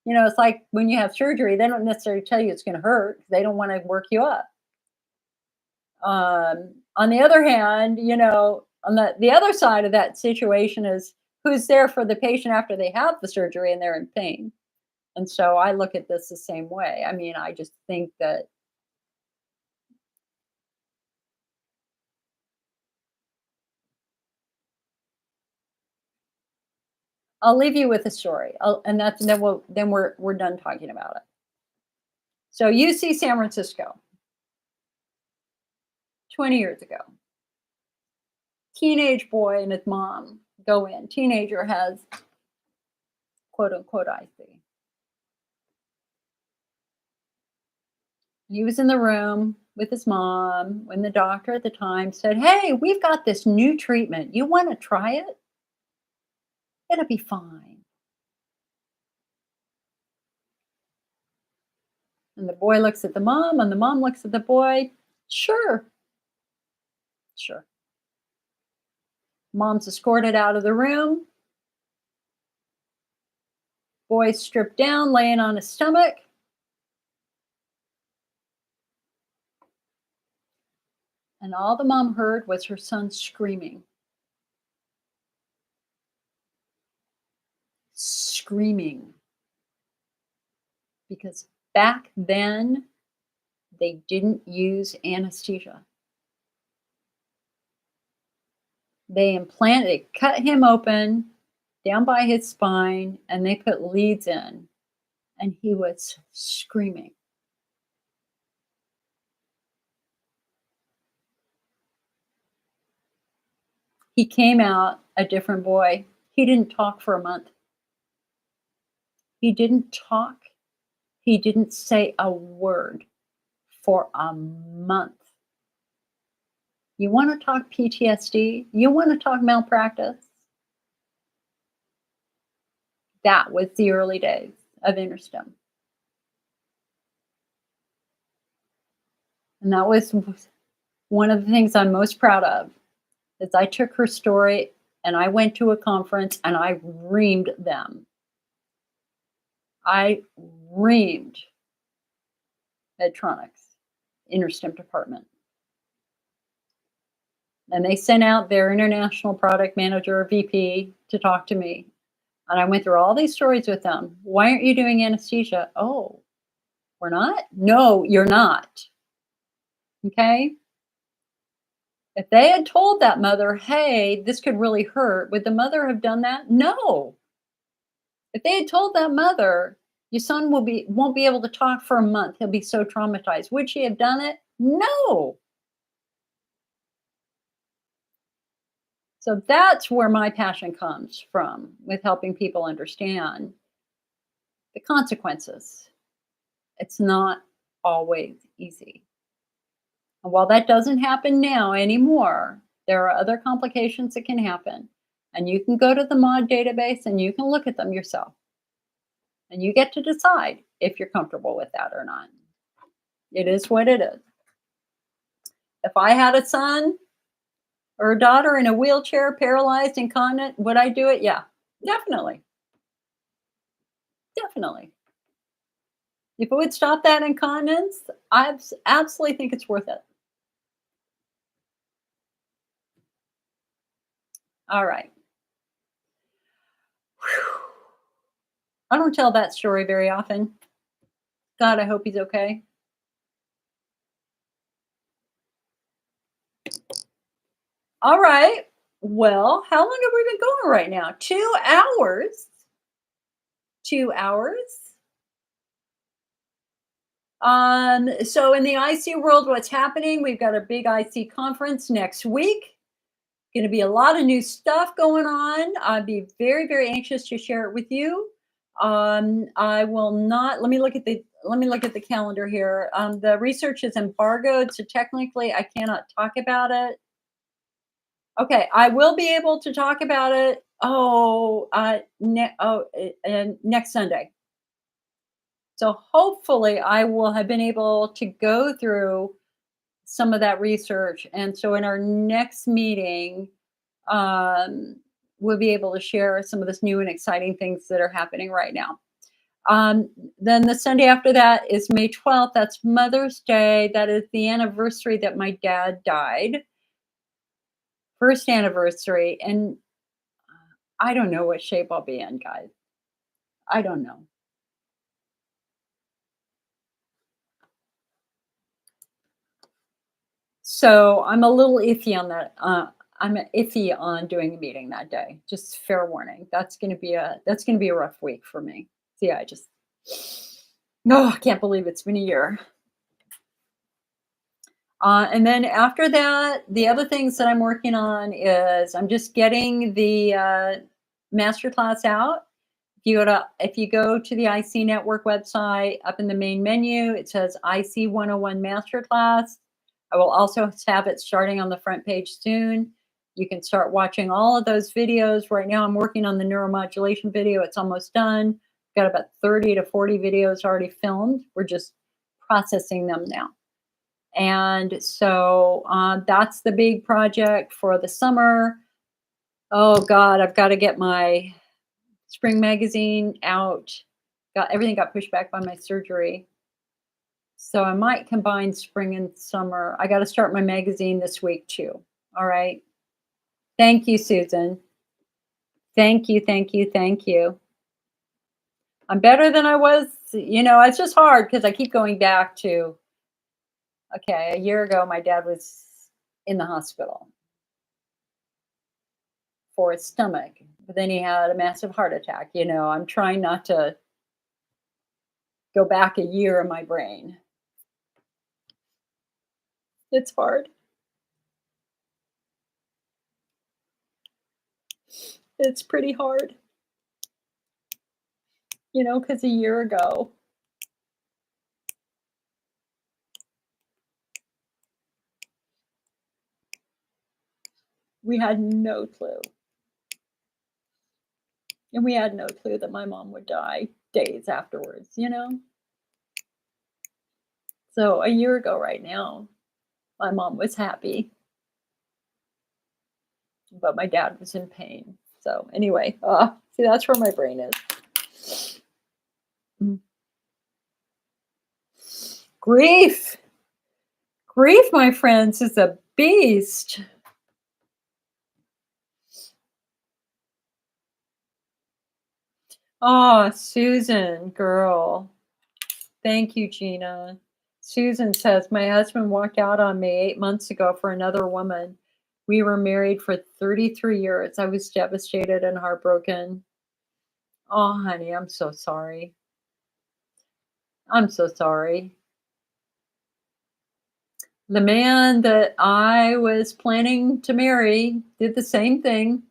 It's like when you have surgery, they don't necessarily tell you it's going to hurt. They don't want to work you up. On the other hand, on the other side of that situation is who's there for the patient after they have the surgery and they're in pain. And so I look at this the same way. I mean, I just think that I'll leave you with a story. And then we're done talking about it. So UC San Francisco, 20 years ago. Teenage boy and his mom go in. Teenager has quote unquote IC. He was in the room with his mom when the doctor at the time said, "Hey, we've got this new treatment. You want to try it? It'll be fine." And the boy looks at the mom, and the mom looks at the boy. Sure. Sure. Mom's escorted out of the room. Boy's stripped down, laying on his stomach. And all the mom heard was her son screaming. Screaming. Because back then, they didn't use anesthesia. They cut him open down by his spine, and they put leads in, and he was screaming. He came out a different boy. He didn't talk for a month. He didn't talk. He didn't say a word for a month. You want to talk PTSD? You want to talk malpractice? That was the early days of InterStim. And that was one of the things I'm most proud of, is I took her story and I went to a conference and I reamed them. I reamed Medtronic's InterStim department. And they sent out their international product manager, VP, to talk to me. And I went through all these stories with them. Why aren't you doing anesthesia? Oh, we're not? No, you're not. Okay? If they had told that mother, hey, this could really hurt, would the mother have done that? No. If they had told that mother, your son won't be able to talk for a month, he'll be so traumatized, would she have done it? No. So that's where my passion comes from, with helping people understand the consequences. It's not always easy. And while that doesn't happen now anymore, there are other complications that can happen. And you can go to the MOD database and you can look at them yourself. And you get to decide if you're comfortable with that or not. It is what it is. If I had a son or a daughter in a wheelchair, paralyzed, incontinent, would I do it? Yeah, definitely. Definitely. If it would stop that incontinence, I absolutely think it's worth it. All right. Whew. I don't tell that story very often. God, I hope he's okay. All right. Well, how long have we been going right now? 2 hours. 2 hours. So in the IC world, what's happening? We've got a big IC conference next week. Going to be a lot of new stuff going on. I'd be very, very anxious to share it with you. I will not. Let me look at the calendar here. The research is embargoed, so technically I cannot talk about it. Okay, I will be able to talk about it. Next Sunday. So hopefully I will have been able to go through some of that research. And so in our next meeting, we'll be able to share some of this new and exciting things that are happening right now. Then the Sunday after that is May 12th. That's Mother's Day. That is the anniversary that my dad died. First anniversary. And I don't know what shape I'll be in, guys. I don't know. So I'm a little iffy on that. I'm iffy on doing a meeting that day. Just fair warning. That's gonna be a rough week for me. So yeah, I can't believe it's been a year. And then after that, the other things that I'm working on is I'm just getting the masterclass out. If you go to the IC Network website, up in the main menu, it says IC 101 Masterclass. I will also have it starting on the front page soon. You can start watching all of those videos. Right now, I'm working on the neuromodulation video. It's almost done. Got about 30 to 40 videos already filmed. We're just processing them now. And so that's the big project for the summer. Oh God, I've got to get my spring magazine out. Everything got pushed back by my surgery. So I might combine spring and summer. I got to start my magazine this week too. All right. Thank you, Susan. Thank you, thank you, thank you. I'm better than I was. It's just hard because I keep going back to, okay, a year ago, my dad was in the hospital for his stomach, but then he had a massive heart attack. I'm trying not to go back a year in my brain. It's hard. It's pretty hard. Because a year ago, we had no clue. And we had no clue that my mom would die days afterwards, you know? So a year ago right now, my mom was happy, but my dad was in pain. So anyway, see, that's where my brain is. Mm. Grief. Grief, my friends, is a beast. Oh, Susan, girl. Thank you, Gina. Susan says, my husband walked out on me 8 months ago for another woman. We were married for 33 years. I was devastated and heartbroken. Oh, honey, I'm so sorry. I'm so sorry. The man that I was planning to marry did the same thing.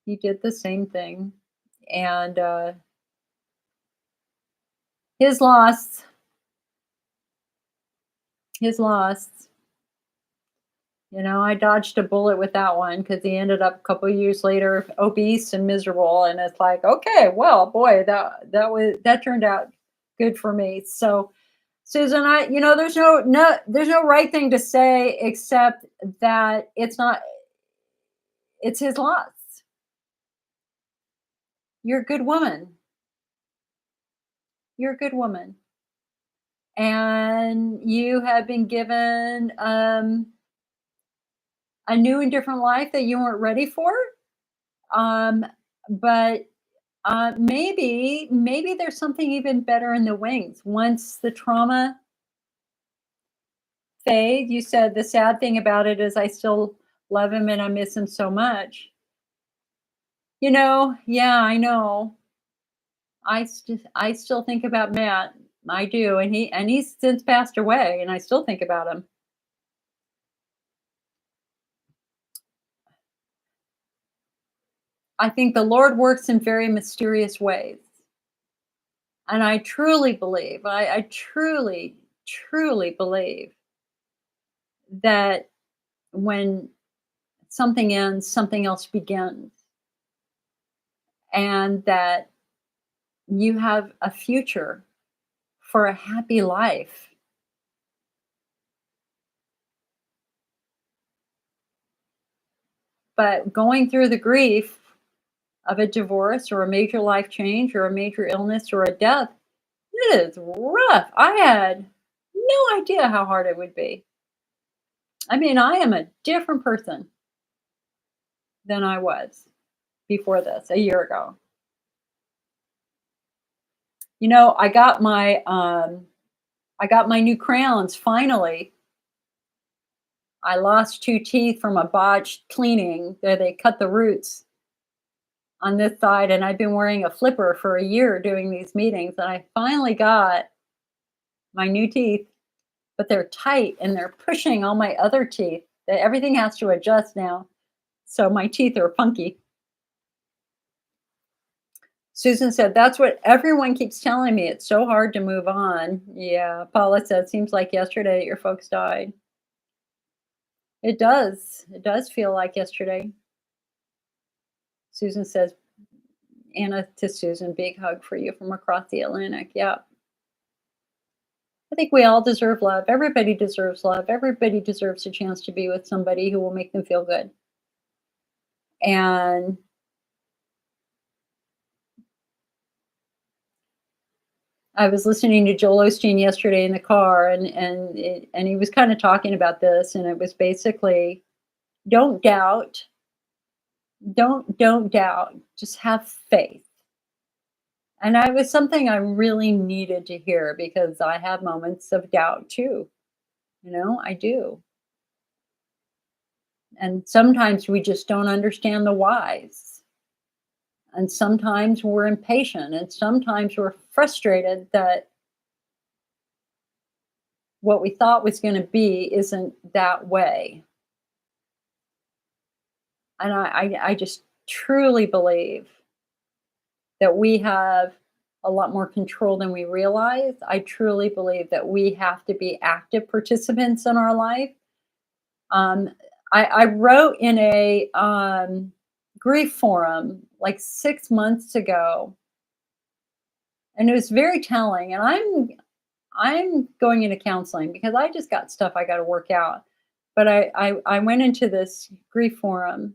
He did the same thing. And his loss, his loss. You know, I dodged a bullet with that one because he ended up a couple of years later obese and miserable. And it's like, okay, well, boy, that turned out good for me. So, Susan, there's no right thing to say except that it's his loss. You're a good woman. You're a good woman, and you have been given a new and different life that you weren't ready for. Um, but maybe there's something even better in the wings. Once the trauma fades, you said the sad thing about it is I still love him and I miss him so much. Yeah, I know. I still think about Matt. I do, and he's since passed away, and I still think about him. I think the Lord works in very mysterious ways. And I truly believe, I truly, truly believe that when something ends, something else begins. And that you have a future for a happy life. But going through the grief of a divorce or a major life change or a major illness or a death, it is rough. I had no idea how hard it would be. I mean, I am a different person than I was before this a year ago. I got my new crowns finally. I lost 2 teeth from a botched cleaning where they cut the roots on this side, and I've been wearing a flipper for a year doing these meetings, and I finally got my new teeth, but they're tight and they're pushing all my other teeth. Everything has to adjust now. So my teeth are funky. Susan said, that's what everyone keeps telling me. It's so hard to move on. Yeah, Paula said, seems like yesterday your folks died. It does. It does feel like yesterday. Susan says, Anna to Susan, big hug for you from across the Atlantic. Yeah. I think we all deserve love. Everybody deserves love. Everybody deserves a chance to be with somebody who will make them feel good. And I was listening to Joel Osteen yesterday in the car, and he was kind of talking about this, and it was basically, don't doubt, don't doubt, just have faith. And it was something I really needed to hear because I have moments of doubt too. I do. And sometimes we just don't understand the whys. And sometimes we're impatient, and sometimes we're frustrated that what we thought was going to be isn't that way. And I just truly believe that we have a lot more control than we realize. I truly believe that we have to be active participants in our life. I wrote in a grief forum like 6 months ago, and it was very telling. And I'm going into counseling because I just got stuff I got to work out. But I went into this grief forum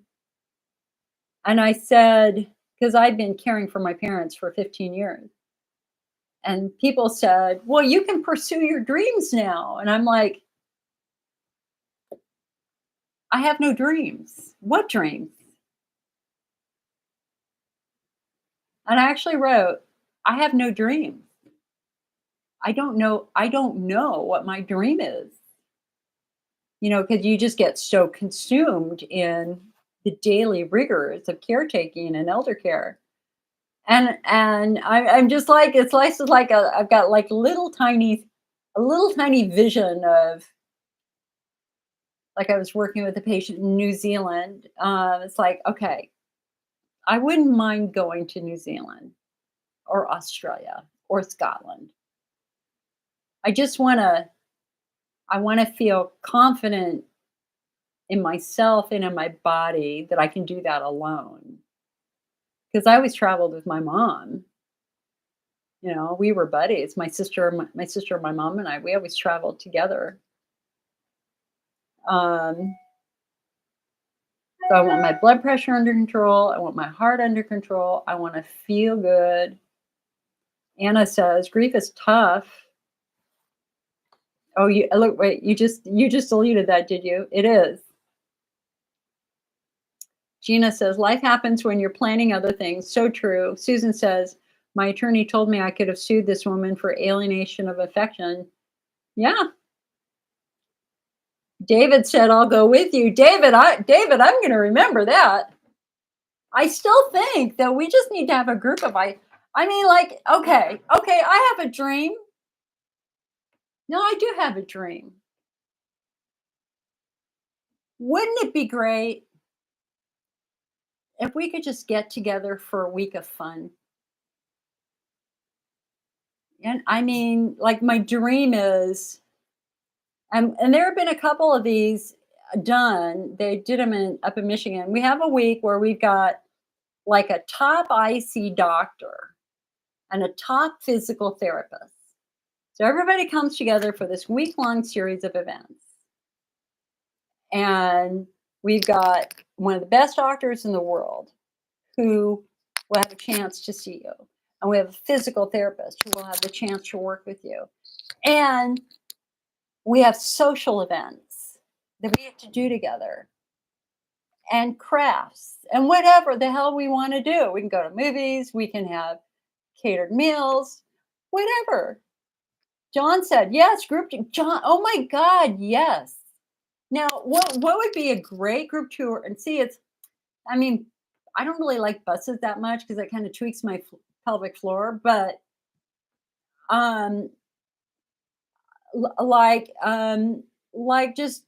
and I said, because I've been caring for my parents for 15 years. And people said, well, you can pursue your dreams now. And I'm like, I have no dreams. What dreams? And I actually wrote, I have no dreams. I don't know what my dream is. Because you just get so consumed in the daily rigors of caretaking and elder care. And I'm just like, it's like I've got like a little tiny vision of, like, I was working with a patient in New Zealand. It's like, okay, I wouldn't mind going to New Zealand or Australia or Scotland. I want to feel confident in myself and in my body that I can do that alone. Because I always traveled with my mom. We were buddies. My sister, my mom, and I. We always traveled together. Um, so I want my blood pressure under control. I want my heart under control. I want to feel good. Anna says grief is tough. Oh, look! Wait, you just deleted that, did you? It is. Gina says, life happens when you're planning other things. So true. Susan says, my attorney told me I could have sued this woman for alienation of affection. Yeah. David said, I'll go with you. David, I'm going to remember that. I still think that we just need to have a group of, okay, I have a dream. No, I do have a dream. Wouldn't it be great if we could just get together for a week of fun? And I mean, like, my dream is, and there have been a couple of these done. They did them up in Michigan. We have a week where we've got like a top IC doctor and a top physical therapist. So everybody comes together for this week-long series of events. And we've got one of the best doctors in the world who will have a chance to see you. And we have a physical therapist who will have the chance to work with you. And we have social events that we have to do together, and crafts and whatever the hell we want to do. We can go to movies, we can have catered meals, whatever. John said, yes, group John. Oh my God, yes. Now, what would be a great group tour? And see, I don't really like buses that much because it kind of tweaks my pelvic floor, but like just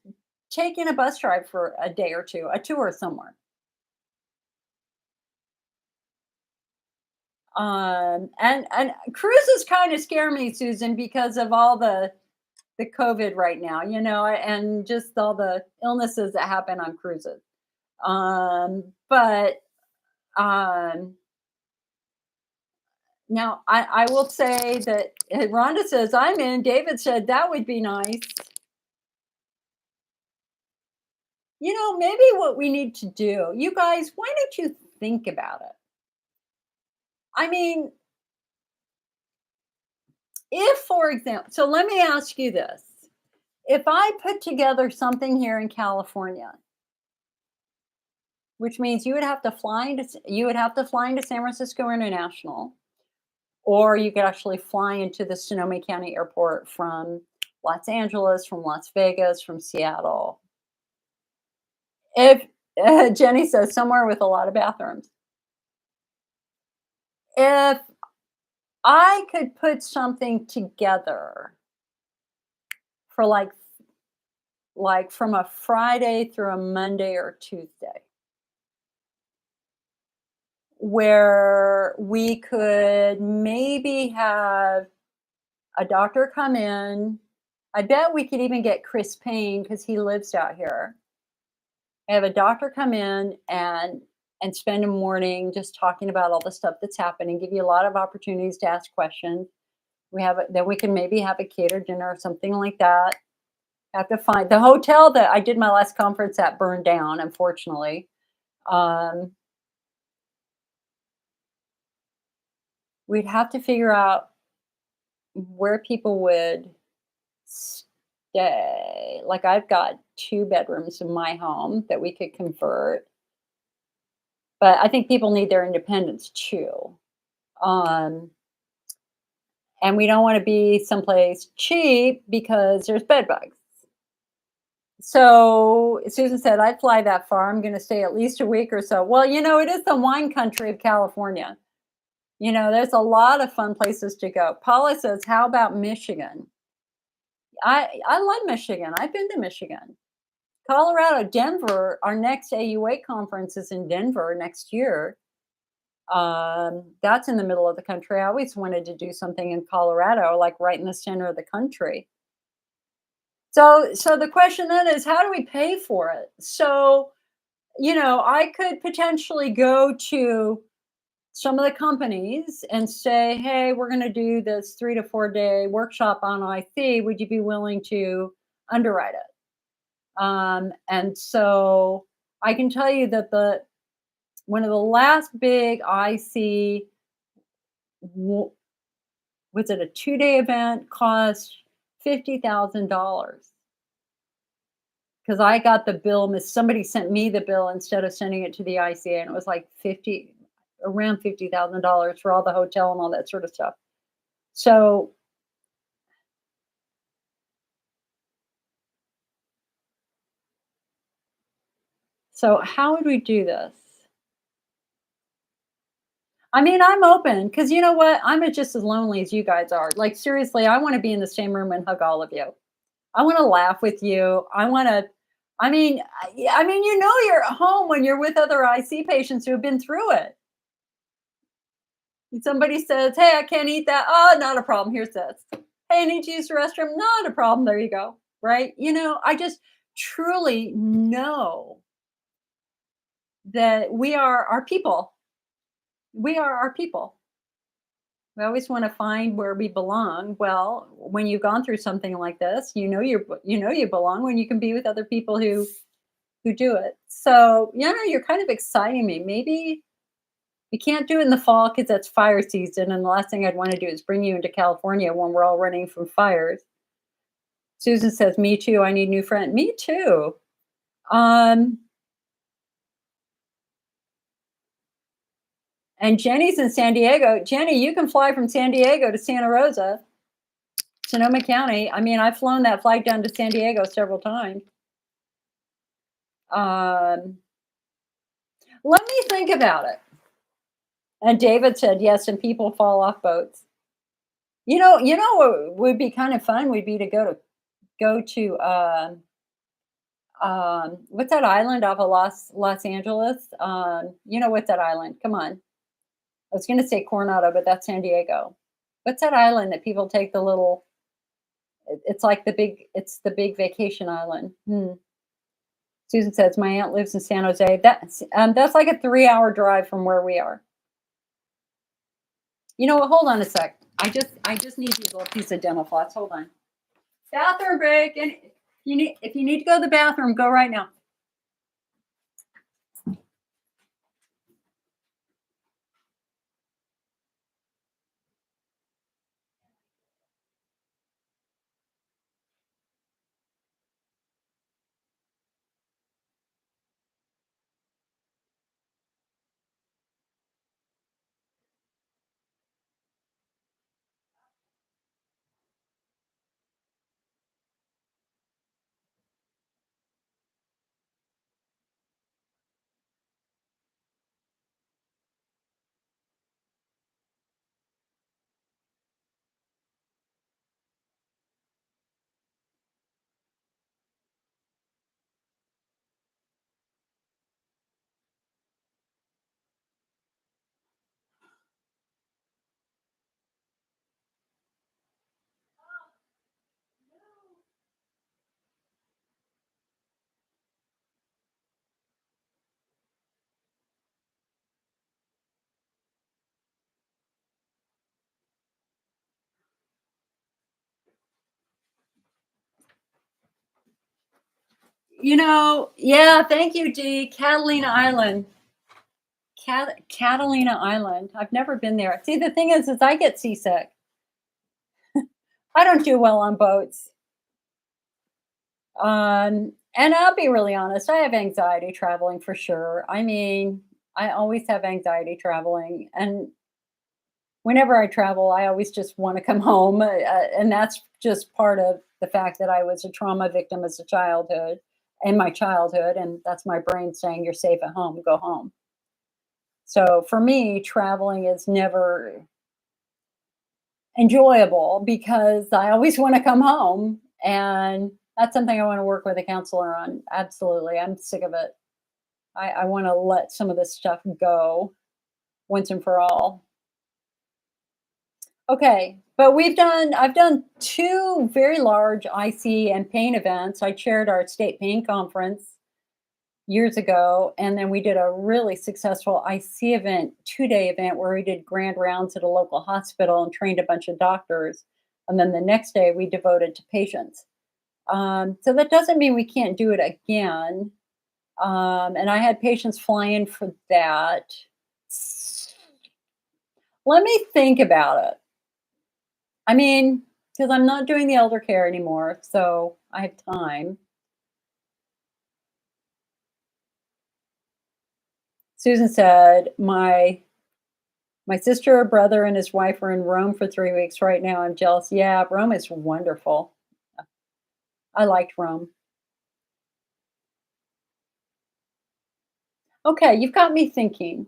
taking a bus ride for a day or two, a tour somewhere. And cruises kind of scare me, Susan, because of all the COVID right now, and just all the illnesses that happen on cruises. But now I will say that Rhonda says, I'm in. David said that would be nice. Maybe what we need to do, you guys, why don't you think about it? I mean, if, for example, so let me ask you this. If I put together something here in California, which means you would have to fly into San Francisco International, or you could actually fly into the Sonoma County Airport from Los Angeles, from Las Vegas, from Seattle. If Jenny says somewhere with a lot of bathrooms. If I could put something together for like from a Friday through a Monday or Tuesday, where we could maybe have a doctor come in. I bet we could even get Chris Payne because he lives out here. Have a doctor come in and and spend a morning just talking about all the stuff that's happening, give you a lot of opportunities to ask questions. Then we can maybe have a catered dinner or something like that. Have to find the hotel that I did my last conference at burned down, unfortunately. Um, we'd have to figure out where people would stay. Like I've got 2 bedrooms in my home that we could convert, but I think people need their independence too. Um, and we don't want to be someplace cheap because there's bed bugs. So Susan said, I'd fly that far. I'm going to stay at least a week or so. Well, it is the wine country of California. There's a lot of fun places to go. Paula says, how about Michigan? I love Michigan. I've been to Michigan. Colorado, Denver, our next AUA conference is in Denver next year. That's in the middle of the country. I always wanted to do something in Colorado, like right in the center of the country. So the question then is, how do we pay for it? So, I could potentially go to some of the companies and say, hey, we're going to do this 3 to 4 day workshop on IC. Would you be willing to underwrite it? And so I can tell you that one of the last big IC was it a 2 day event cost $50,000 because I got the bill. Somebody sent me the bill instead of sending it to the ICA, and it was like around $50,000 for all the hotel and all that sort of stuff. So how would we do this? I mean, I'm open because you know what? Just as lonely as you guys are. Like seriously, I want to be in the same room and hug all of you. I want to laugh with you. I want to. You're at home when you're with other IC patients who have been through it. Somebody says, "Hey, I can't eat that." Oh, not a problem. Here's this. Hey, I need to use the restroom. Not a problem. There you go. Right? I just truly know that we are our people. We are our people. We always want to find where we belong. Well, when you've gone through something like this, you belong when you can be with other people who do it. So, you're kind of exciting me. Maybe we can't do it in the fall because that's fire season, and the last thing I'd want to do is bring you into California when we're all running from fires. Susan says, "Me too. I need new friends." Me too. Um, and Jenny's in San Diego. Jenny, you can fly from San Diego to Santa Rosa, Sonoma County. I mean, I've flown that flight down to San Diego several times. Um, let me think about it. And David said, yes, and people fall off boats. What would be kind of fun would be to go to what's that island off of Los Angeles? What's that island? Come on. I was gonna say Coronado, but that's San Diego. What's that island that people take the little it's like the big vacation island. Susan says, my aunt lives in San Jose. That's like a 3-hour drive from where we are. You know what? Hold on a sec. I just need these little piece of dental floss. Hold on. Bathroom break. And if you need to go to the bathroom, go right now. Yeah, thank you, Dee. Catalina Island. Catalina Island. I've never been there. See, the thing is I get seasick. I don't do well on boats. And I'll be really honest, I have anxiety traveling for sure. I mean, I always have anxiety traveling, and whenever I travel, I always just want to come home, and that's just part of the fact that I was a trauma victim as a childhood, in my childhood, and that's my brain saying, "You're safe at home. Go home." So for me, traveling is never enjoyable because I always want to come home, and that's something I want to work with a counselor on. Absolutely, I'm sick of it. I want to let some of this stuff go once and for all. Okay, but I've done two very large IC and pain events. I chaired our state pain conference years ago, and then we did a really successful IC event, 2-day event where we did grand rounds at a local hospital and trained a bunch of doctors. And then the next day we devoted to patients. So that doesn't mean we can't do it again. And I had patients fly in for that. Let me think about it. I mean, because I'm not doing the elder care anymore, so I have time. Susan said, my sister, brother, and his wife are in Rome for 3 weeks right now. I'm jealous. Yeah, Rome is wonderful. I liked Rome. Okay, you've got me thinking.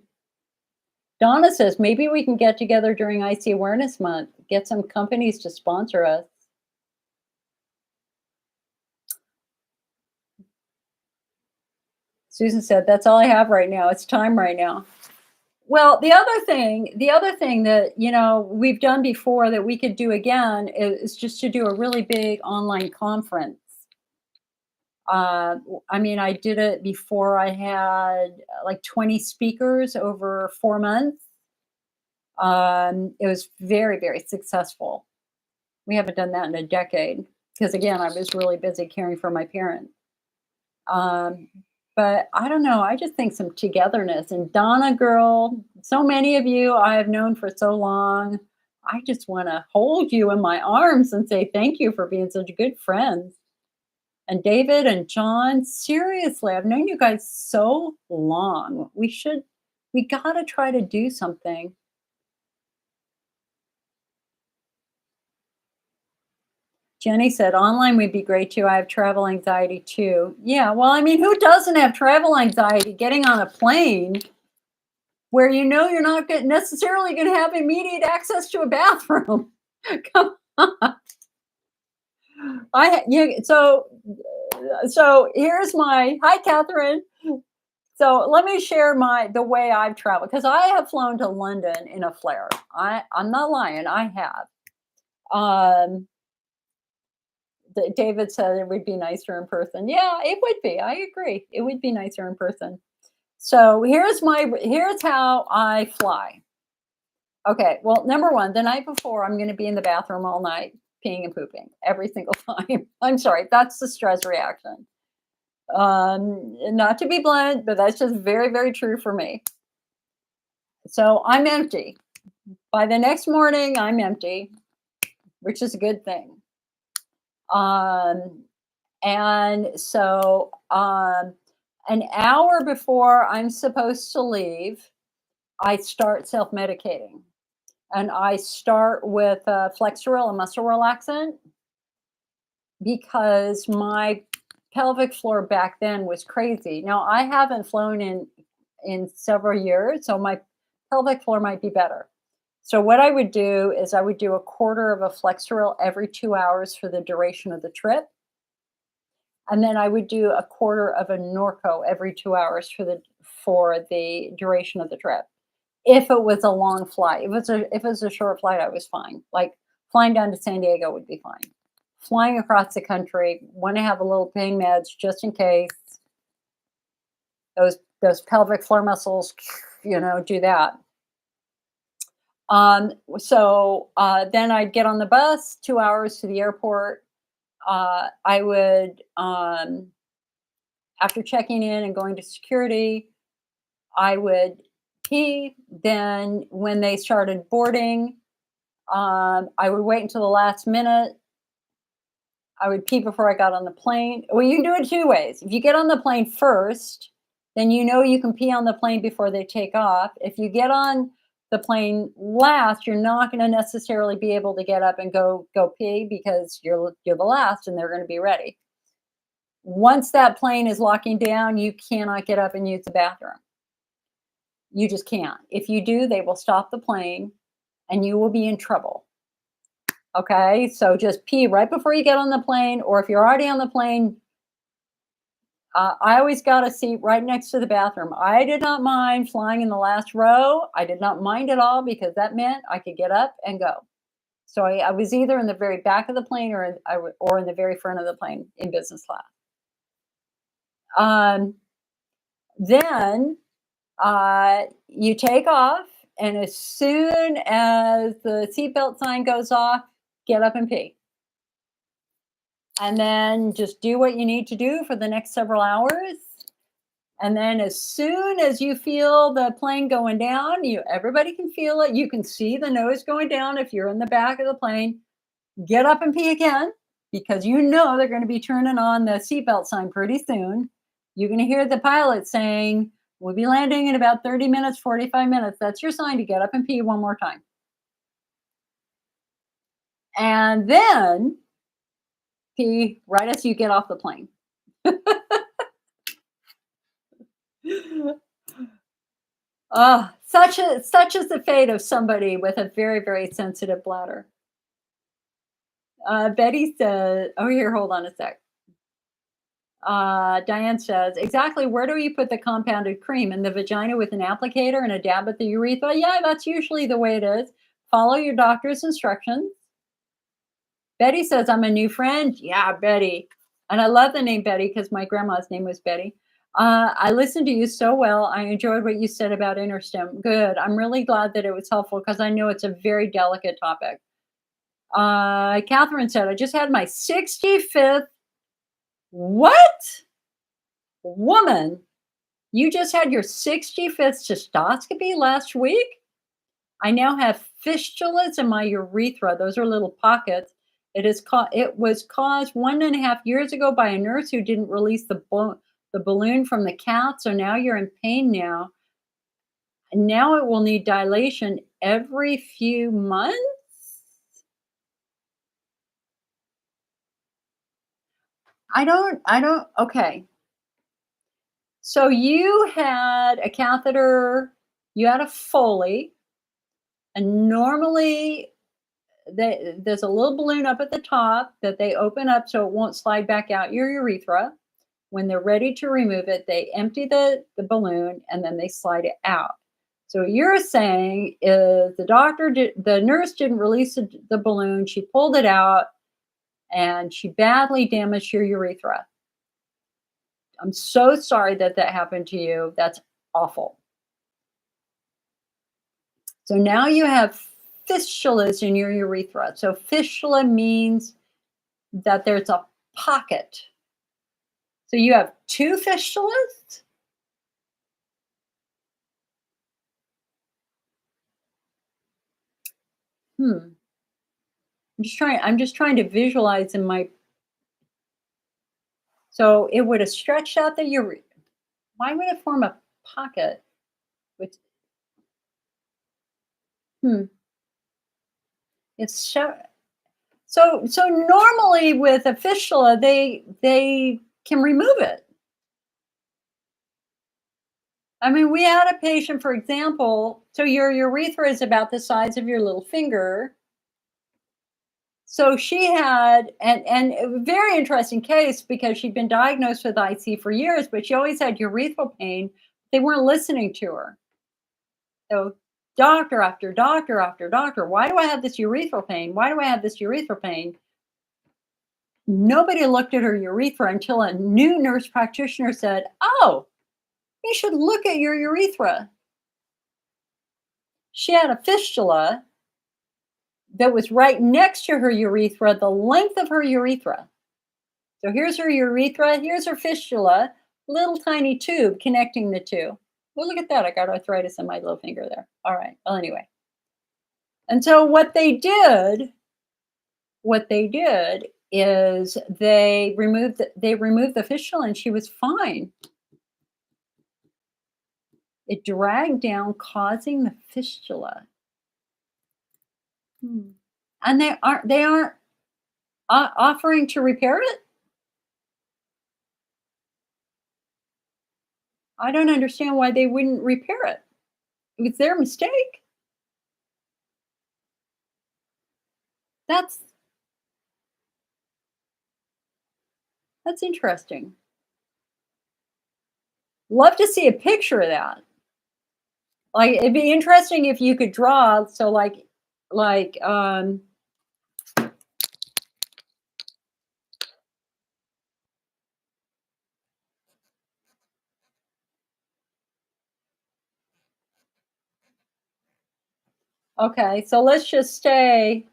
Donna says maybe we can get together during IC Awareness Month, get some companies to sponsor us. Susan said, that's all I have right now. It's time right now. Well, the other thing that, we've done before that we could do again is just to do a really big online conference. I mean, I did it before. I had like 20 speakers over 4 months. It was very, very successful. We haven't done that in a decade because, again, I was really busy caring for my parents. Um, but I don't know. I just think some togetherness. And Donna, girl, so many of you I have known for so long. I just want to hold you in my arms and say thank you for being such good friends. And David and John, seriously, I've known you guys so long. We got to try to do something. Jenny said online would be great too. I have travel anxiety too. Yeah, well, I mean, who doesn't have travel anxiety getting on a plane where you're not necessarily going to have immediate access to a bathroom? Come on. So here's my hi, Catherine. So let me share the way I've traveled because I have flown to London in a flare. I'm not lying. I have. Um, David said it would be nicer in person. Yeah, it would be. I agree. It would be nicer in person. So here's how I fly. Okay, well, number one, the night before, I'm going to be in the bathroom all night, peeing and pooping every single time. I'm sorry, that's the stress reaction. Not to be blunt, but that's just very, very true for me. So I'm empty. By the next morning, I'm empty, which is a good thing. Um, and so an hour before I'm supposed to leave, I start self medicating. And I start with Flexeril, a muscle relaxant, because my pelvic floor back then was crazy. Now I haven't flown in several years, so my pelvic floor might be better. So what I would do is I would do a quarter of a Flexeril every 2 hours for the duration of the trip. And then I would do a quarter of a Norco every 2 hours for the duration of the trip. If it was a long flight, if it was a short flight, I was fine. Like flying down to San Diego would be fine. Flying across the country, want to have a little pain meds just in case those pelvic floor muscles, do that. So then I'd get on the bus, 2 hours to the airport. I would after checking in and going to security, I would pee. Then when they started boarding, I would wait until the last minute. I would pee before I got on the plane. Well, you can do it two ways. If you get on the plane first, then you know you can pee on the plane before they take off. If you get on the plane last, you're not going to necessarily be able to get up and go pee because you're the last and they're going to be ready. Once that plane is locking down, you cannot get up and use the bathroom. You just can't. If you do, they will stop the plane and you will be in trouble. Okay, so just pee right before you get on the plane, or if you're already on the plane, I always got a seat right next to the bathroom. I did not mind flying in the last row. I did not mind at all because that meant I could get up and go. So I was either in the very back of the plane or in the very front of the plane in business class. Then you take off, and as soon as the seatbelt sign goes off, get up and pee. And then just do what you need to do for the next several hours. And then as soon as you feel the plane going down, everybody can feel it. You can see the nose going down if you're in the back of the plane. Get up and pee again, because you know they're going to be turning on the seatbelt sign pretty soon. You're going to hear the pilot saying, "We'll be landing in about 30 minutes, 45 minutes. That's your sign to get up and pee one more time." And then pee right as you get off the plane. Oh, such is the fate of somebody with a very, very sensitive bladder. Betty says, oh, here, hold on a sec. Diane says, exactly, where do you put the compounded cream? In the vagina with an applicator and a dab at the urethra? Yeah, that's usually the way it is. Follow your doctor's instructions. Betty says, I'm a new friend. Yeah, Betty. And I love the name Betty because my grandma's name was Betty. I listened to you so well. I enjoyed what you said about interstem. Good. I'm really glad that it was helpful because I know it's a very delicate topic. Catherine said, I just had my 65th. What? Woman, you just had your 65th cystoscopy last week? I now have fistulas in my urethra. Those are little pockets. It was caused 1.5 years ago by a nurse who didn't release the balloon from the cath. So now you're in pain now. And now it will need dilation every few months. I don't, okay. So you had a catheter, you had a Foley, and normally there's a little balloon up at the top that they open up so it won't slide back out your urethra. When they're ready to remove it, they empty the balloon and then they slide it out. So what you're saying is the nurse didn't release the balloon, she pulled it out, and she badly damaged your urethra. I'm so sorry that happened to you. That's awful. So now you have fistulas in your urethra. So fistula means that there's a pocket. So you have 2 fistulas? I'm just trying to visualize in my. So it would have stretched out the urethra. Why would it form a pocket? With It's so normally with a fistula, they can remove it. I mean, we had a patient, for example, so your urethra is about the size of your little finger. So she had, and a very interesting case because she'd been diagnosed with IC for years, but she always had urethral pain. They weren't listening to her. So doctor after doctor after doctor, why do I have this urethral pain? Why do I have this urethral pain? Nobody looked at her urethra until a new nurse practitioner said, oh, you should look at your urethra. She had a fistula that was right next to her urethra, the length of her urethra. So here's her urethra, here's her fistula. little tiny tube connecting the two. Well, look at that. I got arthritis in my little finger there. All right. Well, anyway. And so what they did is they removed the fistula and she was fine. It dragged down, causing the fistula. And they aren't offering to repair it? I don't understand why they wouldn't repair it. It was their mistake. That's interesting. Love to see a picture of that. Like, it'd be interesting if you could draw, so like okay, so let's just say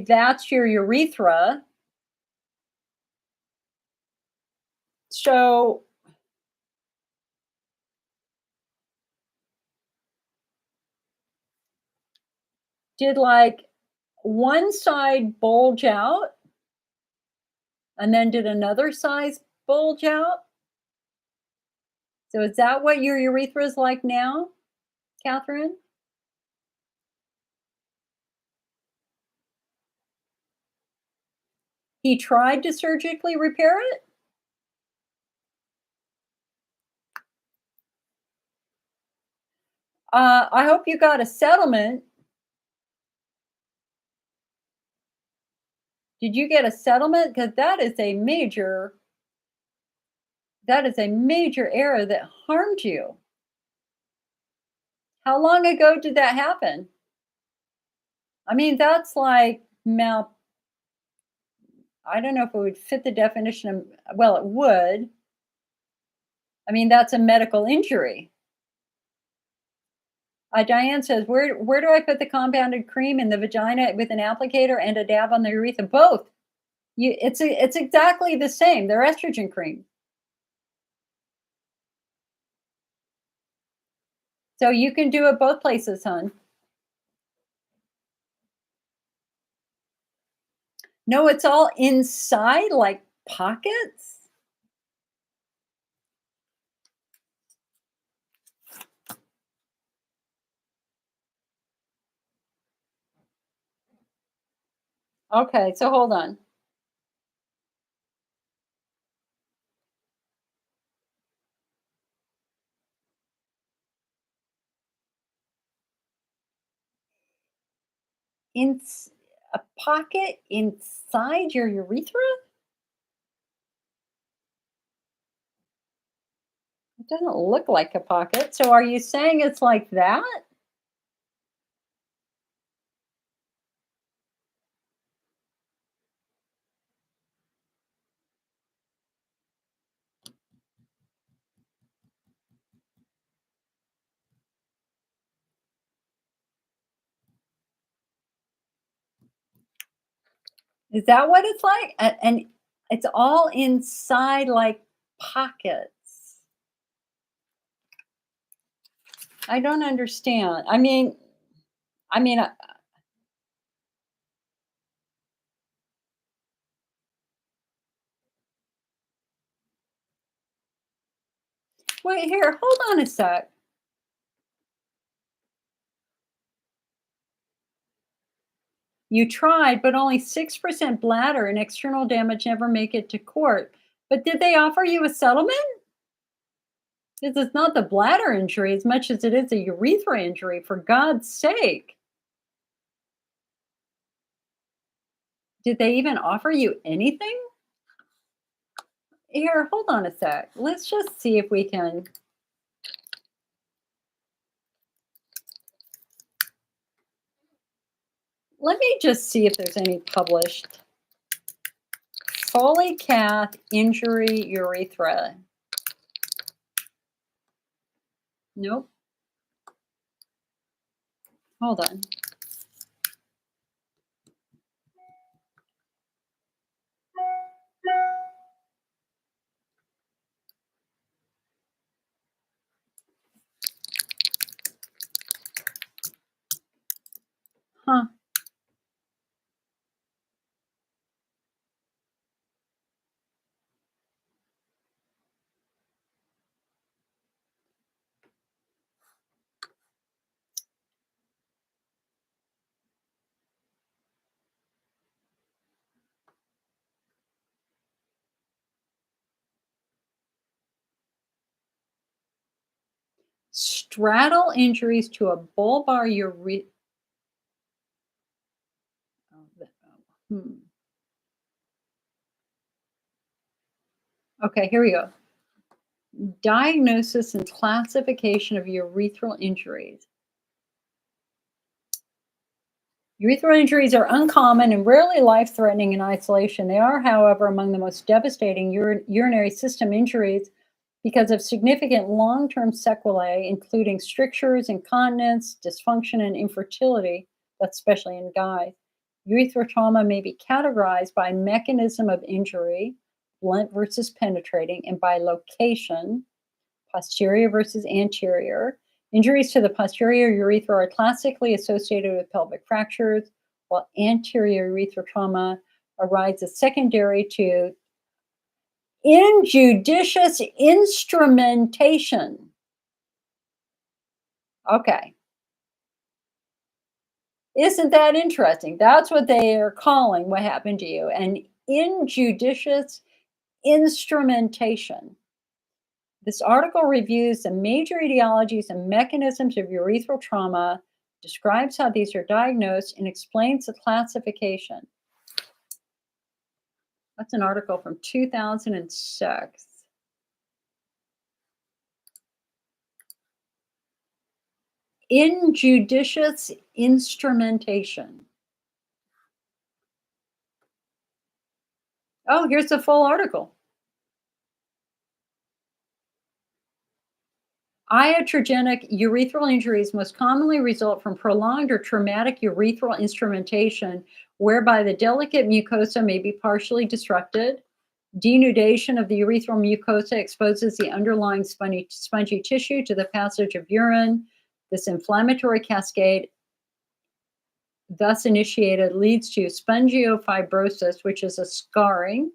that's your urethra. So did like one side bulge out and then did another side bulge out? So is that what your urethra is like now, Catherine? He tried to surgically repair it? I hope you got a settlement. Did you get a settlement? Because that is a major error that harmed you. How long ago did that happen? I mean, that's like I don't know if it would fit the definition of, well, it would. I mean, that's a medical injury. Diane says, where do I put the compounded cream in the vagina with an applicator and a dab on the urethra? Both. It's exactly the same. They're estrogen cream. So you can do it both places, hon. No, it's all inside, like pockets. Okay, so hold on. In a pocket inside your urethra? It doesn't look like a pocket. So are you saying it's like that? Is that what it's like? And it's all inside like pockets. I don't understand. I mean, wait here, hold on a sec. You tried, but only 6% bladder and external damage never make it to court. But did they offer you a settlement? Because it's not the bladder injury as much as it is a urethra injury, for God's sake. Did they even offer you anything? Here, hold on a sec. Let's just see if we can. Let me just see if there's any published. Foley cath injury urethra. Nope. Hold on. Huh. Straddle injuries to a bulbar urethra. Hmm. Okay, here we go. Diagnosis and classification of urethral injuries. Urethral injuries are uncommon and rarely life threatening in isolation. They are, however, among the most devastating urinary system injuries because of significant long term sequelae, including strictures, incontinence, dysfunction, and infertility, that's especially in guys. Urethral trauma may be categorized by mechanism of injury, blunt versus penetrating, and by location, posterior versus anterior. Injuries to the posterior urethra are classically associated with pelvic fractures, while anterior urethral trauma arises secondary to injudicious instrumentation. Okay. Isn't that interesting? That's what they are calling what happened to you, an injudicious instrumentation. This article reviews the major etiologies and mechanisms of urethral trauma, describes how these are diagnosed, and explains the classification. That's an article from 2006. Injudicious instrumentation. Oh, here's the full article. Iatrogenic urethral injuries most commonly result from prolonged or traumatic urethral instrumentation, whereby the delicate mucosa may be partially disrupted. Denudation of the urethral mucosa exposes the underlying spongy tissue to the passage of urine. This inflammatory cascade, thus initiated, leads to spongiofibrosis, which is a scarring.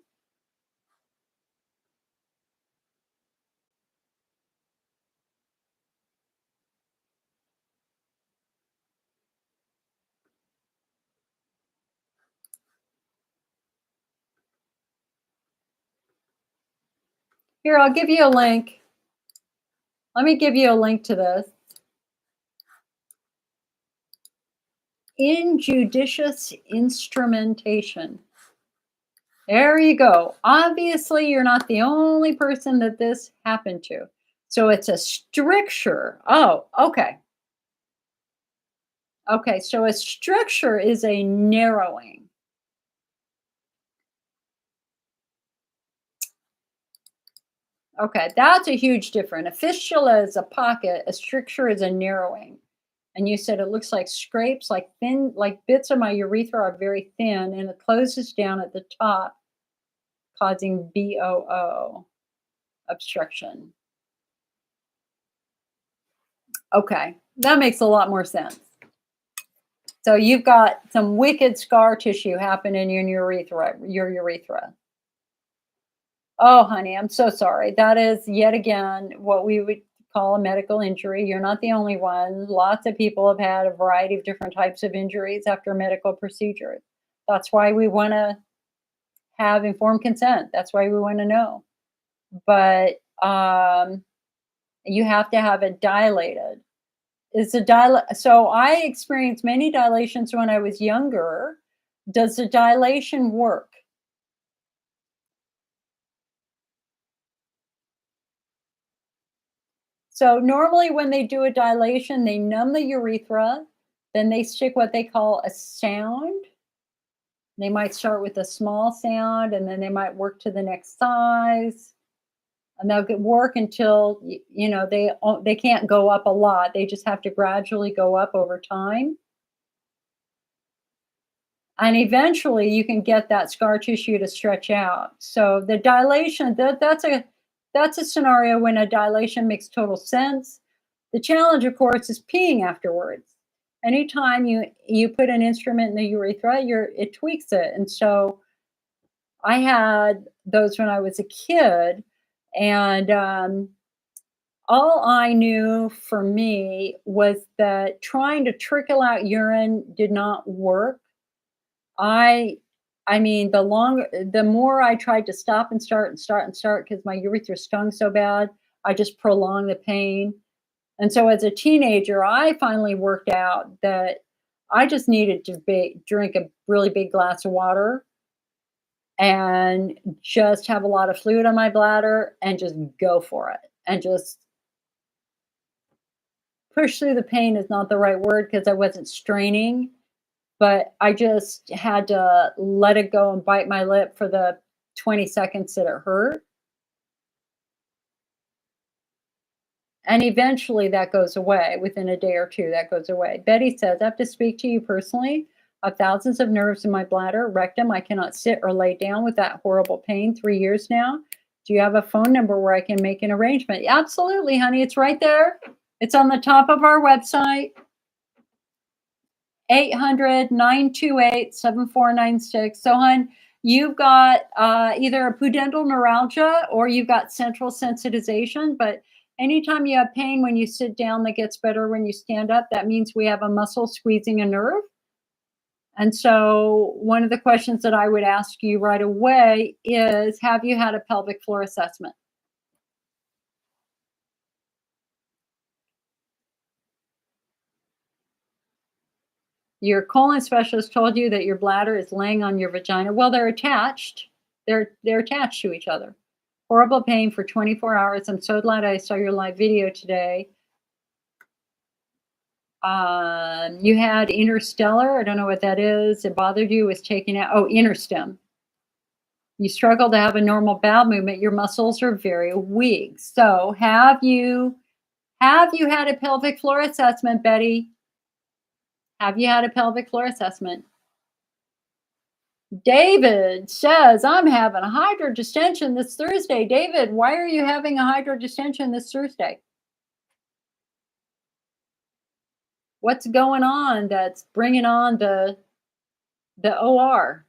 Here, I'll give you a link. Let me give you a link to this. Injudicious instrumentation. There you go. Obviously, you're not the only person that this happened to. So it's a stricture. Oh, okay. Okay, so a stricture is a narrowing. Okay, that's a huge difference. A fistula is a pocket, a stricture is a narrowing. And you said it looks like scrapes, like thin, like bits of my urethra are very thin, and it closes down at the top, causing BOO, obstruction. Okay, that makes a lot more sense. So you've got some wicked scar tissue happening in your urethra. Oh, honey, I'm so sorry. That is yet again what we would call a medical injury. You're not the only one. Lots of people have had a variety of different types of injuries after medical procedures. That's why we want to have informed consent. That's why we want to know. But you have to have it dilated. So I experienced many dilations when I was younger. Does the dilation work? So normally when they do a dilation, they numb the urethra, then they stick what they call a sound. They might start with a small sound and then they might work to the next size. And they'll work until they can't go up a lot. They just have to gradually go up over time. And eventually you can get that scar tissue to stretch out. So the dilation, that's a scenario when a dilation makes total sense. The challenge, of course, is peeing afterwards. anytime you put an instrument in the urethra, it tweaks it. And so I had those when I was a kid, and all I knew for me was that trying to trickle out urine did not work. I I mean, the more I tried to stop and start and start and start because my urethra stung so bad, I just prolonged the pain. And so as a teenager, I finally worked out that I just needed to drink a really big glass of water and just have a lot of fluid on my bladder and just go for it and just push through the pain is not the right word because I wasn't straining, but I just had to let it go and bite my lip for the 20 seconds that it hurt. And eventually that goes away within a day or two. That goes away. Betty says, I have to speak to you personally. I have thousands of nerves in my bladder, rectum. I cannot sit or lay down with that horrible pain 3 years now. Do you have a phone number where I can make an arrangement? Absolutely, honey. It's right there. It's on the top of our website. 800-928-7496. So, hon, you've got either a pudendal neuralgia or you've got central sensitization. But anytime you have pain when you sit down that gets better when you stand up, that means we have a muscle squeezing a nerve. And so one of the questions that I would ask you right away is, have you had a pelvic floor assessment? Your colon specialist told you that your bladder is laying on your vagina. Well, they're attached. They're attached to each other. Horrible pain for 24 hours. I'm so glad I saw your live video today. You had interstellar. I don't know what that is. It bothered you. It was taken out. Oh, interstem. You struggle to have a normal bowel movement. Your muscles are very weak. So have you had a pelvic floor assessment, Betty? Have you had a pelvic floor assessment? David says, I'm having a hydrodistension this Thursday. David, why are you having a hydrodistension this Thursday? What's going on that's bringing on the OR?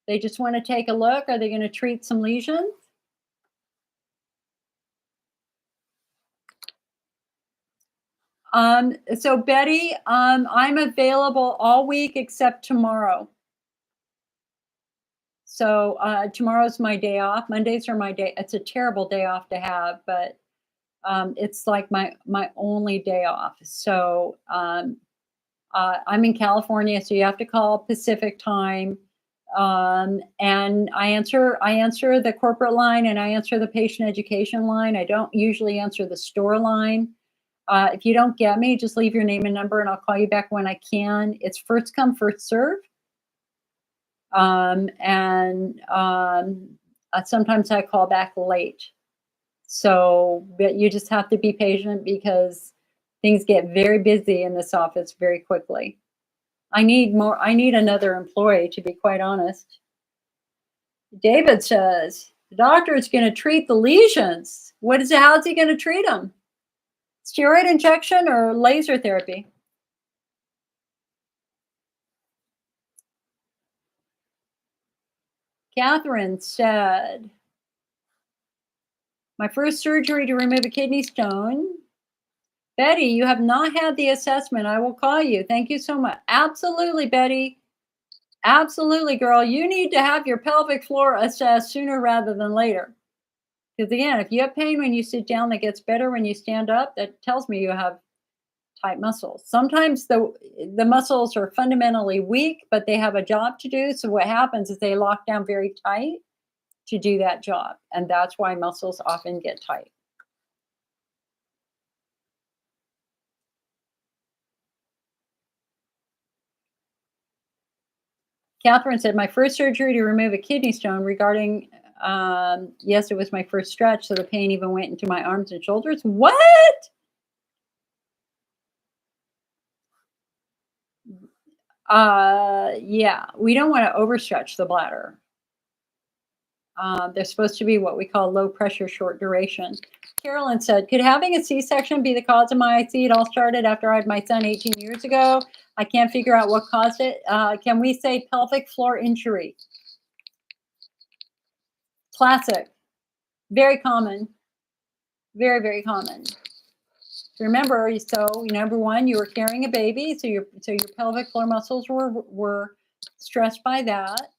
They just want to take a look. Are they going to treat some lesions? So Betty, I'm available all week except tomorrow. So tomorrow's my day off. Mondays are my day. It's a terrible day off to have, but it's like my only day off. So I'm in California, so you have to call Pacific time. And I answer the corporate line and I answer the patient education line. I don't usually answer the store line. If you don't get me, just leave your name and number and I'll call you back when I can. It's first come, first serve. Sometimes I call back late. So, but you just have to be patient because things get very busy in this office very quickly. I need another employee, to be quite honest. David says, the doctor is going to treat the lesions. How's he going to treat them? Steroid injection or laser therapy? Catherine said, my first surgery to remove a kidney stone. Betty, you have not had the assessment. I will call you. Thank you so much. Absolutely, Betty. Absolutely, girl. You need to have your pelvic floor assessed sooner rather than later. Because again, if you have pain when you sit down that gets better when you stand up, that tells me you have tight muscles. Sometimes the muscles are fundamentally weak, but they have a job to do. So what happens is they lock down very tight to do that job. And that's why muscles often get tight. Catherine said, my first surgery to remove a kidney stone regarding, yes, it was my first stretch. So the pain even went into my arms and shoulders. What? Yeah, we don't want to overstretch the bladder. They're supposed to be what we call low pressure, short duration. Carolyn said, could having a C-section be the cause of my IC? It all started after I had my son 18 years ago. I can't figure out what caused it. Can we say pelvic floor injury? Classic. Very common. Very, very common. Remember, so number one, you were carrying a baby, so your pelvic floor muscles were stressed by that.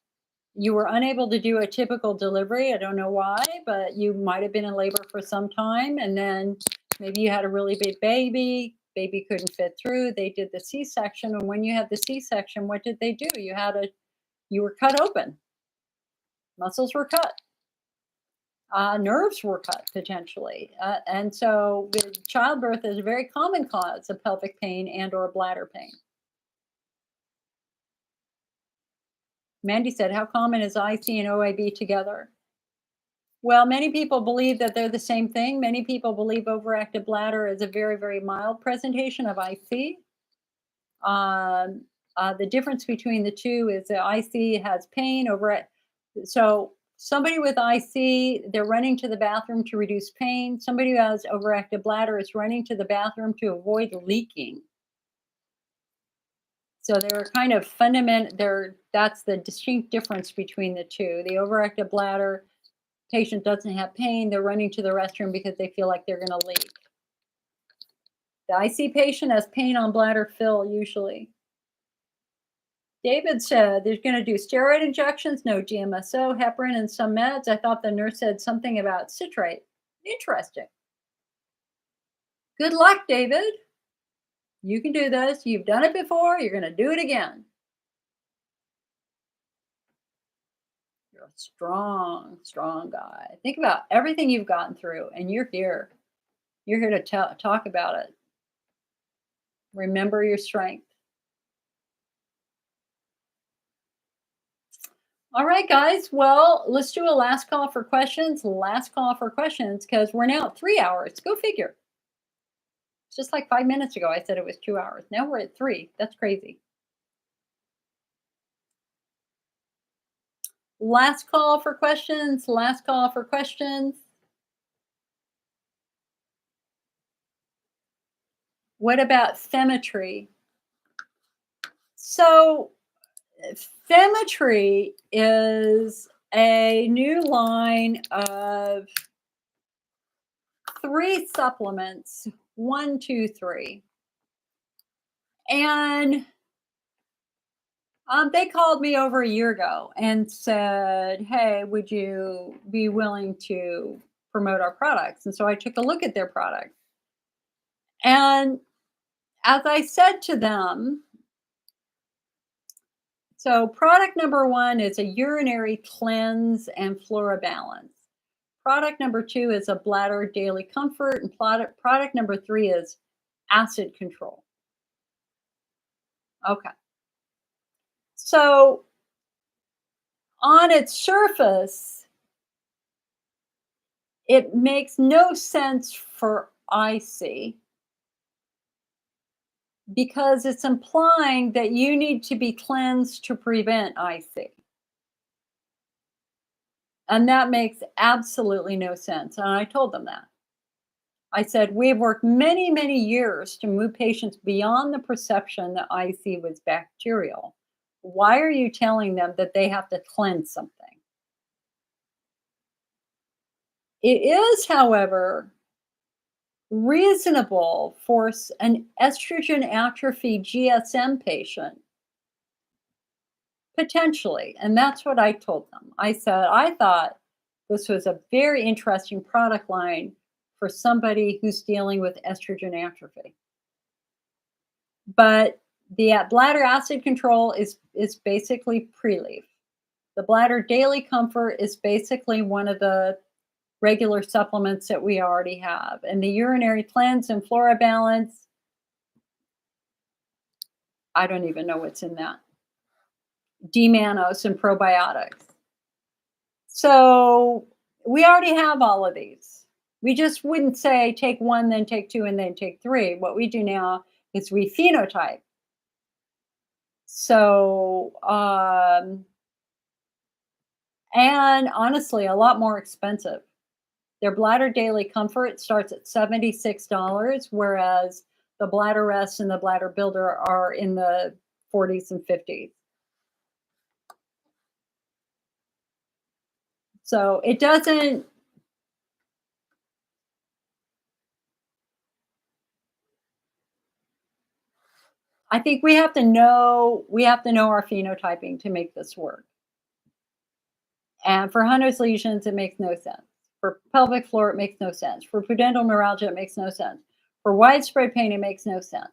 You were unable to do a typical delivery. I don't know why, but you might have been in labor for some time, and then maybe you had a really big baby. Baby couldn't fit through. They did the C-section, and when you had the C-section, what did they do? You were cut open. Muscles were cut. Nerves were cut potentially. And so childbirth is a very common cause of pelvic pain and or bladder pain. Mandy said, how common is IC and OAB together? Well, many people believe that they're the same thing. Many people believe overactive bladder is a very, very mild presentation of IC. The difference between the two is the IC has pain so somebody with IC, they're running to the bathroom to reduce pain. Somebody who has overactive bladder is running to the bathroom to avoid leaking. So they're kind of that's the distinct difference between the two. The overactive bladder patient doesn't have pain. They're running to the restroom because they feel like they're going to leak. The IC patient has pain on bladder fill usually. David said they're going to do steroid injections, no GMSO, heparin, and some meds. I thought the nurse said something about citrate. Interesting. Good luck, David. You can do this. You've done it before. You're going to do it again. You're a strong, strong guy. Think about everything you've gotten through, and you're here. You're here to talk about it. Remember your strength. All right, guys. Well, let's do a last call for questions. Last call for questions because we're now at 3 hours. Go figure. It's just like 5 minutes ago, I said it was 2 hours. Now we're at 3. That's crazy. Last call for questions. Last call for questions. What about Femetry? So Femetry is a new line of 3 supplements. 1, 2, 3. And they called me over a year ago and said, hey, would you be willing to promote our products? And so I took a look at their products. And as I said to them, so product number 1 is a urinary cleanse and flora balance. Product number 2 is a bladder daily comfort. And product number 3 is acid control. Okay. So on its surface, it makes no sense for IC because it's implying that you need to be cleansed to prevent IC. And that makes absolutely no sense. And I told them that. I said, we've worked many, many years to move patients beyond the perception that IC was bacterial. Why are you telling them that they have to cleanse something? It is, however, reasonable for an estrogen atrophy GSM patient, potentially. And that's what I told them. I said, I thought this was a very interesting product line for somebody who's dealing with estrogen atrophy. But the bladder acid control is basically Preleaf. The bladder daily comfort is basically one of the regular supplements that we already have. And the urinary cleanse and flora balance, I don't even know what's in that. D-mannose and probiotics. So we already have all of these. We just wouldn't say take 1, then take 2, and then take 3. What we do now is we phenotype. So, and honestly, a lot more expensive Their bladder daily comfort starts at $76, whereas the bladder rest and the bladder builder are in the 40s and 50s. So it doesn't, I think we have to know our phenotyping to make this work. And for Hunner's lesions, it makes no sense. For pelvic floor, it makes no sense. For pudendal neuralgia, it makes no sense. For widespread pain, it makes no sense.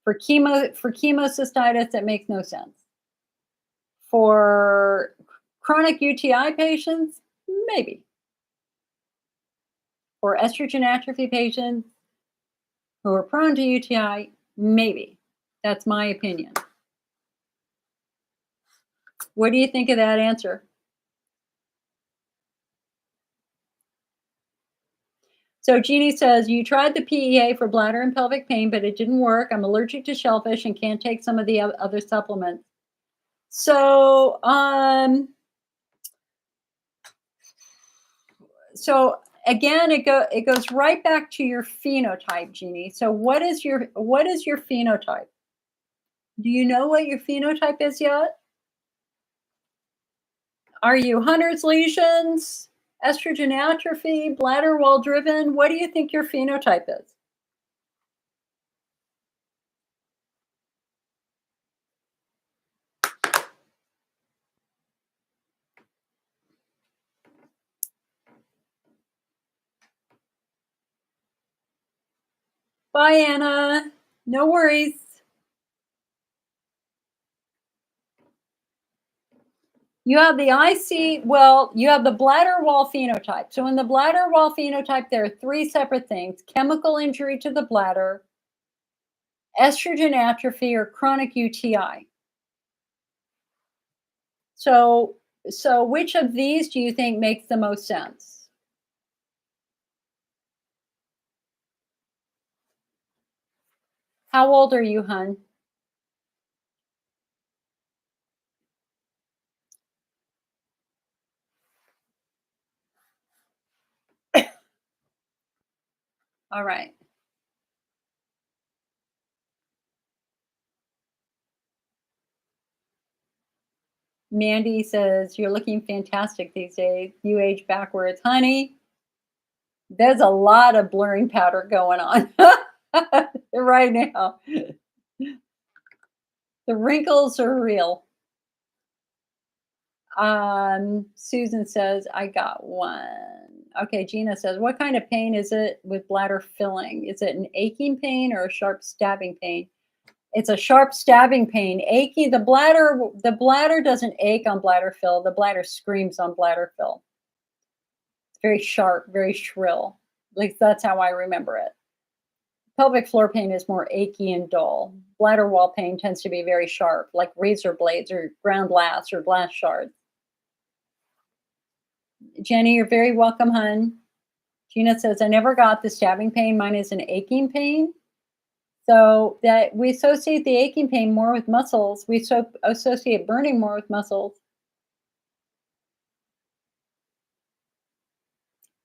For chemocystitis, it makes no sense. For chronic UTI patients, maybe. For estrogen atrophy patients who are prone to UTI, maybe. That's my opinion. What do you think of that answer? So Jeannie says, you tried the PEA for bladder and pelvic pain, but it didn't work. I'm allergic to shellfish and can't take some of the other supplements. So, again, it goes right back to your phenotype, Jeannie. So what is your phenotype? Do you know what your phenotype is yet? Are you Hunner's lesions, estrogen atrophy, bladder wall driven? What do you think your phenotype is? Bye, Anna. No worries. You have the you have the bladder wall phenotype. So in the bladder wall phenotype, there are 3 separate things: chemical injury to the bladder, estrogen atrophy, or chronic UTI. So which of these do you think makes the most sense? How old are you, hun? All right. Mandy says, you're looking fantastic these days. You age backwards. Honey, there's a lot of blurring powder going on right now. The wrinkles are real. Susan says, I got one. Okay, Gina says, what kind of pain is it with bladder filling? Is it an aching pain or a sharp stabbing pain? It's a sharp stabbing pain. Aching, the bladder doesn't ache on bladder fill. The bladder screams on bladder fill. It's very sharp, very shrill. At least that's how I remember it. Pelvic floor pain is more achy and dull. Bladder wall pain tends to be very sharp, like razor blades or ground glass or glass shards. Jenny, you're very welcome, hun. Gina says, I never got the stabbing pain. Mine is an aching pain. So that we associate the aching pain more with muscles. We associate burning more with muscles.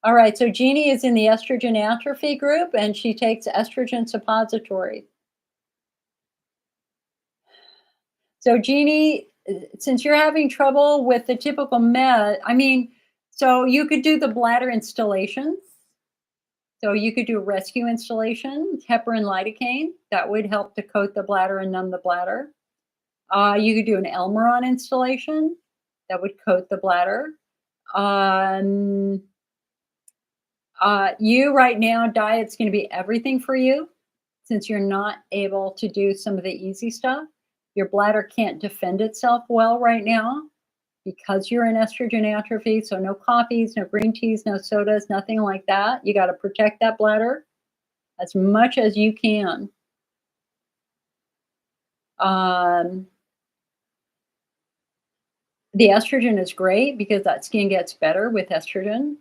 All right, so Jeannie is in the estrogen atrophy group, and she takes estrogen suppository. So Jeannie, since you're having trouble with the typical med, so you could do the bladder installations. So you could do a rescue installation, heparin lidocaine. That would help to coat the bladder and numb the bladder. You could do an Elmeron installation. That would coat the bladder. You right now, diet's going to be everything for you, since you're not able to do some of the easy stuff. Your bladder can't defend itself well right now because you're in estrogen atrophy. So no coffees, no green teas, no sodas, nothing like that. You got to protect that bladder as much as you can. The estrogen is great because that skin gets better with estrogen.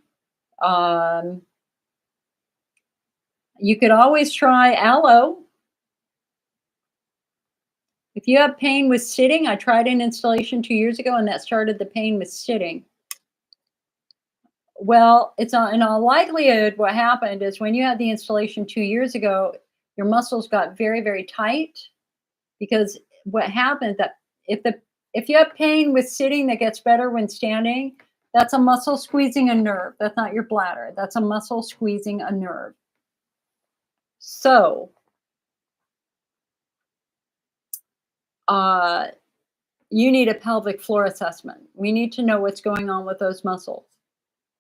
You could always try aloe. If you have pain with sitting, I tried an installation 2 years ago, and that started the pain with sitting. Well, it's in all likelihood what happened is when you had the installation 2 years ago, your muscles got very, very tight because what happens that if the if you have pain with sitting that gets better when standing, that's a muscle squeezing a nerve. That's not your bladder. That's a muscle squeezing a nerve. So, uh, you need a pelvic floor assessment. We need to know what's going on with those muscles.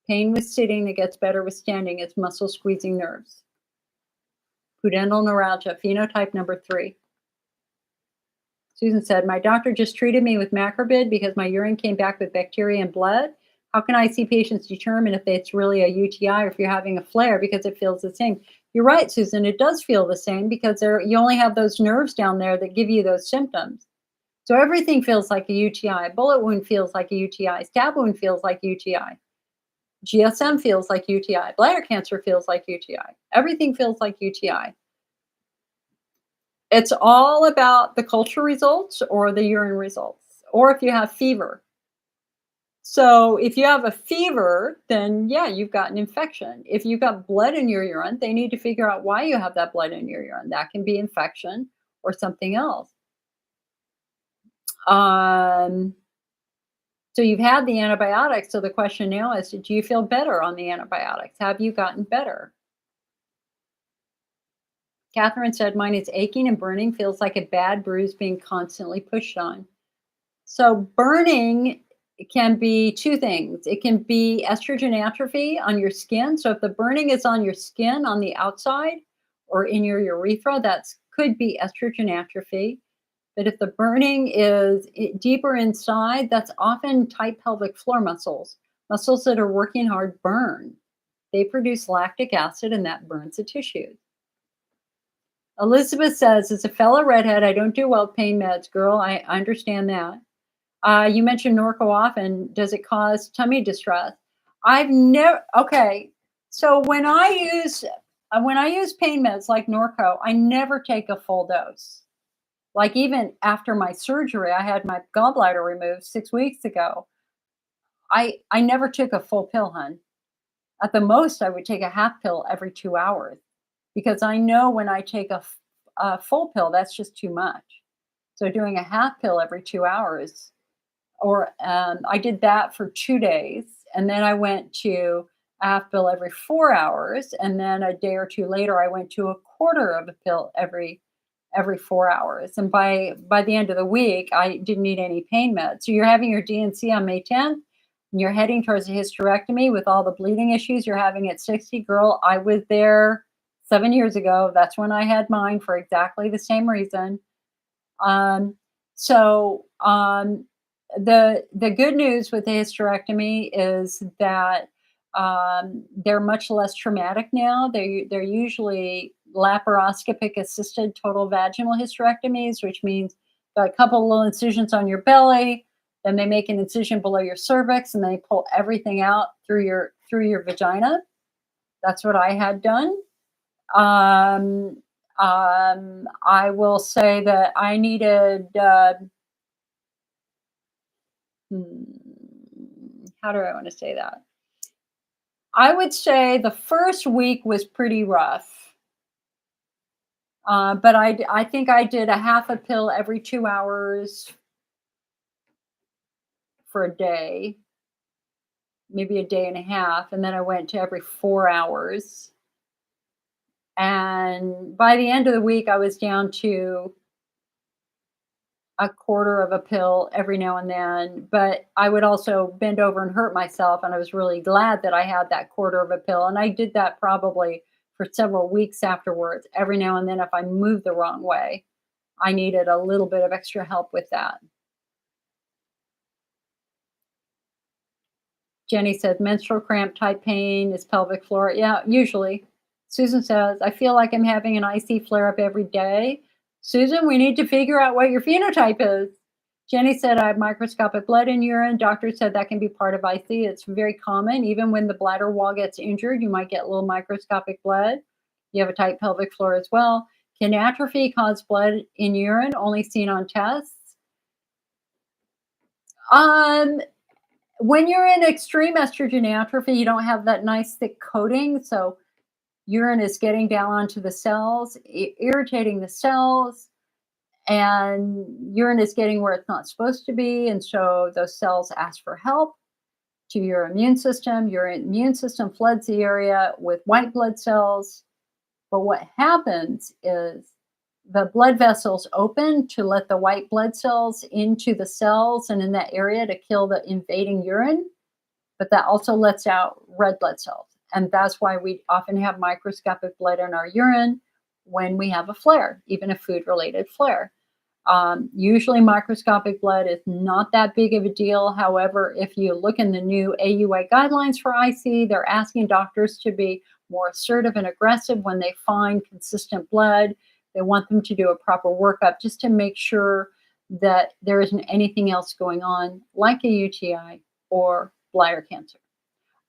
Pain with sitting that gets better with standing is muscle squeezing nerves. Pudendal neuralgia, phenotype number 3. Susan said, my doctor just treated me with macrobid because my urine came back with bacteria and blood. How can I see patients determine if it's really a UTI or if you're having a flare because it feels the same? You're right, Susan. It does feel the same because you only have those nerves down there that give you those symptoms. So everything feels like a UTI. A bullet wound feels like a UTI. Stab wound feels like UTI. GSM feels like UTI. Bladder cancer feels like UTI. Everything feels like UTI. It's all about the culture results or the urine results, or if you have fever. So if you have a fever, then yeah, you've got an infection. If you've got blood in your urine, they need to figure out why you have that blood in your urine. That can be infection or something else. Um, so you've had the antibiotics. So the question now is, do you feel better on the antibiotics? Have you gotten better? Catherine said, mine is aching and burning, feels like a bad bruise being constantly pushed on. So burning can be two things. It can be estrogen atrophy on your skin. So if the burning is on your skin on the outside or in your urethra, that could be estrogen atrophy. But if the burning is deeper inside, that's often tight pelvic floor muscles. Muscles that are working hard burn. They produce lactic acid and that burns the tissues. Elizabeth says, as a fellow redhead, I don't do well with pain meds. Girl, I understand that. You mentioned Norco often. Does it cause tummy distress? I've never. Okay, so when I use pain meds like Norco, I never take a full dose. Like even after my surgery, I had my gallbladder removed 6 weeks ago. I never took a full pill, hun. At the most, I would take a half pill every 2 hours because I know when I take a full pill, that's just too much. So doing a half pill every 2 hours, or I did that for 2 days, and then I went to a half pill every 4 hours, and then a day or two later, I went to a quarter of a pill every 4 hours. And by the end of the week, I didn't need any pain meds. So you're having your DNC on May 10th, and you're heading towards a hysterectomy with all the bleeding issues you're having at 60. Girl, I was there 7 years ago. That's when I had mine for exactly the same reason. Um, so the good news with the hysterectomy is that they're much less traumatic now. They're usually laparoscopic assisted total vaginal hysterectomies, which means got a couple of little incisions on your belly, then they make an incision below your cervix, and they pull everything out through your vagina. That's what I had done. Um, I will say that I needed. How do I want to say that? I would say the first week was pretty rough, but I think I did a half a pill every 2 hours for a day, maybe a day and a half, and then I went to every 4 hours. And by the end of the week, I was down to a quarter of a pill every now and then, but I would also bend over and hurt myself, and I was really glad that I had that quarter of a pill, and I did that probably for several weeks afterwards. Every now and then, if I moved the wrong way, I needed a little bit of extra help with that. Jenny said, menstrual cramp type pain is pelvic floor. Yeah, usually. Susan says, I feel like I'm having an icy flare up every day. Susan, we need to figure out what your phenotype is. Jenny said, I have microscopic blood in urine. Doctor said that can be part of IC. It's very common. Even when the bladder wall gets injured, you might get a little microscopic blood. You have a tight pelvic floor as well. Can atrophy cause blood in urine only seen on tests? Um, When you're in extreme estrogen atrophy, you don't have that nice thick coating, so urine is getting down onto the cells, irritating the cells, and urine is getting where it's not supposed to be, and so those cells ask for help to your immune system. Your immune system floods the area with white blood cells. But what happens is the blood vessels open to let the white blood cells into the cells and in that area to kill the invading urine. But that also lets out red blood cells. And that's why we often have microscopic blood in our urine when we have a flare, even a food related flare. Usually, microscopic blood is not that big of a deal. However, if you look in the new AUA guidelines for IC, they're asking doctors to be more assertive and aggressive when they find consistent blood. They want them to do a proper workup just to make sure that there isn't anything else going on, like a UTI or bladder cancer.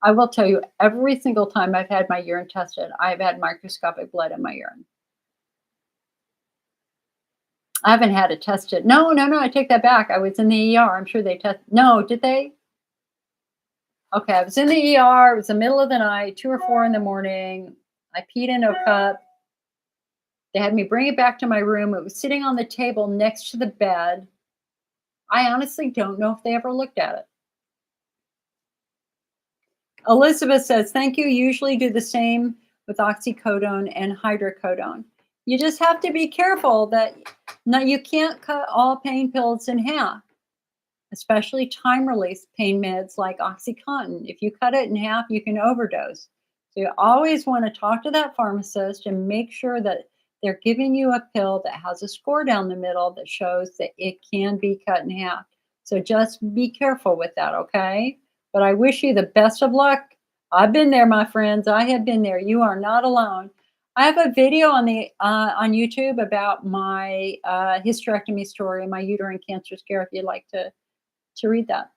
I will tell you, every single time I've had my urine tested, I've had microscopic blood in my urine. I haven't had it tested. No, I take that back. I was in the ER. I'm sure they test. No, did they? Okay, I was in the ER. It was the middle of the night, 2 or 4 in the morning. I peed in a cup. They had me bring it back to my room. It was sitting on the table next to the bed. I honestly don't know if they ever looked at it. Elizabeth says, thank you. Usually do the same with oxycodone and hydrocodone. You just have to be careful that you can't cut all pain pills in half, especially time-release pain meds like OxyContin. If you cut it in half, you can overdose. So you always want to talk to that pharmacist and make sure that they're giving you a pill that has a score down the middle that shows that it can be cut in half. So just be careful with that, okay? But I wish you the best of luck. I've been there, my friends. I have been there. You are not alone. I have a video on YouTube about my hysterectomy story, my uterine cancer scare, if you'd like to read that.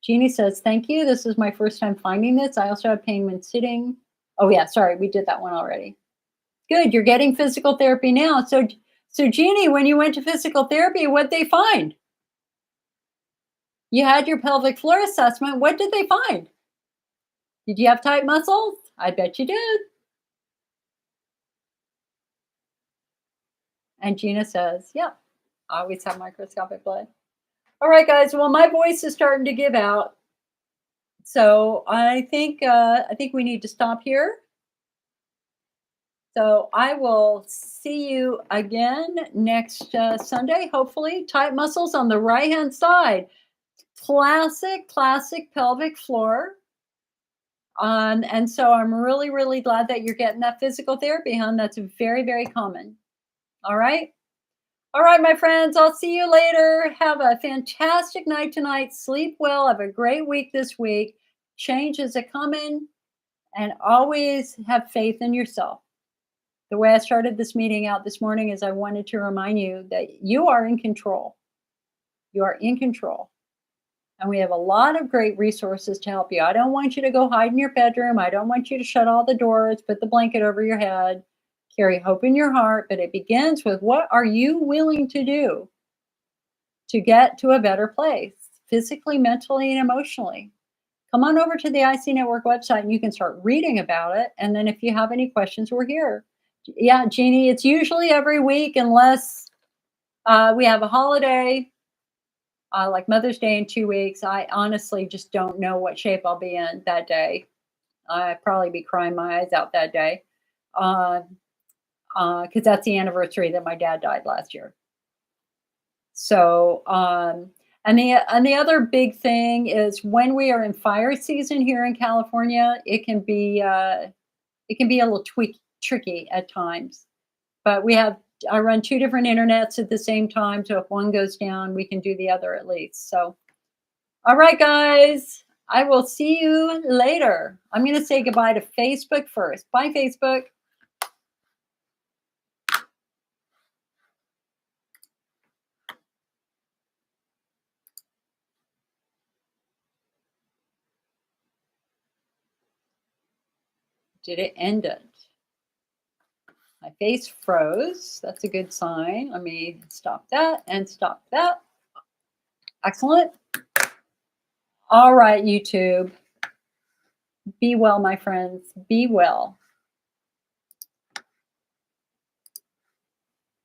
Jeannie says, thank you. This is my first time finding this. I also have pain when sitting. Oh, yeah, sorry. We did that one already. Good. You're getting physical therapy now. So Jeannie, when you went to physical therapy, what'd they find? You had your pelvic floor assessment. What did they find? Did you have tight muscles? I bet you did. And Gina says, yeah, I always have microscopic blood. All right, guys. Well, my voice is starting to give out. So I think we need to stop here. So I will see you again next Sunday, hopefully. Tight muscles on the right-hand side. Classic pelvic floor. And so I'm really, really glad that you're getting that physical therapy, hon. That's very, very common. All right. All right, my friends, I'll see you later. Have a fantastic night tonight. Sleep well. Have a great week this week. Change is a coming, and always have faith in yourself. The way I started this meeting out this morning is I wanted to remind you that you are in control. You are in control. And we have a lot of great resources to help you. I don't want you to go hide in your bedroom. I don't want you to shut all the doors, put the blanket over your head. Carry hope in your heart, but it begins with what are you willing to do to get to a better place, physically, mentally, and emotionally. Come on over to the IC Network website and you can start reading about it. And then if you have any questions, we're here. Yeah, Jeannie, it's usually every week unless we have a holiday, like Mother's Day in 2 weeks. I honestly just don't know what shape I'll be in that day. I'd probably be crying my eyes out that day. Because that's the anniversary that my dad died last year. So, and the other big thing is when we are in fire season here in California, it can be a little tricky at times. But I run 2 different internets at the same time, so if one goes down, we can do the other at least. So, all right, guys, I will see you later. I'm going to say goodbye to Facebook first. Bye, Facebook. Did it end it? My face froze. That's a good sign. Let me stop that and stop that. Excellent. All right, YouTube. Be well, my friends. Be well.